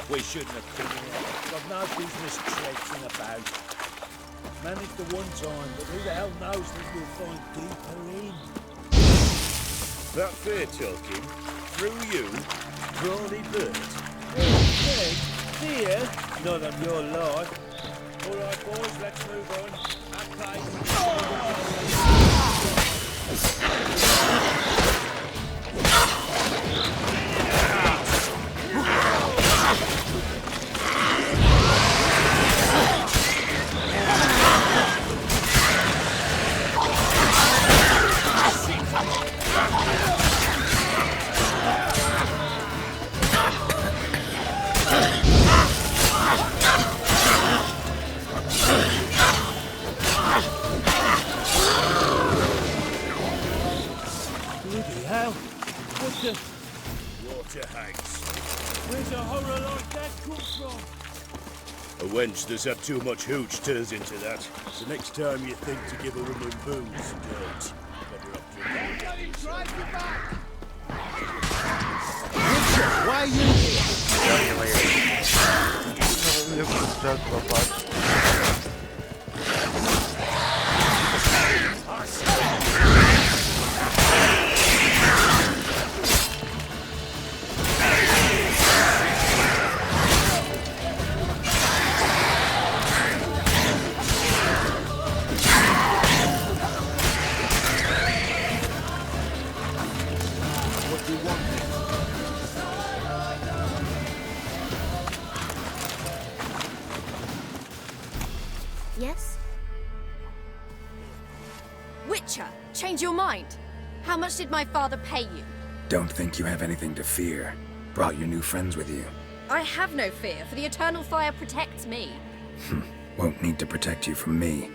We shouldn't have come here. Got no business traipsing about. Managed the one time, but who the hell knows what we'll find deeper in? That fair talking? Through you? Brawny bird? Dear? Not on your life. All right, boys, let's move on. Bloody hell! What the... Water hags. Where's a horror like that come from? A wench that's had too much hooch turns into that. So next time you think to give a woman booze, don't. Better up drinking. Why are you Yes? Witcher, change your mind. How much did my father pay you? Don't think you have anything to fear. Brought your new friends with you. I have no fear, for the eternal fire protects me. Won't need to protect you from me.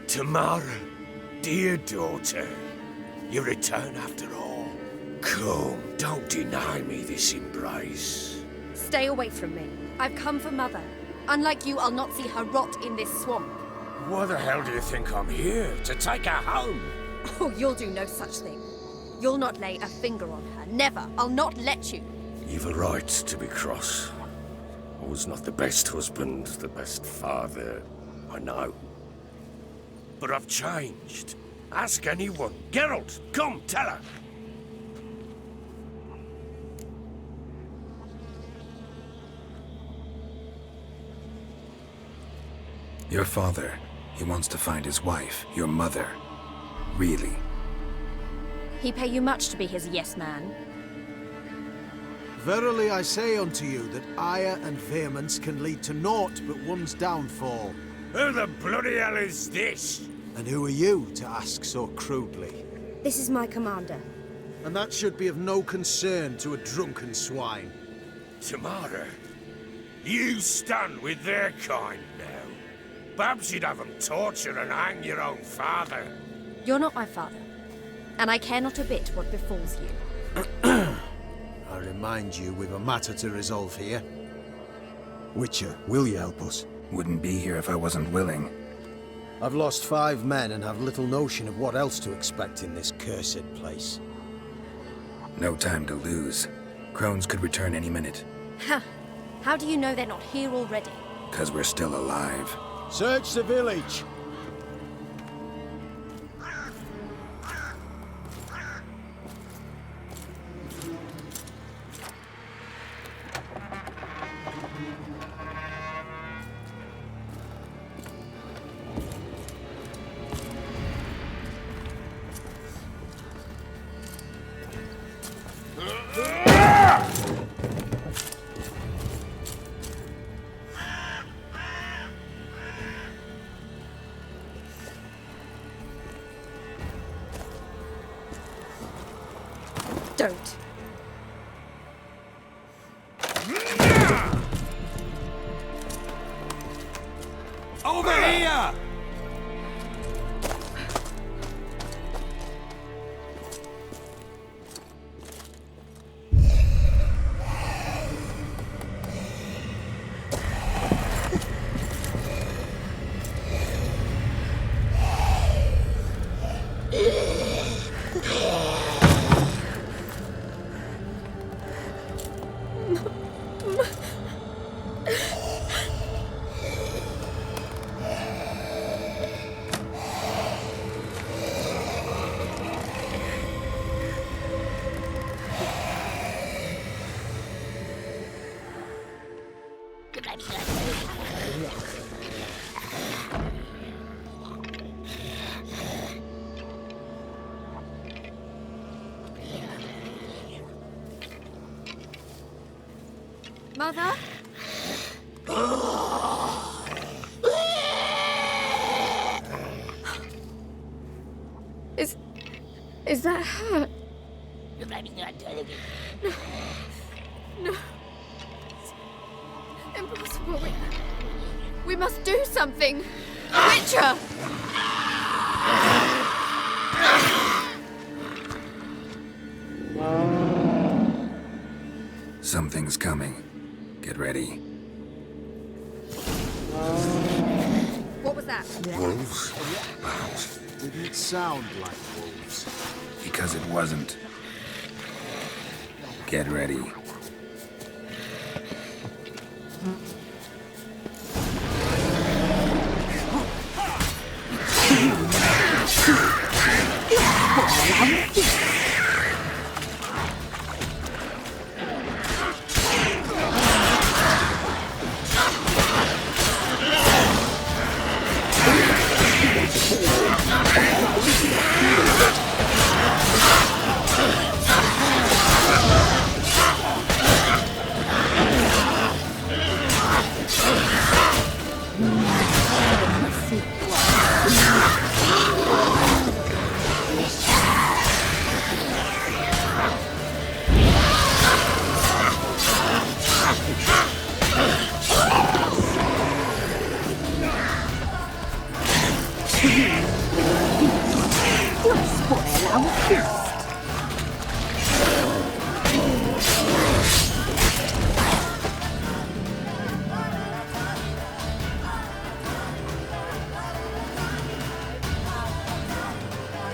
Tamara, dear daughter, you return after all. Come, don't deny me this embrace. Stay away from me. I've come for Mother. Unlike you, I'll not see her rot in this swamp. Why the hell do you think I'm here? To take her home? Oh, you'll do no such thing. You'll not lay a finger on her. Never. I'll not let you. You've a right to be cross. I was not the best husband, the best father, I know. But I've changed. Ask anyone. Geralt, come, tell her. Your father, he wants to find his wife, your mother. Really? He pay you much to be his yes man. Verily I say unto you that ire and vehemence can lead to naught but one's downfall. Who the bloody hell is this? And who are you to ask so crudely? This is my commander. And that should be of no concern to a drunken swine. Tamara, you stand with their kind now. Perhaps you'd have them torture and hang your own father. You're not my father, and I care not a bit what befalls you. I remind you we've a matter to resolve here. Witcher, will you help us? Wouldn't be here if I wasn't willing. I've lost 5 men and have little notion of what else to expect in this cursed place. No time to lose. Crones could return any minute. Ha! How do you know they're not here already? 'Cause we're still alive. Search the village! Don't. Over here! Mother? Is that her? No. It's impossible. We must do something. Witcher! Something's coming. Get ready. What was that? Wolves? Didn't sound like wolves. Because it wasn't. Get ready.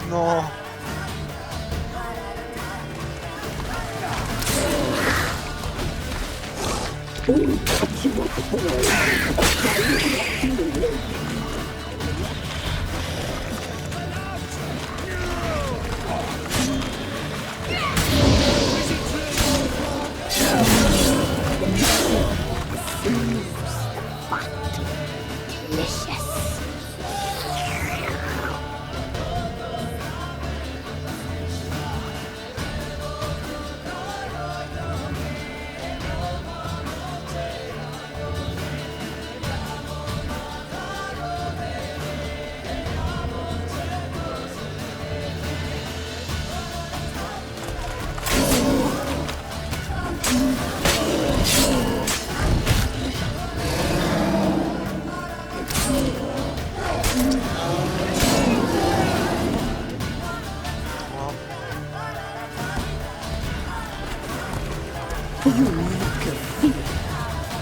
No.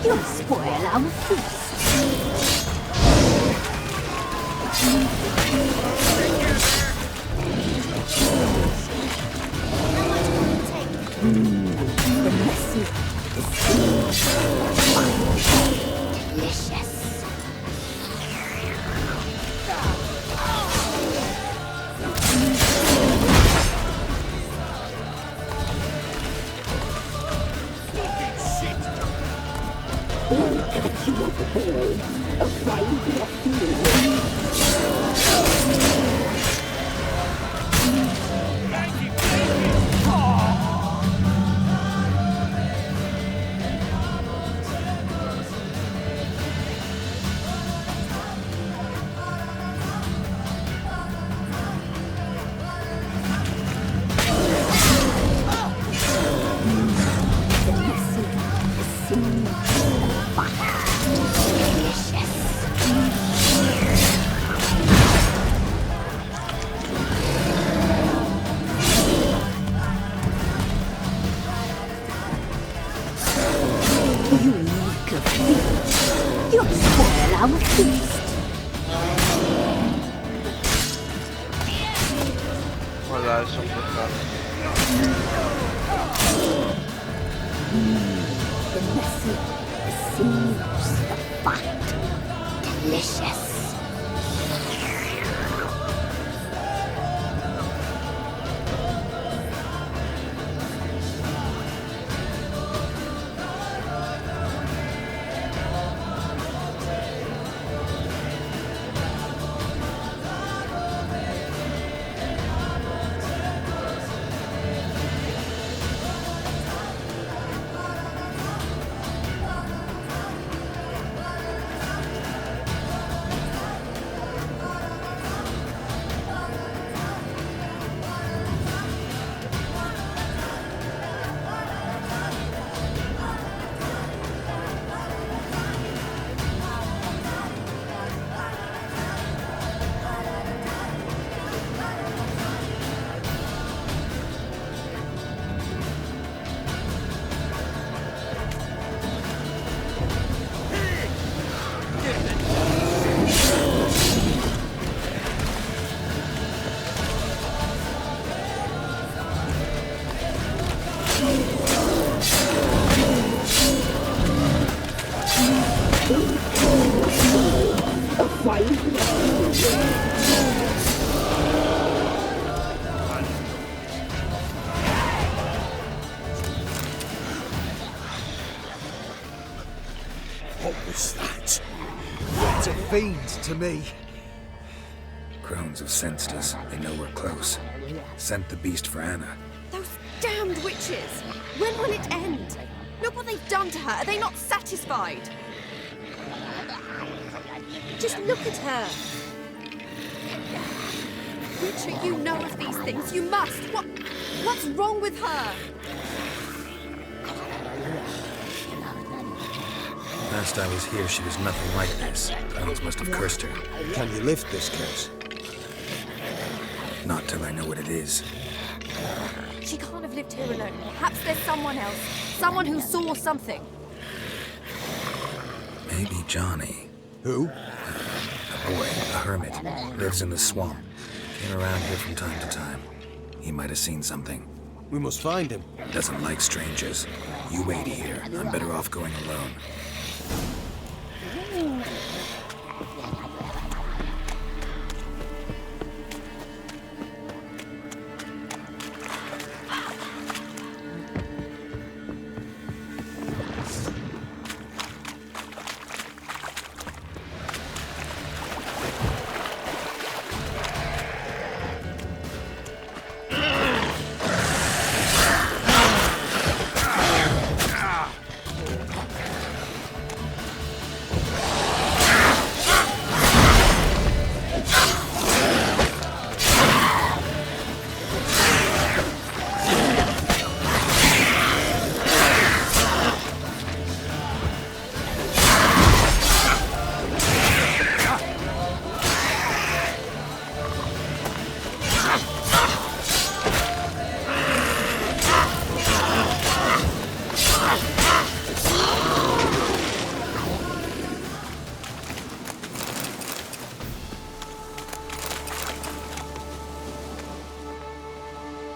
You'll spoil our feast. The messy, delicious. You'll spoil our feast. Ma dai, sono bloccato. The messy, the seams, the fat, delicious. What was that? It's a fiend to me. Crones have sensed us. They know we're close. Sent the beast for Anna. Those damned witches! When will it end? Look what they've done to her. Are they not satisfied? Just look at her. Witcher, you know of these things. You must. What's wrong with her? Last I was here, she was nothing like this. Crones must have cursed her. Can you lift this curse? Not till I know what it is. She can't have lived here alone. Perhaps there's someone else. Someone who saw something. Maybe Johnny. Who? A boy, a hermit. Lives in the swamp. Came around here from time to time. He might have seen something. We must find him. Doesn't like strangers. You wait here. I'm better off going alone.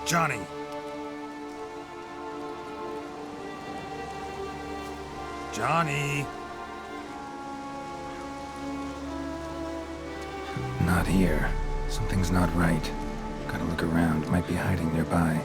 Johnny! Johnny! Not here. Something's not right. Gotta look around. Might be hiding nearby.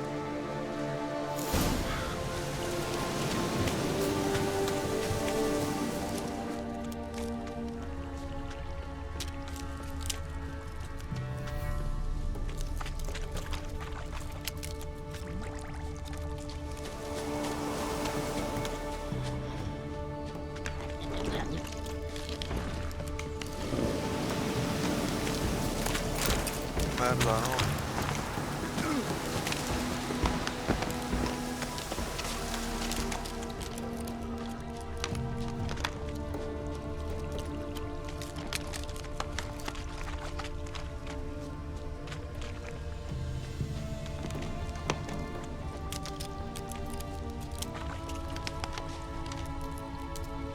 Merda, no.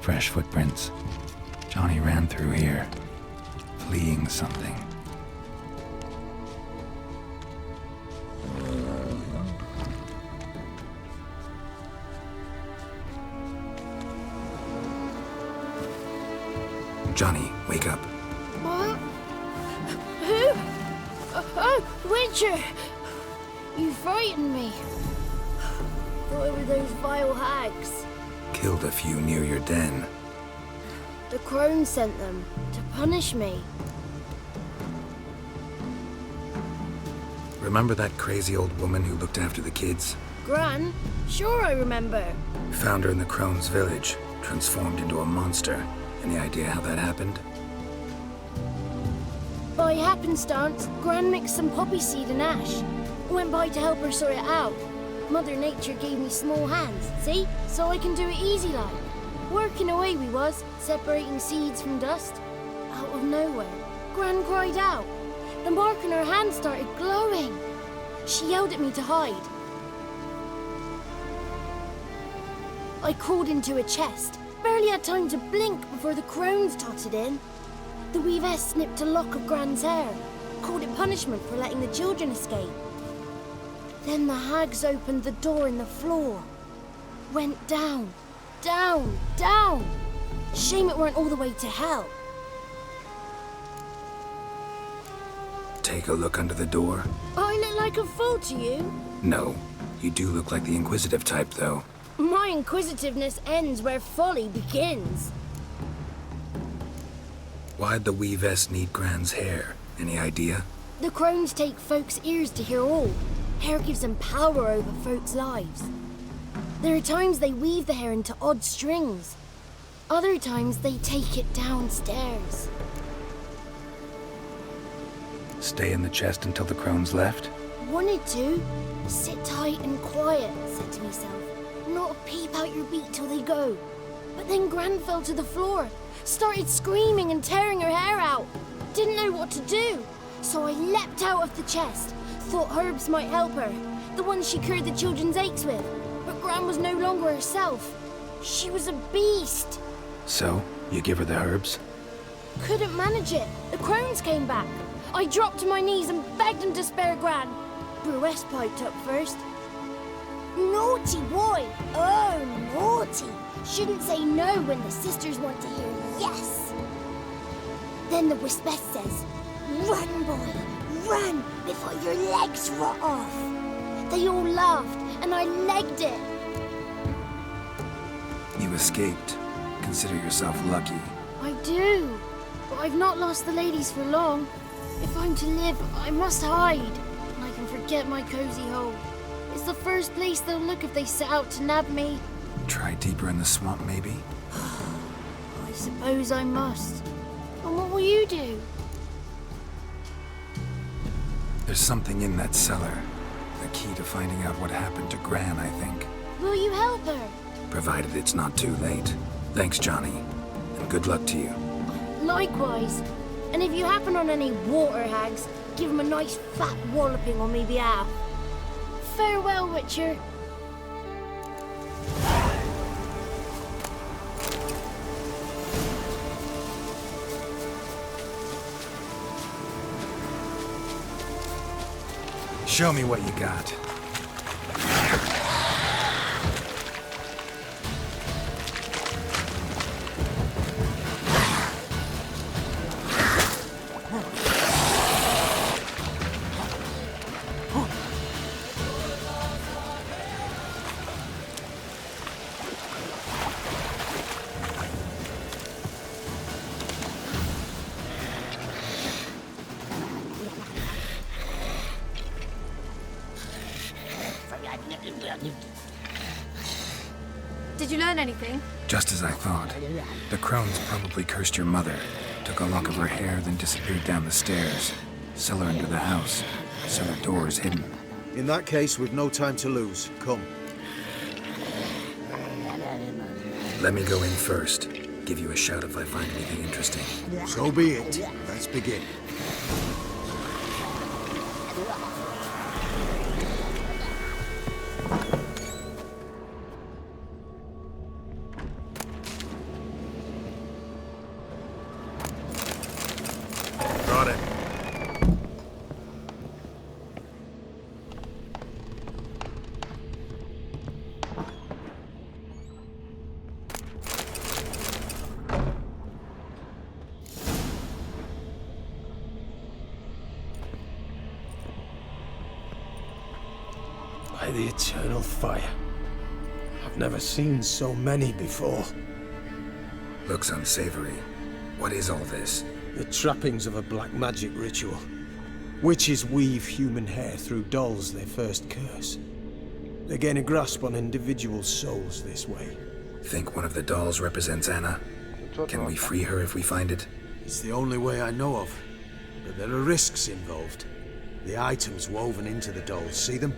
Fresh footprints. Johnny ran through here, fleeing something. Johnny, wake up. What? Who? Oh, Witcher! You frightened me. Thought it were those vile hags. Killed a few near your den. The crone sent them to punish me. Remember that crazy old woman who looked after the kids? Gran? Sure I remember. Found her in the Crone's village, transformed into a monster. Any idea how that happened? By happenstance, Gran mixed some poppy seed and ash. Went by to help her sort it out. Mother Nature gave me small hands, see? So I can do it easy like. Working away we was, separating seeds from dust. Out of nowhere, Gran cried out. The mark on her hand started glowing. She yelled at me to hide. I crawled into a chest. Barely had time to blink before the crones totted in. The weavess snipped a lock of Gran's hair. Called it punishment for letting the children escape. Then the hags opened the door in the floor. Went down, down, down. Shame it weren't all the way to hell. take a look under the door? I look like a fool to you? No. You do look like the inquisitive type, though. My inquisitiveness ends where folly begins. Why'd the Weavess need Gran's hair? Any idea? The crones take folks' ears to hear all. Hair gives them power over folks' lives. There are times they weave the hair into odd strings. Other times they take it downstairs. Stay in the chest until the crones left? Wanted to. Sit tight and quiet, said to myself. Not a peep out your beak till they go. But then Gran fell to the floor, started screaming and tearing her hair out. Didn't know what to do. So I leapt out of the chest. Thought herbs might help her, the ones she cured the children's aches with. But Gran was no longer herself. She was a beast. So, you give her the herbs? Couldn't manage it. The crones came back. I dropped to my knees and begged them to spare Gran. Bruce piped up first. Naughty boy! Oh, naughty! Shouldn't say no when the sisters want to hear yes. Then the Wispess says, "Run, boy, run before your legs rot off." They all laughed, and I legged it. You escaped. Consider yourself lucky. I do, but I've not lost the ladies for long. If I'm to live, I must hide, and I can forget my cozy hole. It's the first place they'll look if they set out to nab me. Try deeper in the swamp, maybe? I suppose I must. And what will you do? There's something in that cellar. The key to finding out what happened to Gran, I think. Will you help her? Provided it's not too late. Thanks, Johnny. And good luck to you. Likewise. And if you happen on any water hags, give them a nice fat walloping on me behalf. Farewell, Witcher. Show me what you got. Did you learn anything? Just as I thought. The crones probably cursed your mother, took a lock of her hair, then disappeared down the stairs. Cellar into the house. Cellar door is hidden. In that case, we've no time to lose. Come. Let me go in first. Give you a shout if I find anything interesting. So be it. Let's begin. Brought it. By the eternal fire. I've never seen so many before. Looks unsavory. What is all this? The trappings of a black magic ritual. Witches weave human hair through dolls they first curse. They gain a grasp on individual souls this way. Think one of the dolls represents Anna? Can we free her if we find it? It's the only way I know of. But there are risks involved. The items woven into the dolls, see them?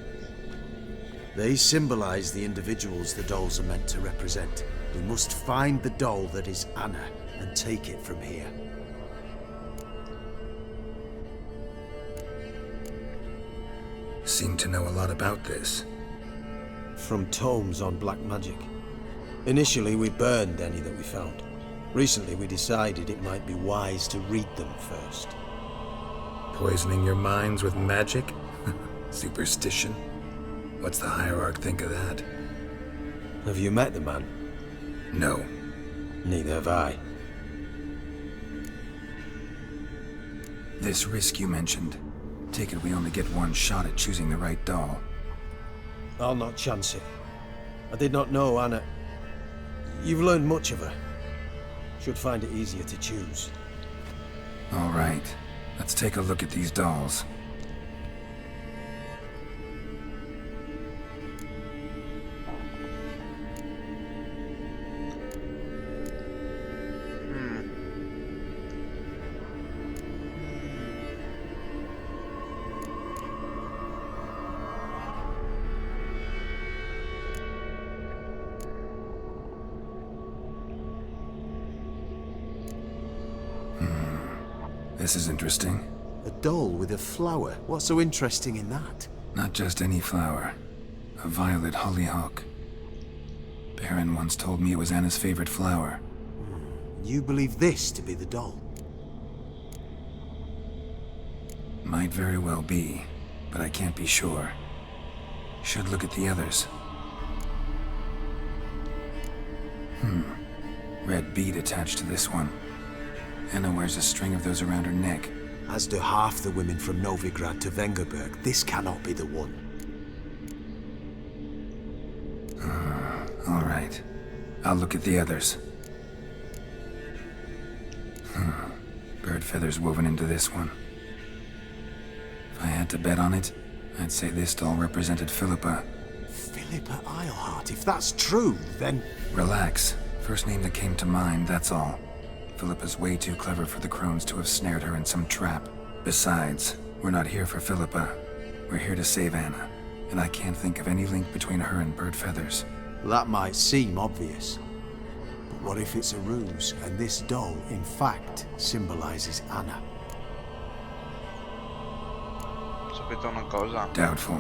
They symbolize the individuals the dolls are meant to represent. We must find the doll that is Anna and take it from here. Seem to know a lot about this. From tomes on black magic. Initially, we burned any that we found. Recently, we decided it might be wise to read them first. Poisoning your minds with magic? Superstition? What's the hierarch think of that? Have you met the man? No. Neither have I. This risk you mentioned, Take it we only get one shot at choosing the right doll. I'll not chance it. I did not know Anna. You've learned much of her. Should find it easier to choose. All right. Let's take a look at these dolls. This is interesting. A doll with a flower. What's so interesting in that? Not just any flower. A violet hollyhock. Baron once told me it was Anna's favorite flower. You believe this to be the doll? Might very well be, but I can't be sure. Should look at the others. Red bead attached to this one. Anna wears a string of those around her neck. As do half the women from Novigrad to Vengerberg. This cannot be the one. All right. I'll look at the others. Bird feathers woven into this one. If I had to bet on it, I'd say this doll represented Philippa. Philippa Eilhart. If that's true, then... Relax. First name that came to mind, that's all. Philippa's way too clever for the crones to have snared her in some trap. Besides, we're not here for Philippa. We're here to save Anna, and I can't think of any link between her and bird feathers. That might seem obvious. But what if it's a ruse, and this doll, in fact, symbolizes Anna? Doubtful.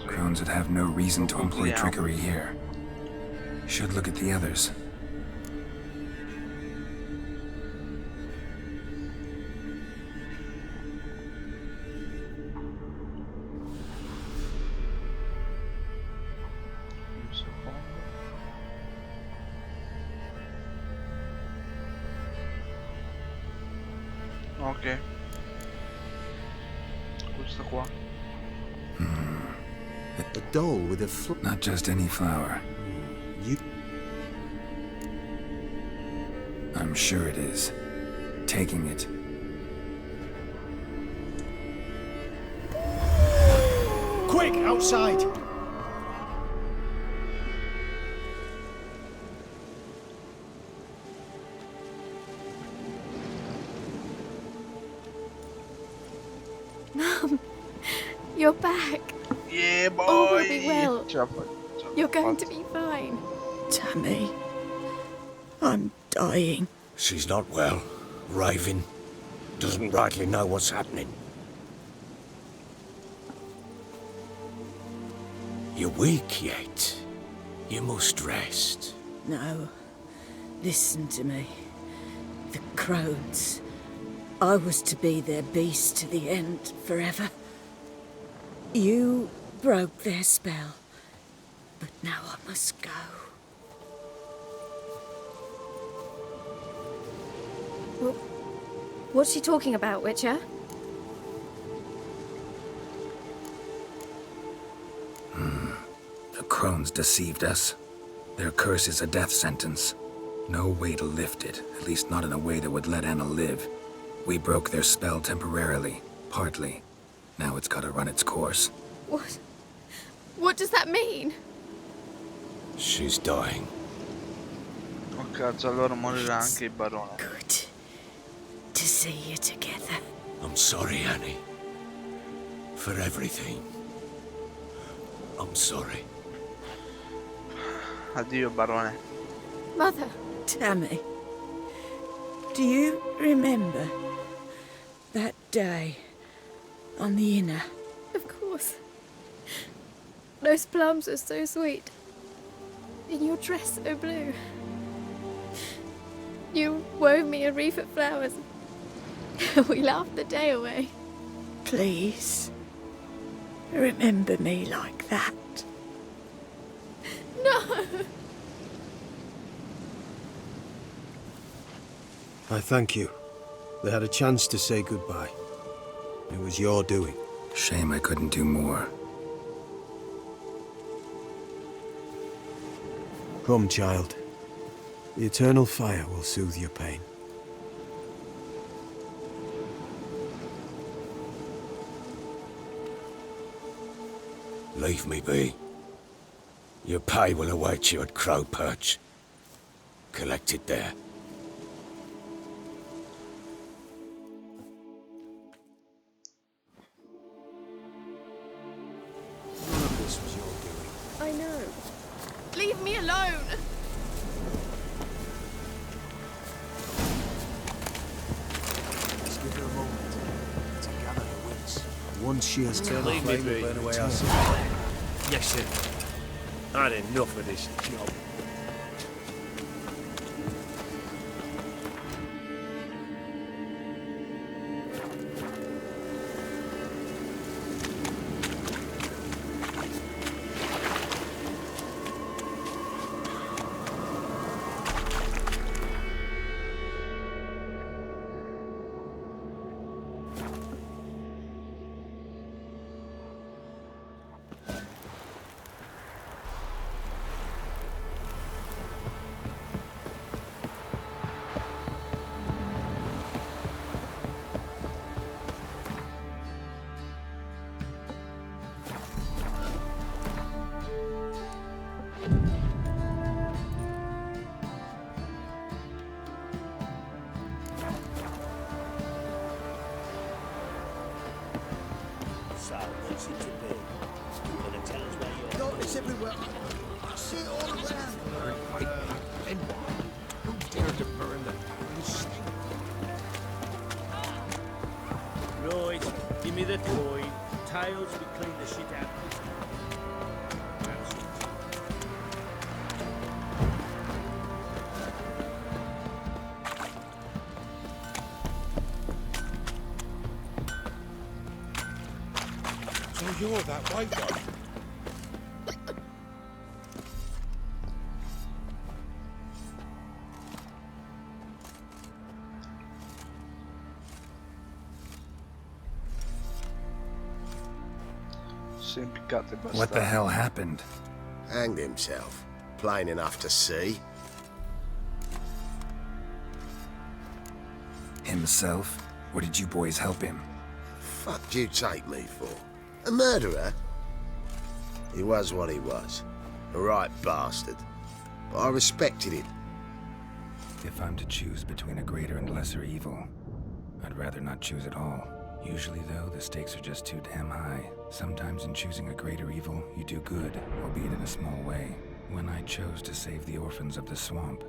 Crones would have no reason to employ trickery here. Should look at the others. Ok. Questa qua. A doll with a Not just any flower. I'm sure it is. Taking it. Quick, outside! Mum, you're back. Yeah, boy. All will be well. You're going to be fine. Tammy, I'm dying. She's not well. Raving. Doesn't rightly know what's happening. You're weak yet. You must rest. No, listen to me. The crones. I was to be their beast to the end, forever. You broke their spell, but now I must go. What's she talking about, Witcher? The crones deceived us. Their curse is a death sentence. No way to lift it, at least not in a way that would let Anna live. We broke their spell temporarily, partly. Now it's gotta run its course. What? What does that mean? She's dying. Oh cazzo, allora morirà anche il barone. Good to see you together. I'm sorry, Annie. For everything. I'm sorry. Addio, barone. Mother. Tammy, do you remember that day on the Inner? Of course. Those plums are so sweet. And your dress so blue. You wove me a wreath of flowers. We laughed the day away. Please, remember me like that. No! I thank you. They had a chance to say goodbye. It was your doing. Shame I couldn't do more. Come, child. The eternal fire will soothe your pain. Leave me be. Your pay will await you at Crow Perch. Collect it there. None of this was your doing. I know. Leave me alone! Let's give her a moment to gather her wits. Once she has turned the Leave me flame, will be. burn away our Turn. suffering. Yes, sir. I had enough of this job. So, what's it to be? Gonna tell us where you're Notice everywhere. I see it all around. And who dared to burn the house? Right, give me the coin. Tails, we clean the shit out of this. That's it. So you're that white one? What the hell happened? Hanged himself. Plain enough to see. Himself? Or did you boys help him? Fuck do you take me for? A murderer? He was what he was. A right bastard. But I respected him. If I'm to choose between a greater and lesser evil, I'd rather not choose at all. Usually, though, the stakes are just too damn high. Sometimes in choosing a greater evil, you do good, albeit in a small way. When I chose to save the orphans of the swamp,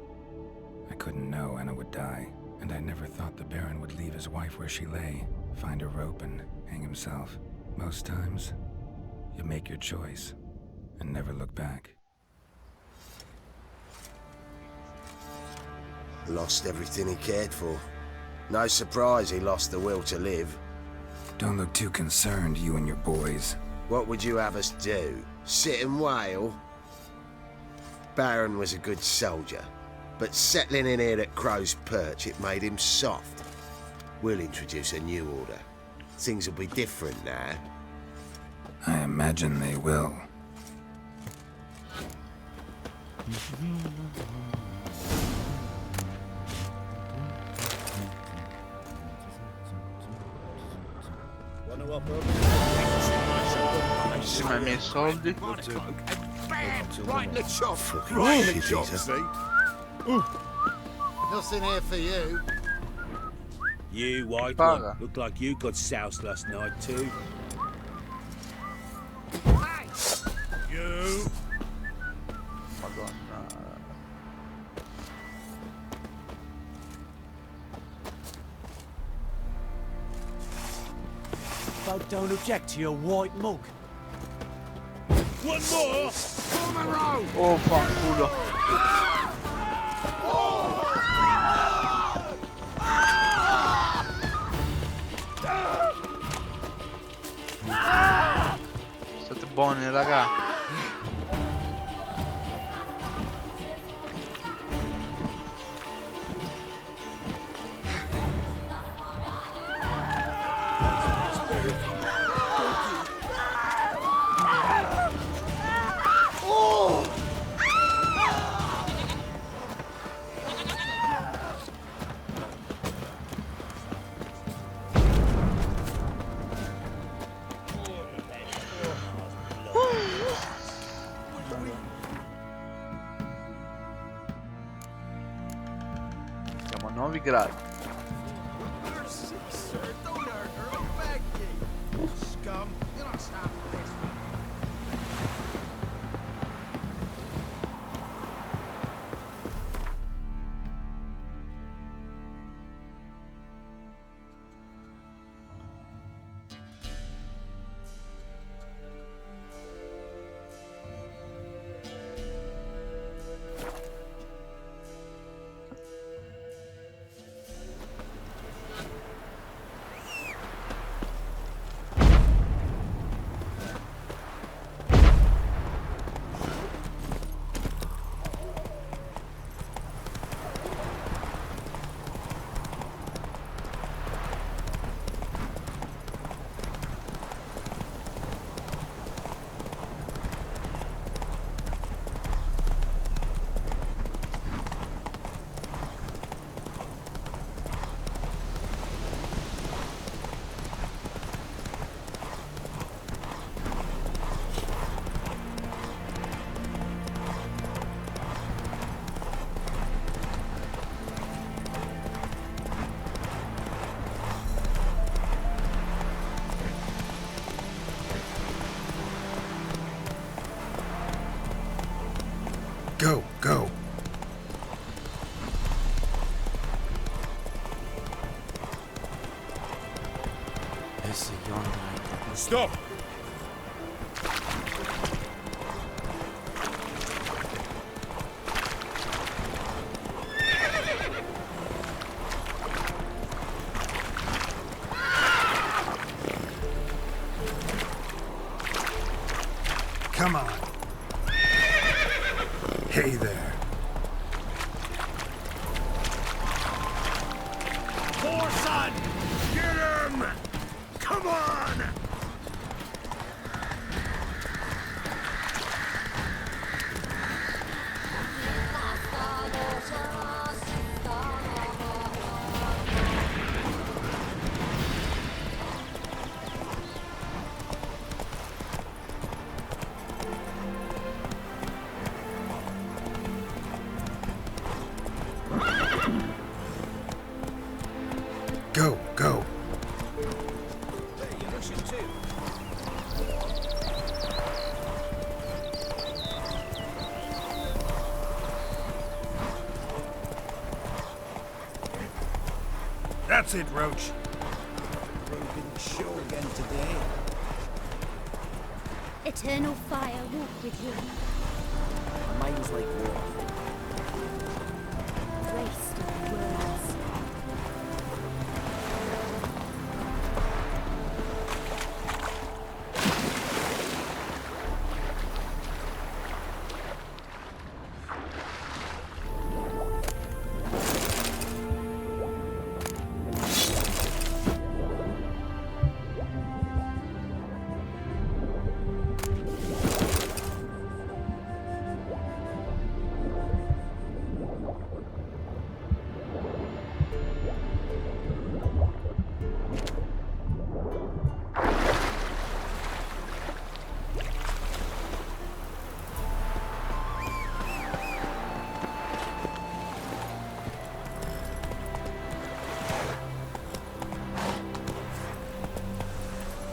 I couldn't know Anna would die, and I never thought the Baron would leave his wife where she lay, find a rope and hang himself. Most times, you make your choice and never look back. Lost everything he cared for. No surprise he lost the will to live. Don't look too concerned, you and your boys. What would you have us do? Sit and wail? Baron was a good soldier, but settling in here at Crow's Perch, it made him soft. We'll introduce a new order. Things will be different now. I imagine they will. Insieme ai miei soldi. Right in the chop. Fucking Right in the shit chop, eater. see? Nothing here for you. You, white Paga. one, look like you got soused last night too. You. Madonna. Folk don't object to your white mug. One more. Oh, fanculo. State buoni, raga. Novigrad. Mercy, sir, don't hurt her, I beg ye. Scum, you're not stopping this. Go, go. There's a young lady. Stop! Come on. Hey there. Poor son! Get him! Come on! Go, go. Hey, you're rushing too. That's it, Roach. They didn't show again today. Eternal fire walk with you. My mind's like water. Graced of words.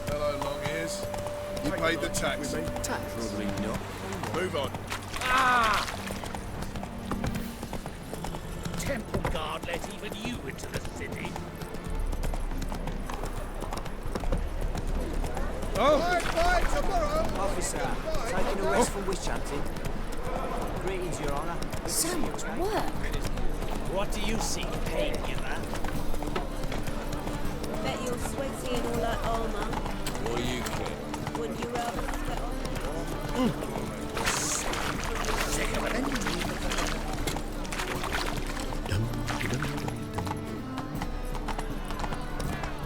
Hello, long ears. You paid the tax. Probably not. Move on. Ah! Temple guard let even you into the city. Bye, tomorrow. Officer, taking a rest from witch hunting. Greetings, Your Honour. So much work. What do you see paying you that? Bet you're sweaty in all that armour. What do you care? Wouldn't you rather sweat on? Sick of it.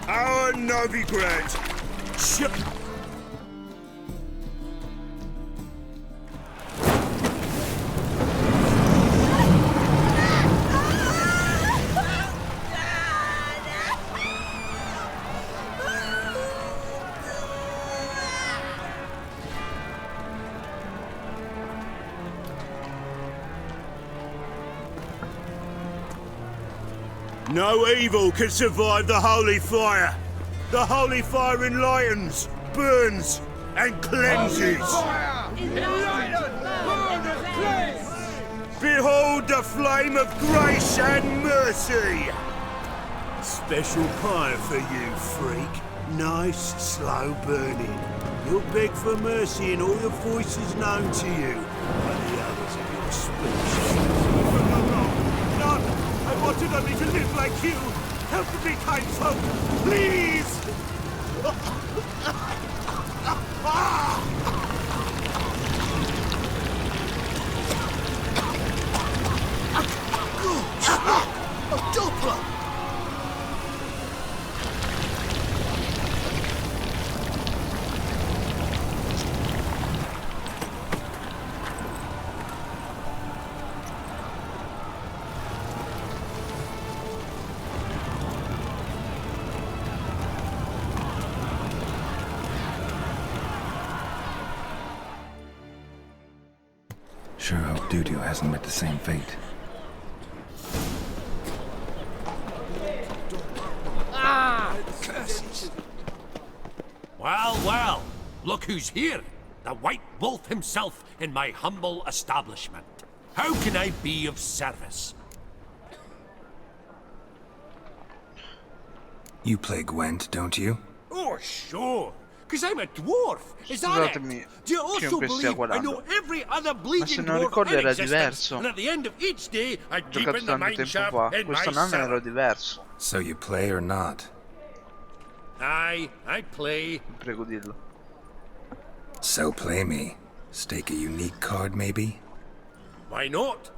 Our Novigrad! Shut. No evil can survive the holy fire. The holy fire enlightens, burns, and cleanses. Behold the flame of grace and mercy. Special pie for you, freak. Nice, slow burning. You'll beg for mercy in all the voices known to you by the others of your species. None! I wanted only to live like you! Help me, kind folk! Please! A Doppler! Sure hope Dudu hasn't met the same fate. Curses. Well, well, look who's here. The White Wolf himself in my humble establishment. How can I be of service? You play Gwent, don't you? Oh, sure. Because I'm a dwarf. Is that it? Do you also believe I know every other bleeding dwarf in existence? And at the end of each day, I deepen the mine shaft in my cellar. So you play or not? Aye, I play. Prego dillo. So play me. Stake a unique card, maybe? Why not?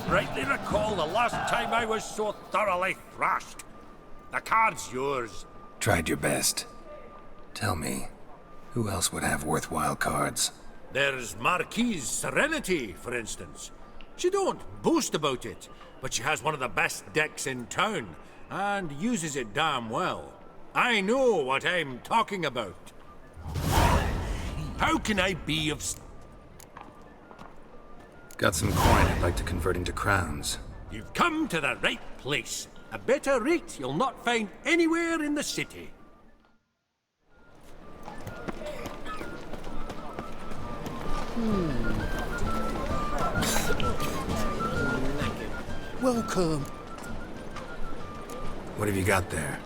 Rightly recall the last time I was so thoroughly thrashed. The card's yours. Tried your best. Tell me, Who else would have worthwhile cards? There's Marquise Serenity, for instance. She don't boast about it, but she has one of the best decks in town, and uses it damn well. I know what I'm talking about. How can I be of... Got some coin I'd like to convert into crowns. You've come to the right place. A better rate you'll not find anywhere in the city. Welcome. What have you got there?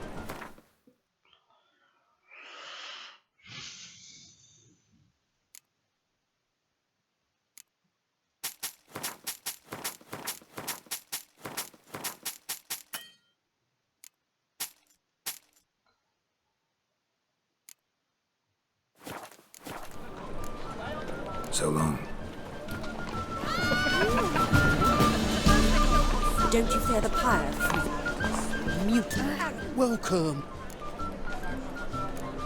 So long. Don't you fear the pyre through the mutiny? Welcome.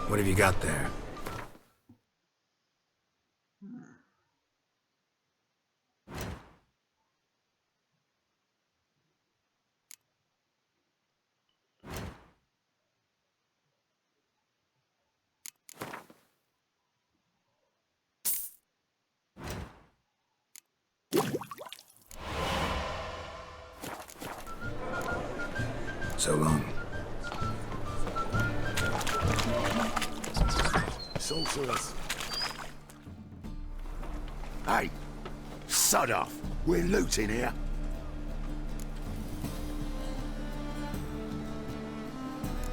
What have you got there? So long. Sorceress. Hey! Sod off! We're looting here.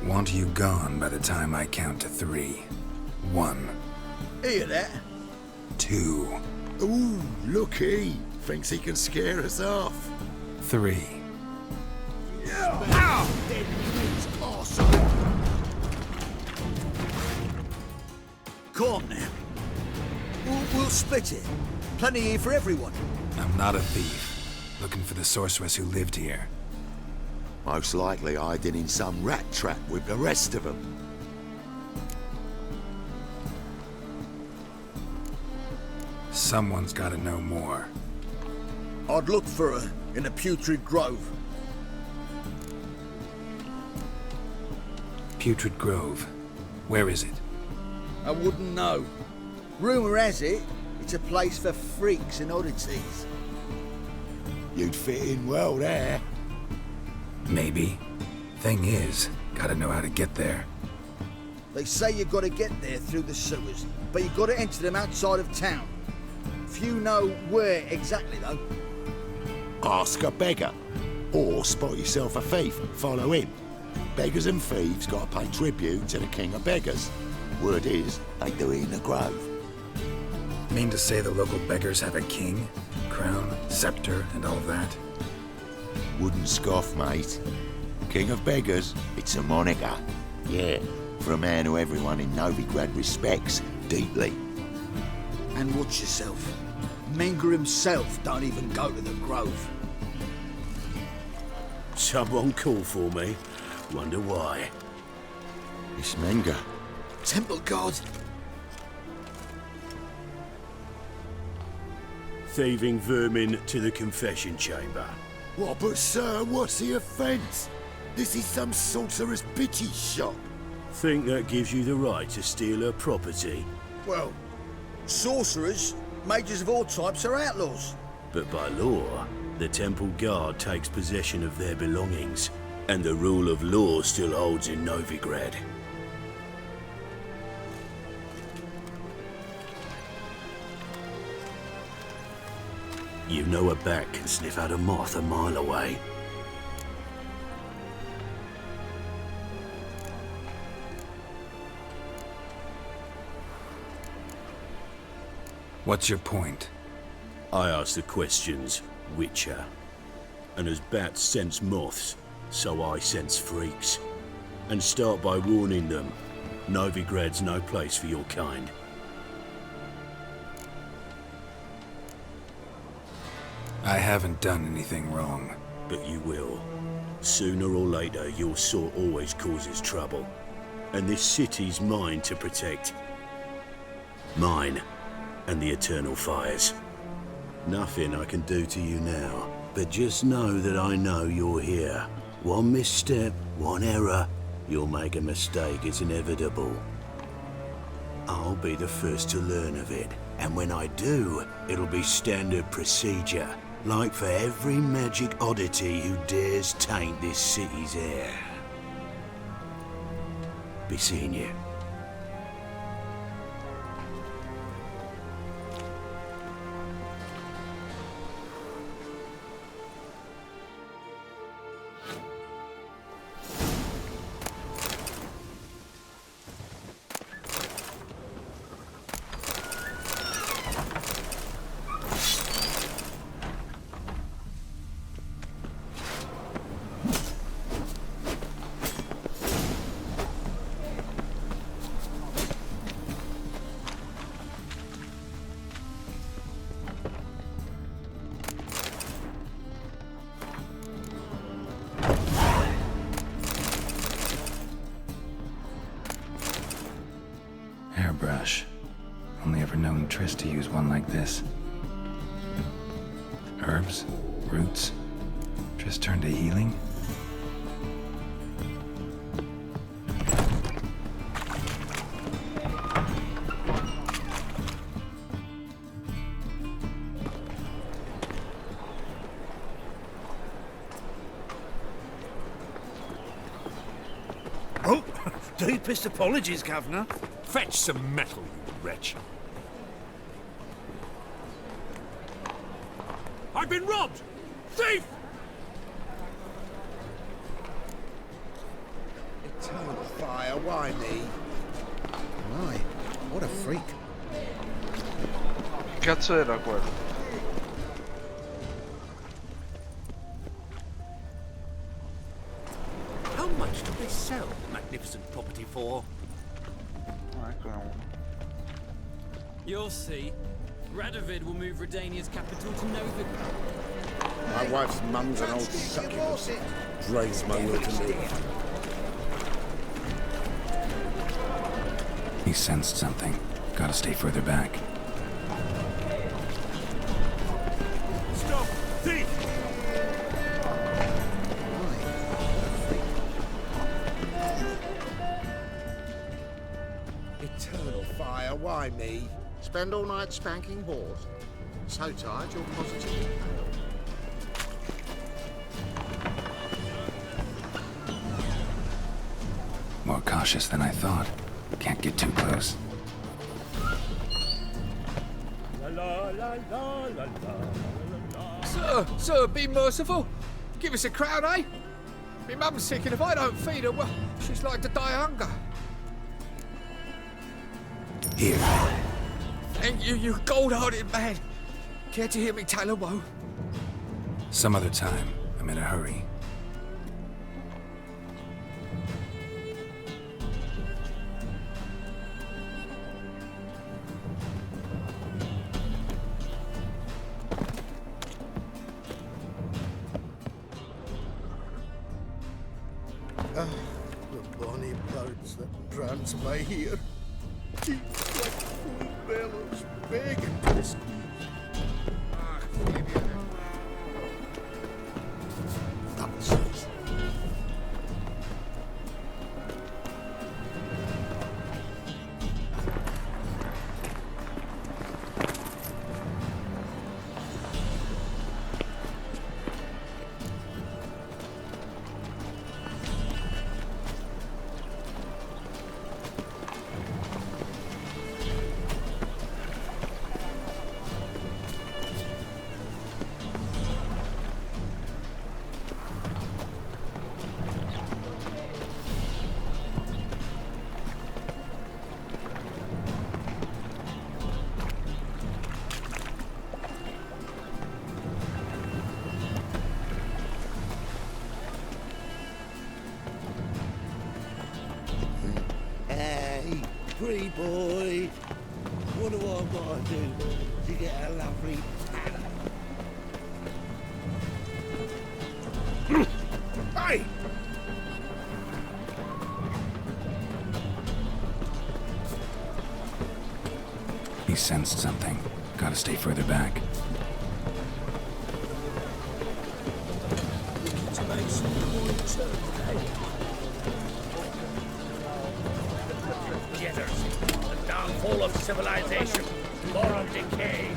Want you gone by the time I count to 3. 1. Hear that? 2. Ooh, looky! Thinks he can scare us off. 3. Go on now. We'll split it. Plenty here for everyone. I'm not a thief. Looking for the sorceress who lived here. Most likely hiding in some rat trap with the rest of them. Someone's gotta know more. I'd look for her in the Putrid Grove. Putrid Grove. Where is it? I wouldn't know. Rumour has it, it's a place for freaks and oddities. You'd fit in well there. Maybe. Thing is, gotta know how to get there. They say you gotta get there through the sewers, but you gotta enter them outside of town. Few know where exactly, though. Ask a beggar. Or spot yourself a thief, follow him. Beggars and thieves gotta pay tribute to the king of beggars. Word is, they do it in the grove. Mean to say the local beggars have a king? Crown, scepter, and all that? Wouldn't scoff, mate. King of beggars, it's a moniker. Yeah, for a man who everyone in Novigrad respects deeply. And watch yourself. Menger himself don't even go to the grove. Someone call for me. Wonder why. It's Menger. Temple guard. Thieving vermin to the confession chamber. What, but sir, what's the offence? This is some sorcerer's bitchy shop. Think that gives you the right to steal her property? Well, sorcerers, mages of all types are outlaws. But by law, the temple guard takes possession of their belongings, and the rule of law still holds in Novigrad. You know a bat can sniff out a moth a mile away. What's your point? I ask the questions, Witcher. And as bats sense moths, so I sense freaks. And start by warning them, Novigrad's no place for your kind. I haven't done anything wrong. But you will. Sooner or later, your sort always causes trouble. And this city's mine to protect. Mine, and the eternal fires. Nothing I can do to you now, but just know that I know you're here. One misstep, one error, you'll make a mistake, it's inevitable. I'll be the first to learn of it, and when I do, it'll be standard procedure, like for every magic oddity who dares taint this city's air. Be seeing you. Hairbrush. Only ever known Triss to use one like this. Herbs? Roots? Triss turned to healing? Oh, deepest apologies, Governor. Fetch some metal, you wretch. I've been robbed! Thief! Eternal fire, why me? My, what a freak. Che cazzo era quello? How much do they sell the magnificent property for? You'll see. Radovid will move Redania's capital to Novigrad. My wife's mum's an old succubus. Drains my will to live. He sensed something. Gotta stay further back. Stop! Thief! Eternal fire, why me? Spend all night spanking whores. So tired you're positively pale. More cautious than I thought. Can't get too close. Sir, be merciful. Give us a crown, eh? My mum's sick, and if I don't feed her, well, she's like to die of hunger. Here. Thank you, you gold-hearted man. Care to hear me tell a woe? Some other time. I'm in a hurry. The bonny birds that prance by here. Cheeks like full bellows, begging to escape. Nonsense. Hey, pretty boy. What do I gotta do to get a lovely Hey! He sensed something. Gotta stay further back. Jitters. The downfall of civilization. Moral decay.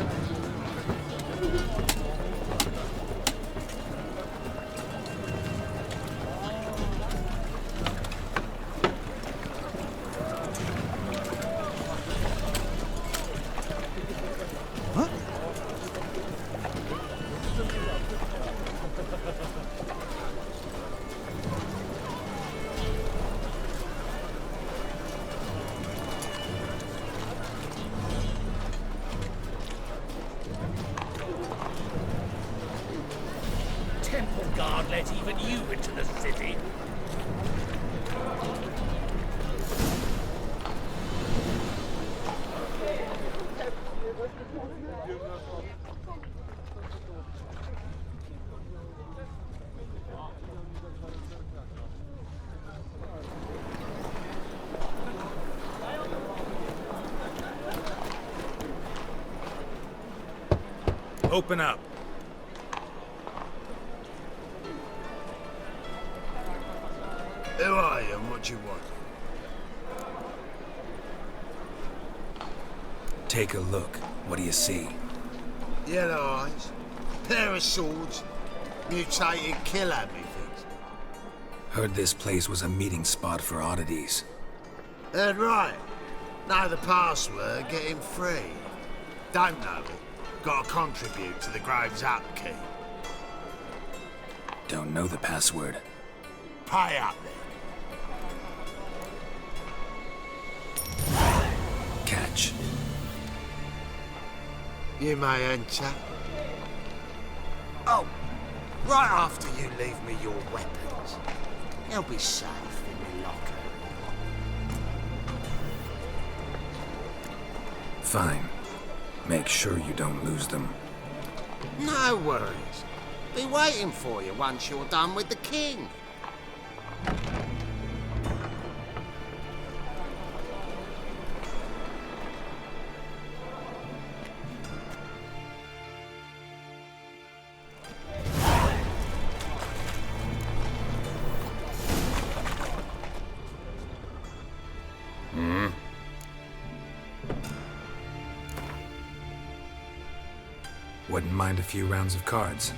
Temple Guard let even you into the city. Open up. Who are you and what do you want? Take a look. What do you see? Yellow eyes, pair of swords, mutated killer methods. Heard this place was a meeting spot for oddities. Heard right. Know the password, get him free. Don't know it. Gotta contribute to the Grove's upkeep. Don't know the password. Pay up then. Catch. You may enter. Oh, right after you leave me your weapons. They'll be safe in the locker. Fine. Make sure you don't lose them. No worries. Be waiting for you once you're done with the king. Wouldn't mind a few rounds of cards.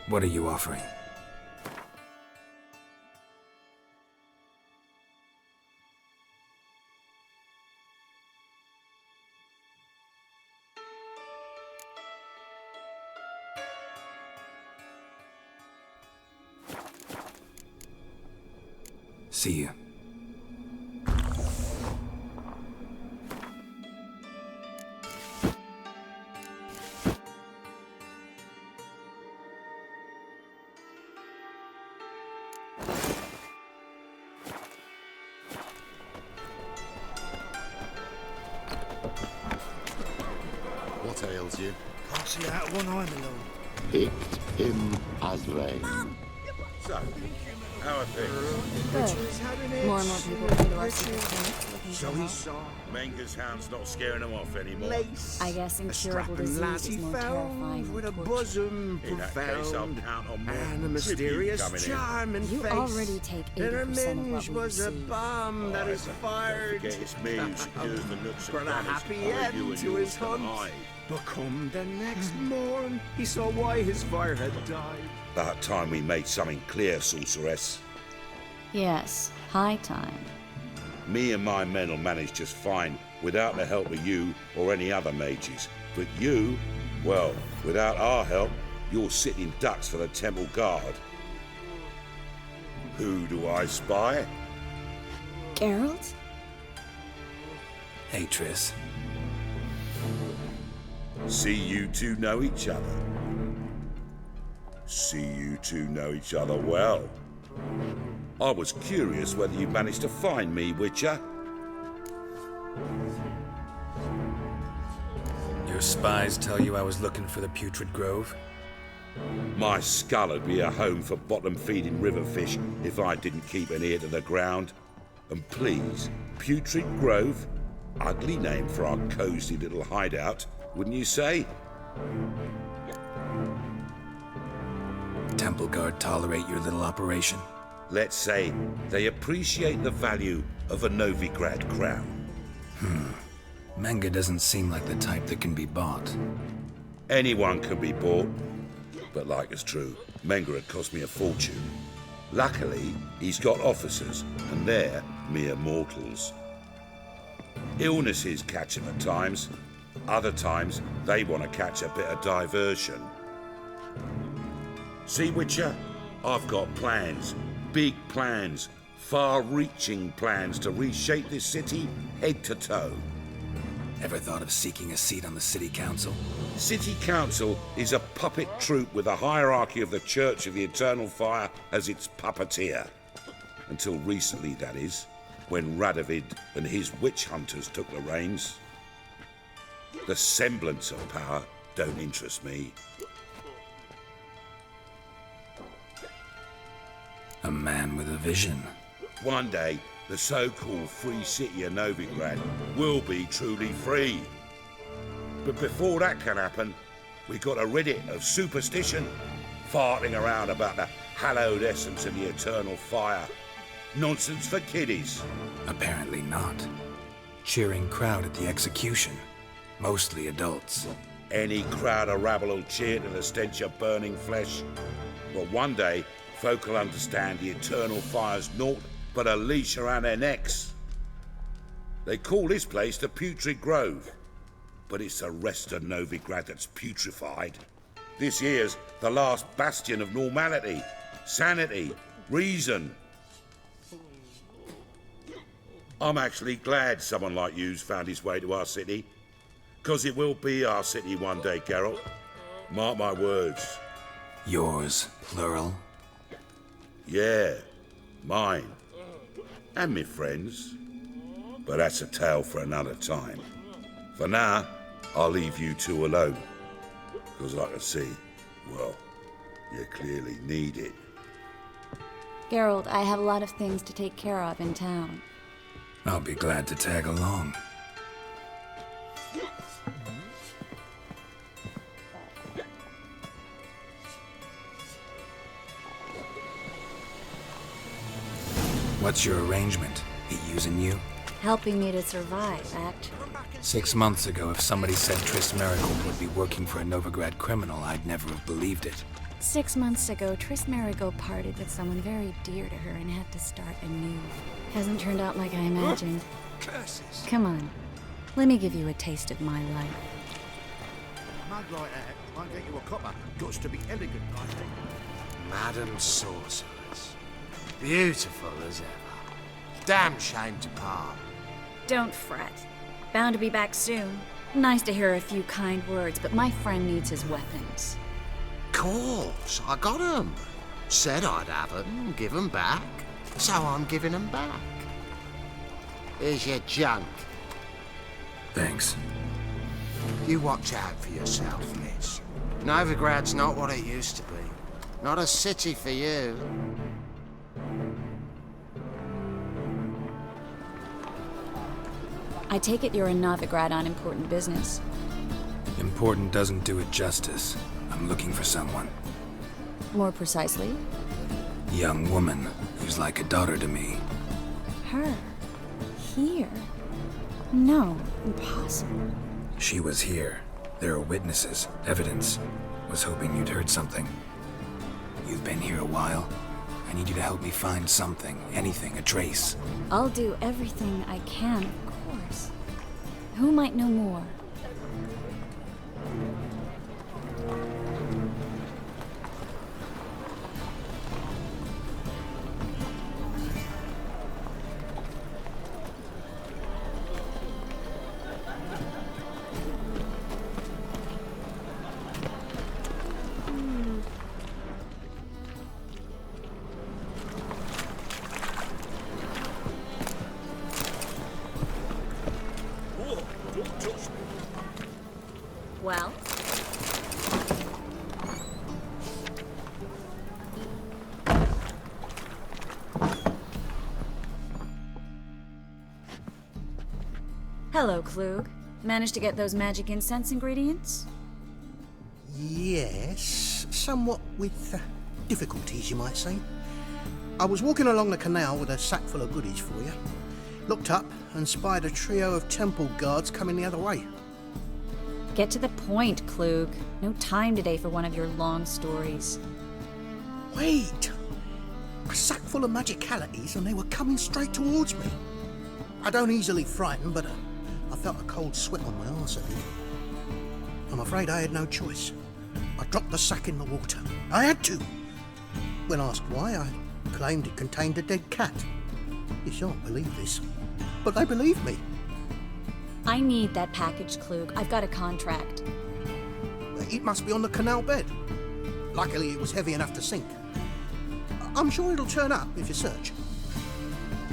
What are you offering? See you. What ails you? Can't see out one eye alone. Picked him as rain. So, how are things? Good. More and more people come to our secret clinics looking So for he help. saw Menger's hound's not scaring them off anymore. lace. I guess A incurable strapping lad disease is he more found terrifying with a than torture. bosom In that case, I'll profound count on more and a tribute mysterious coming in. charm and You face. already take Their 80% of what revenge we was a receive. bomb that is fired. Don't forget it's me who secures the nooks and Brought a crannies happy where you end and to yours his can hunt. hide. But come the next morn, he saw why his fire had died. About time we made something clear, sorceress. Yes, high time. Me and my men will manage just fine without the help of you or any other mages. But you, well, without our help, you're sitting ducks for the temple guard. Who do I spy? Geralt? Hey, Triss. See you two know each other. See you two know each other well. I was curious whether you managed to find me, Witcher. Your spies tell you I was looking for the Putrid Grove? My skull'd be a home for bottom-feeding river fish if I didn't keep an ear to the ground. And please, Putrid Grove? Ugly name for our cozy little hideout, wouldn't you say? Temple Guard tolerate your little operation? Let's say they appreciate the value of a Novigrad crown. Menga doesn't seem like the type that can be bought. Anyone can be bought. But like it's true, Menga had cost me a fortune. Luckily, he's got officers, and they're mere mortals. Illnesses catch him at times. Other times, they want to catch a bit of diversion. See, Witcher? I've got plans. Big plans. Far-reaching plans to reshape this city head to toe. Ever thought of seeking a seat on the city council? City Council is a puppet troupe with a hierarchy of the Church of the Eternal Fire as its puppeteer. Until recently, that is, when Radovid and his witch hunters took the reins. The semblance of power don't interest me. A man with a vision. One day, the so-called free city of Novigrad will be truly free. But before that can happen, we got to rid it of superstition, farting around about the hallowed essence of the eternal fire. Nonsense for kiddies. Apparently not. Cheering crowd at the execution. Mostly adults. Any crowd of rabble will cheer to the stench of burning flesh. But one day, folk will understand the eternal fire's naught but a leash around their necks. They call this place the Putrid Grove, but it's the rest of Novigrad that's putrefied. This here's the last bastion of normality, sanity, reason. I'm actually glad someone like you's found his way to our city, because it will be our city one day, Geralt. Mark my words. Yours, plural? Yeah, mine. And me friends. But that's a tale for another time. For now, I'll leave you two alone. Because I can see, well, you clearly need it. Geralt, I have a lot of things to take care of in town. I'll be glad to tag along. What's your arrangement? He using you? Helping me to survive, actually. 6 months ago, if somebody said Triss Merigold would be working for a Novigrad criminal, I'd never have believed it. 6 months ago, Triss Marigold parted with someone very dear to her and had to start anew. Hasn't turned out like I imagined. Curses. Come on, let me give you a taste of my life. A mug like that won't get you a copper. Gots to be elegant, I think. Madam Sorceress. Beautiful as ever. Damn shame to part. Don't fret. Bound to be back soon. Nice to hear a few kind words, but my friend needs his weapons. Course, I got 'em. Said I'd have 'em, give 'em back. So I'm giving 'em back. Here's your junk. Thanks. You watch out for yourself, miss. Novigrad's not what it used to be. Not a city for you. I take it you're in Novigrad on important business. Important doesn't do it justice. I'm looking for someone. More precisely? Young woman who's like a daughter to me. Her? Here? No, impossible. She was here. There are witnesses, evidence. Was hoping you'd heard something. You've been here a while. I need you to help me find something, anything, a trace. I'll do everything I can, of course. Who might know more? Well? Hello, Klug. Managed to get those magic incense ingredients? Yes, somewhat with difficulties, you might say. I was walking along the canal with a sack full of goodies for you. Looked up and spied a trio of temple guards coming the other way. Get to the point, Klug. No time today for one of your long stories. Wait! A sack full of magicalities and they were coming straight towards me. I don't easily frighten, but I felt a cold sweat on my arse at it. I'm afraid I had no choice. I dropped the sack in the water. I had to. When asked why, I claimed it contained a dead cat. You shan't believe this, but they believed me. I need that package, Klug. I've got a contract. It must be on the canal bed. Luckily, it was heavy enough to sink. I'm sure it'll turn up if you search.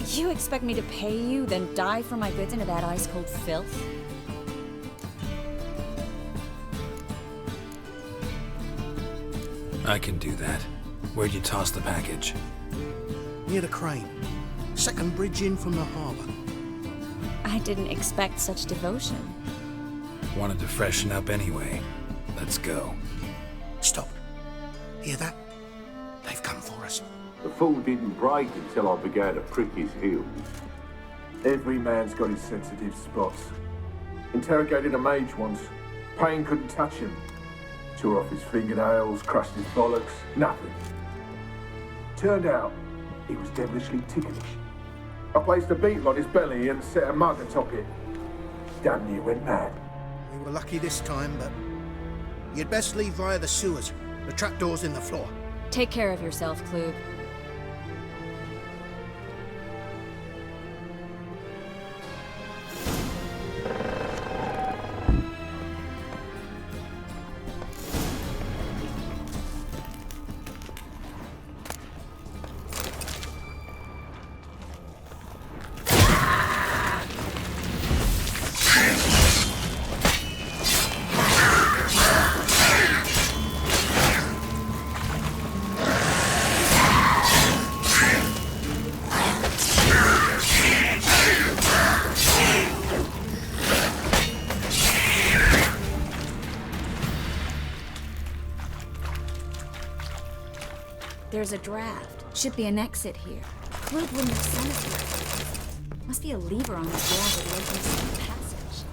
You expect me to pay you, then dive for my goods into that ice-cold filth? I can do that. Where'd you toss the package? Near the crane. Second bridge in from the harbour. I didn't expect such devotion. Wanted to freshen up anyway. Let's go. Stop. Hear that? They've come for us. The fall didn't break until I began to prick his heels. Every man's got his sensitive spots. Interrogated a mage once. Pain couldn't touch him. Tore off his fingernails, crushed his bollocks, nothing. Turned out, he was devilishly ticklish. I placed a beetle on his belly and set a mug atop it. Damn near went mad. We were lucky this time, but you'd best leave via the sewers. The trapdoor's in the floor. Take care of yourself, Klug. There's a draft. Should be an exit here. Klug wouldn't have sent us here. Must be a lever on the draft that opens the passage.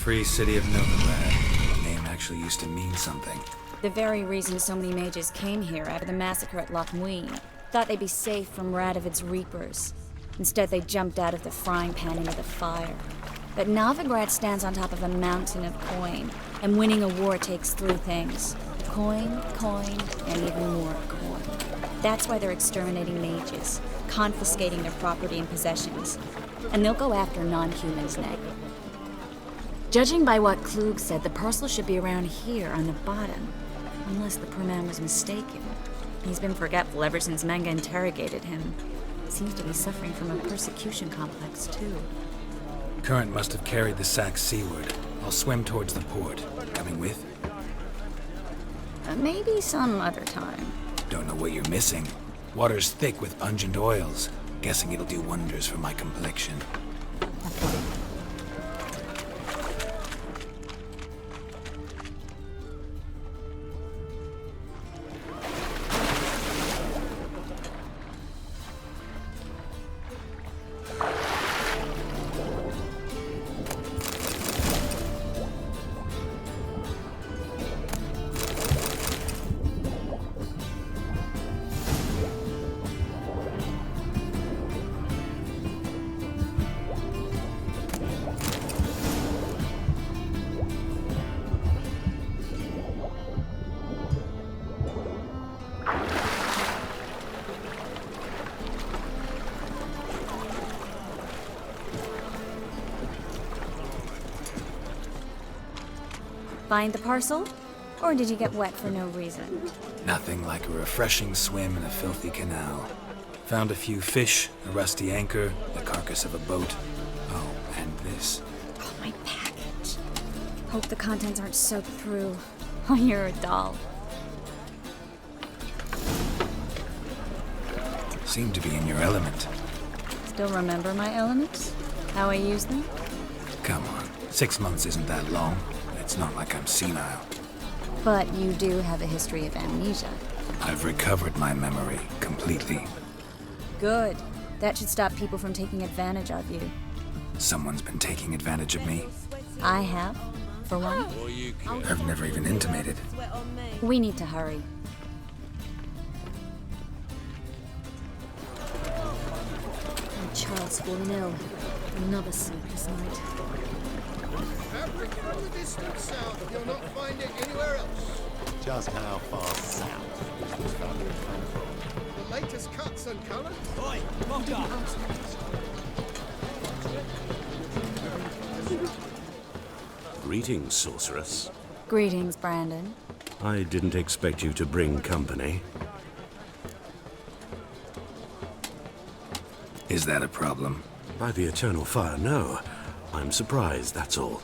Free City of Novigrad. The name actually used to mean something. The very reason so many mages came here after the massacre at Loch Muin. Thought they'd be safe from Radovid's reapers. Instead, they jumped out of the frying pan into the fire. But Novigrad stands on top of a mountain of coin, and winning a war takes three things. Coin, coin, and even more coin. That's why they're exterminating mages, confiscating their property and possessions. And they'll go after non-humans next. Judging by what Klug said, the parcel should be around here on the bottom. Unless the poor man was mistaken. He's been forgetful ever since Manga interrogated him. Seems to be suffering from a persecution complex, too. Current must have carried the sack seaward. I'll swim towards the port. Coming with? Maybe some other time. Don't know what you're missing. Water's thick with pungent oils. Guessing it'll do wonders for my complexion. Find the parcel? Or did you get wet for no reason? Nothing like a refreshing swim in a filthy canal. Found a few fish, a rusty anchor, the carcass of a boat. Oh, and this. Oh, my package. Hope the contents aren't soaked through. Oh, you're a doll. Seem to be in your element. Still remember my elements? How I use them? Come on, 6 months isn't that long. It's not like I'm senile. But you do have a history of amnesia. I've recovered my memory completely. Good. That should stop people from taking advantage of you. Someone's been taking advantage of me. I have, for one. I've never even intimated. We need to hurry. My child's fallen ill. Another sleepless night. Africa in the distance south, you'll not find it anywhere else. Just how far south does this family come from? The latest cuts and colours. Oi, mock up! Greetings, sorceress. Greetings, Brandon. I didn't expect you to bring company. Is that a problem? By the eternal fire, no. I'm surprised, that's all.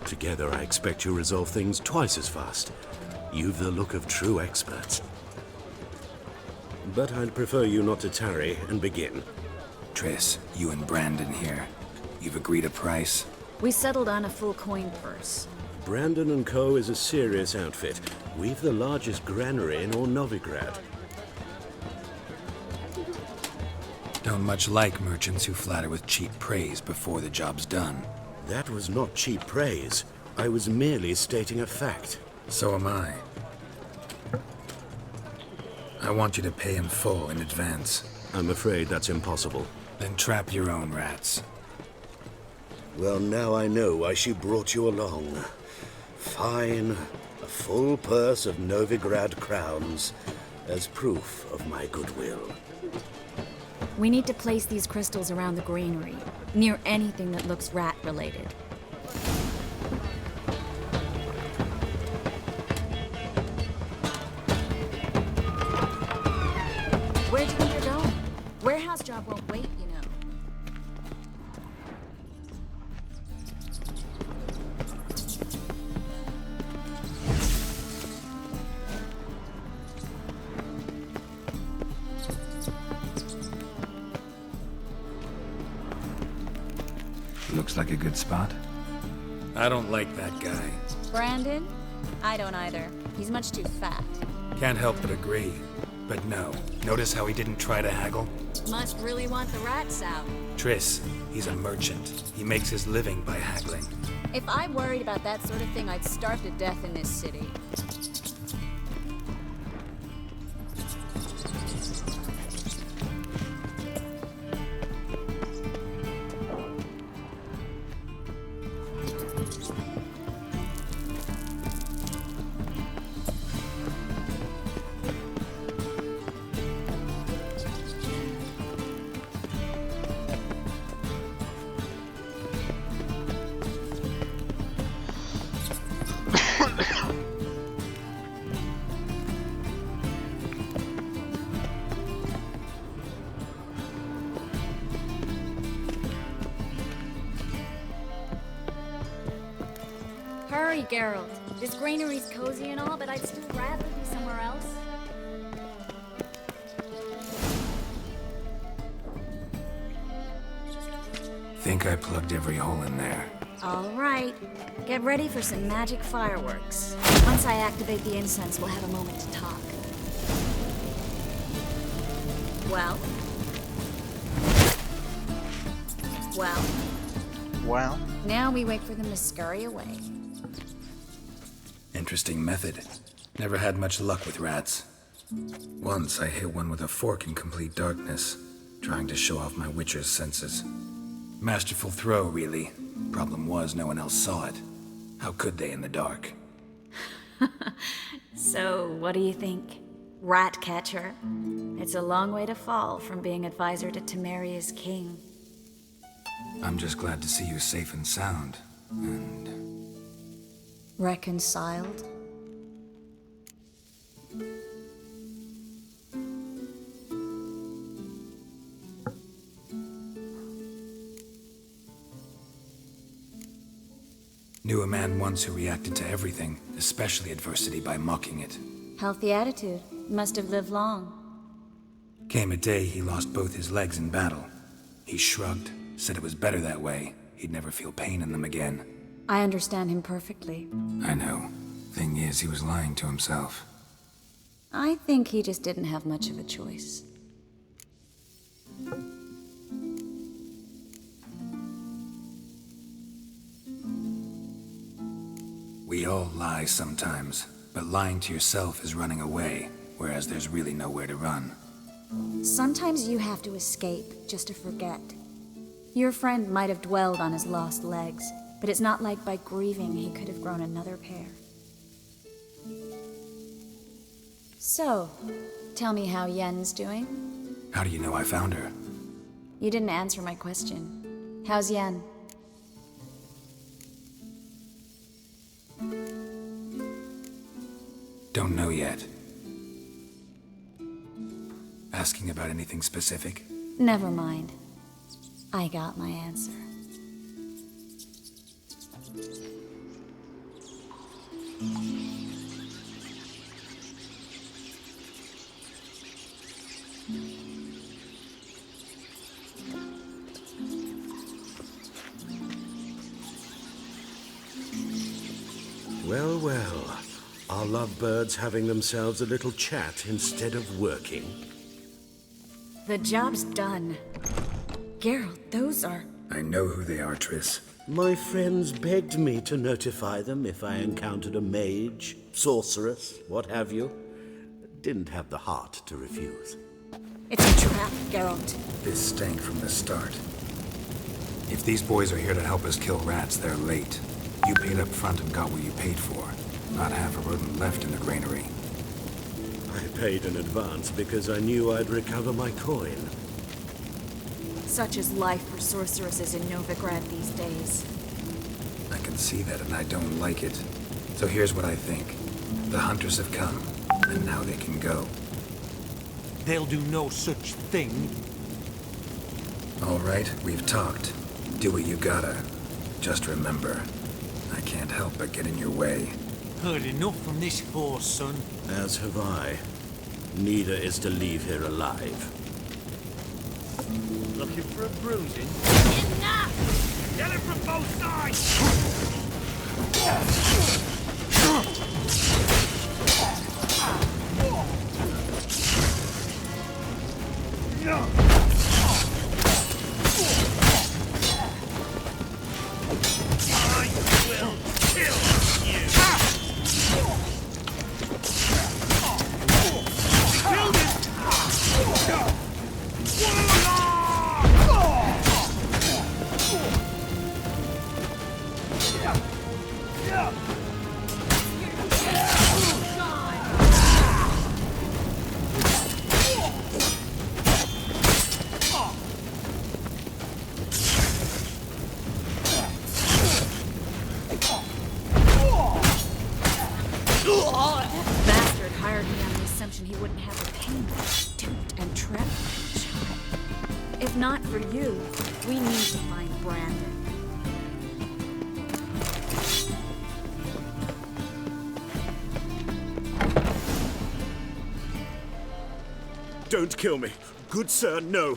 Together, I expect you resolve things twice as fast. You've the look of true experts. But I'd prefer you not to tarry and begin. Triss, you and Brandon here. You've agreed a price? We settled on a full coin purse. Brandon & Co. is a serious outfit. We've the largest granary in all Novigrad. Don't much like merchants who flatter with cheap praise before the job's done. That was not cheap praise. I was merely stating a fact. So am I. I want you to pay in full in advance. I'm afraid that's impossible. Then trap your own rats. Well, now I know why she brought you along. Fine. A full purse of Novigrad crowns as proof of my goodwill. We need to place these crystals around the granary, near anything that looks rat-related. Where'd you think you're going? Warehouse job won't wait, you know. Looks like a good spot. I don't like that guy. Brandon? I don't either. He's much too fat. Can't help but agree. But no. Notice how he didn't try to haggle? Must really want the rats out. Triss, he's a merchant. He makes his living by haggling. If I worried about that sort of thing, I'd starve to death in this city. Hurry, Geralt. This granary's cozy and all, but I'd still rather be somewhere else. Think I plugged every hole in there. All right. Get ready for some magic fireworks. Once I activate the incense, we'll have a moment to talk. Well? Well? Well? Now we wait for them to scurry away. Interesting method. Never had much luck with rats. Once I hit one with a fork in complete darkness, trying to show off my witcher's senses. Masterful throw, really. Problem was, no one else saw it. How could they in the dark? So, what do you think? Rat catcher? It's a long way to fall from being advisor to Temeria's king. I'm just glad to see you safe and sound. And... reconciled? Knew a man once who reacted to everything, especially adversity, by mocking it. Healthy attitude. Must have lived long. Came a day he lost both his legs in battle. He shrugged, said it was better that way. He'd never feel pain in them again. I understand him perfectly. I know. Thing is, he was lying to himself. I think he just didn't have much of a choice. We all lie sometimes, but lying to yourself is running away, whereas there's really nowhere to run. Sometimes you have to escape just to forget. Your friend might have dwelled on his lost legs, but it's not like by grieving he could have grown another pair. So, tell me how Yen's doing? How do you know I found her? You didn't answer my question. How's Yen? Don't know yet. Asking about anything specific? Never mind. I got my answer. Well, well. Our lovebirds having themselves a little chat instead of working. The job's done. Geralt, those are... I know who they are, Triss. My friends begged me to notify them if I encountered a mage, sorceress, what have you. Didn't have the heart to refuse. It's a trap, Geralt. This stank from the start. If these boys are here to help us kill rats, they're late. You paid up front and got what you paid for. Not half a rodent left in the granary. I paid in advance because I knew I'd recover my coin. Such is life for sorceresses in Novigrad these days. I can see that and I don't like it. So here's what I think. The hunters have come, and now they can go. They'll do no such thing. All right, we've talked. Do what you gotta. Just remember, I can't help but get in your way. Heard enough from this horse, son. As have I. Neither is to leave here alive. Looking for a bruising? Enough! Get it from both sides! wouldn't have the pain that stooped and trapped my child. If not for you, we need to find Brandon. Don't kill me. Good sir, no.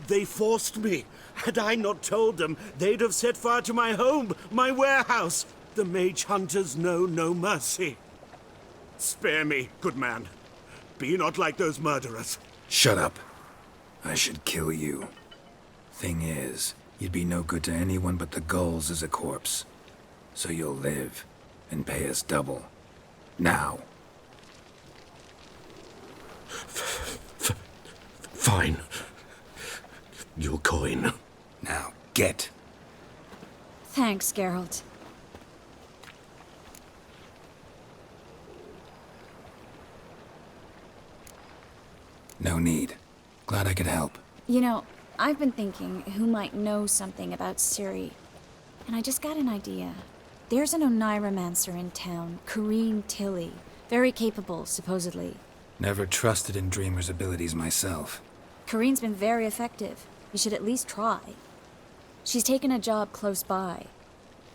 They forced me. Had I not told them, they'd have set fire to my home, my warehouse. The mage hunters know no mercy. Spare me, good man. Be not like those murderers. Shut up. I should kill you. Thing is, you'd be no good to anyone but the gulls as a corpse. So you'll live and pay us double. Now. Fine. Your coin. Now, get. Thanks, Geralt. No need. Glad I could help. You know, I've been thinking who might know something about Ciri. And I just got an idea. There's an Oneiromancer in town, Corrine Tilly. Very capable, supposedly. Never trusted in Dreamer's abilities myself. Corrine's been very effective. You should at least try. She's taken a job close by.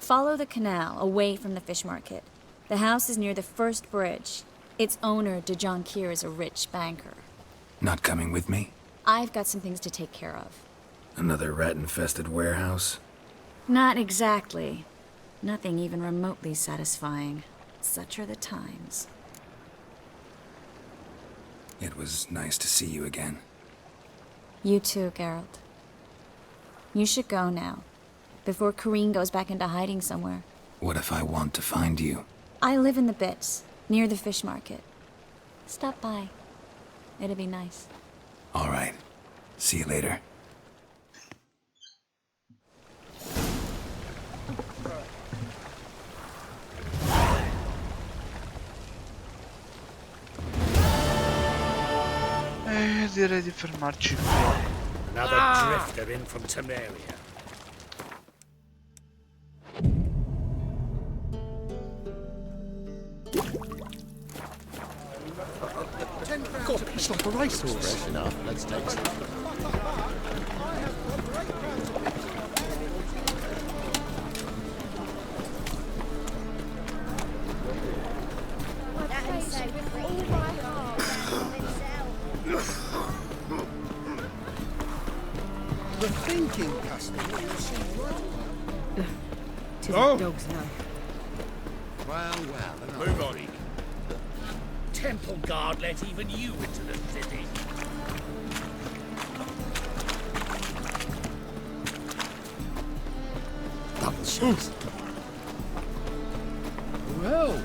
Follow the canal, away from the fish market. The house is near the first bridge. Its owner, de Jonquier, is a rich banker. Not coming with me? I've got some things to take care of. Another rat-infested warehouse? Not exactly. Nothing even remotely satisfying. Such are the times. It was nice to see you again. You too, Geralt. You should go now, before Corrine goes back into hiding somewhere. What if I want to find you? I live in the Bits, near the fish market. Stop by. It'll be nice. All right. See you later. Direi di fermarci qua. Another drifter in from Temeria. God, it's like a racehorse. Fresh enough. Let's take some. The thinking customer will see right. To the dogs know. Well, Move on. Temple guard let even you into the city. double shots. Well.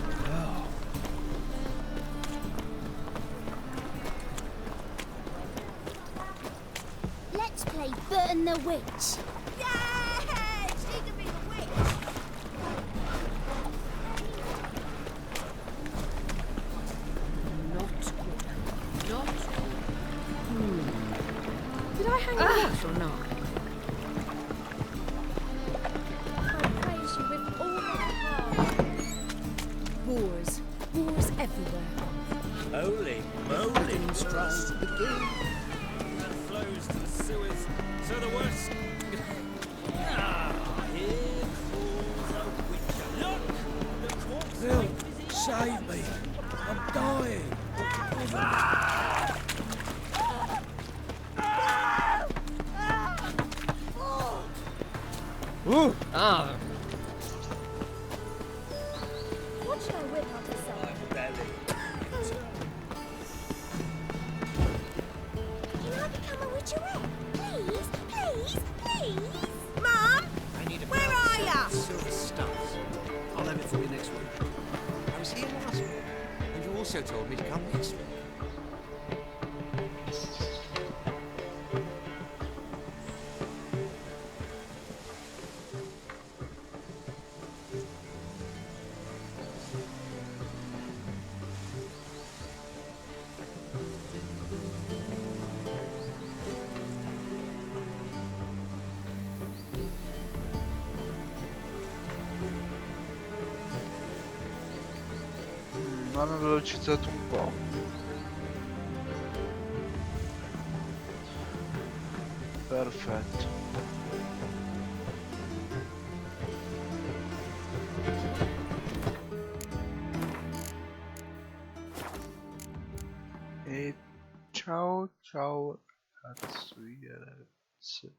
Let's play Burton the Witch. Yeah! She can be the witch. Not good. Did I hang the watch or not? I praise you with all my heart. Boars. Boars everywhere. Holy moly. Strong to begin. That flows to the sewers. So the worst. Here falls a witcher. Look! The corpse Bill, save me. I'm dying. Ooh. Ah. What should I whip out to sell? Can I become a witcherette? Please, please, please. Mum! Where are ya? Silver stuff. I'll have it for you next week. I was here last week, and you also told me to come next week. Hanno velocizzato un po'. Perfetto. E ciao ciao ragazzi.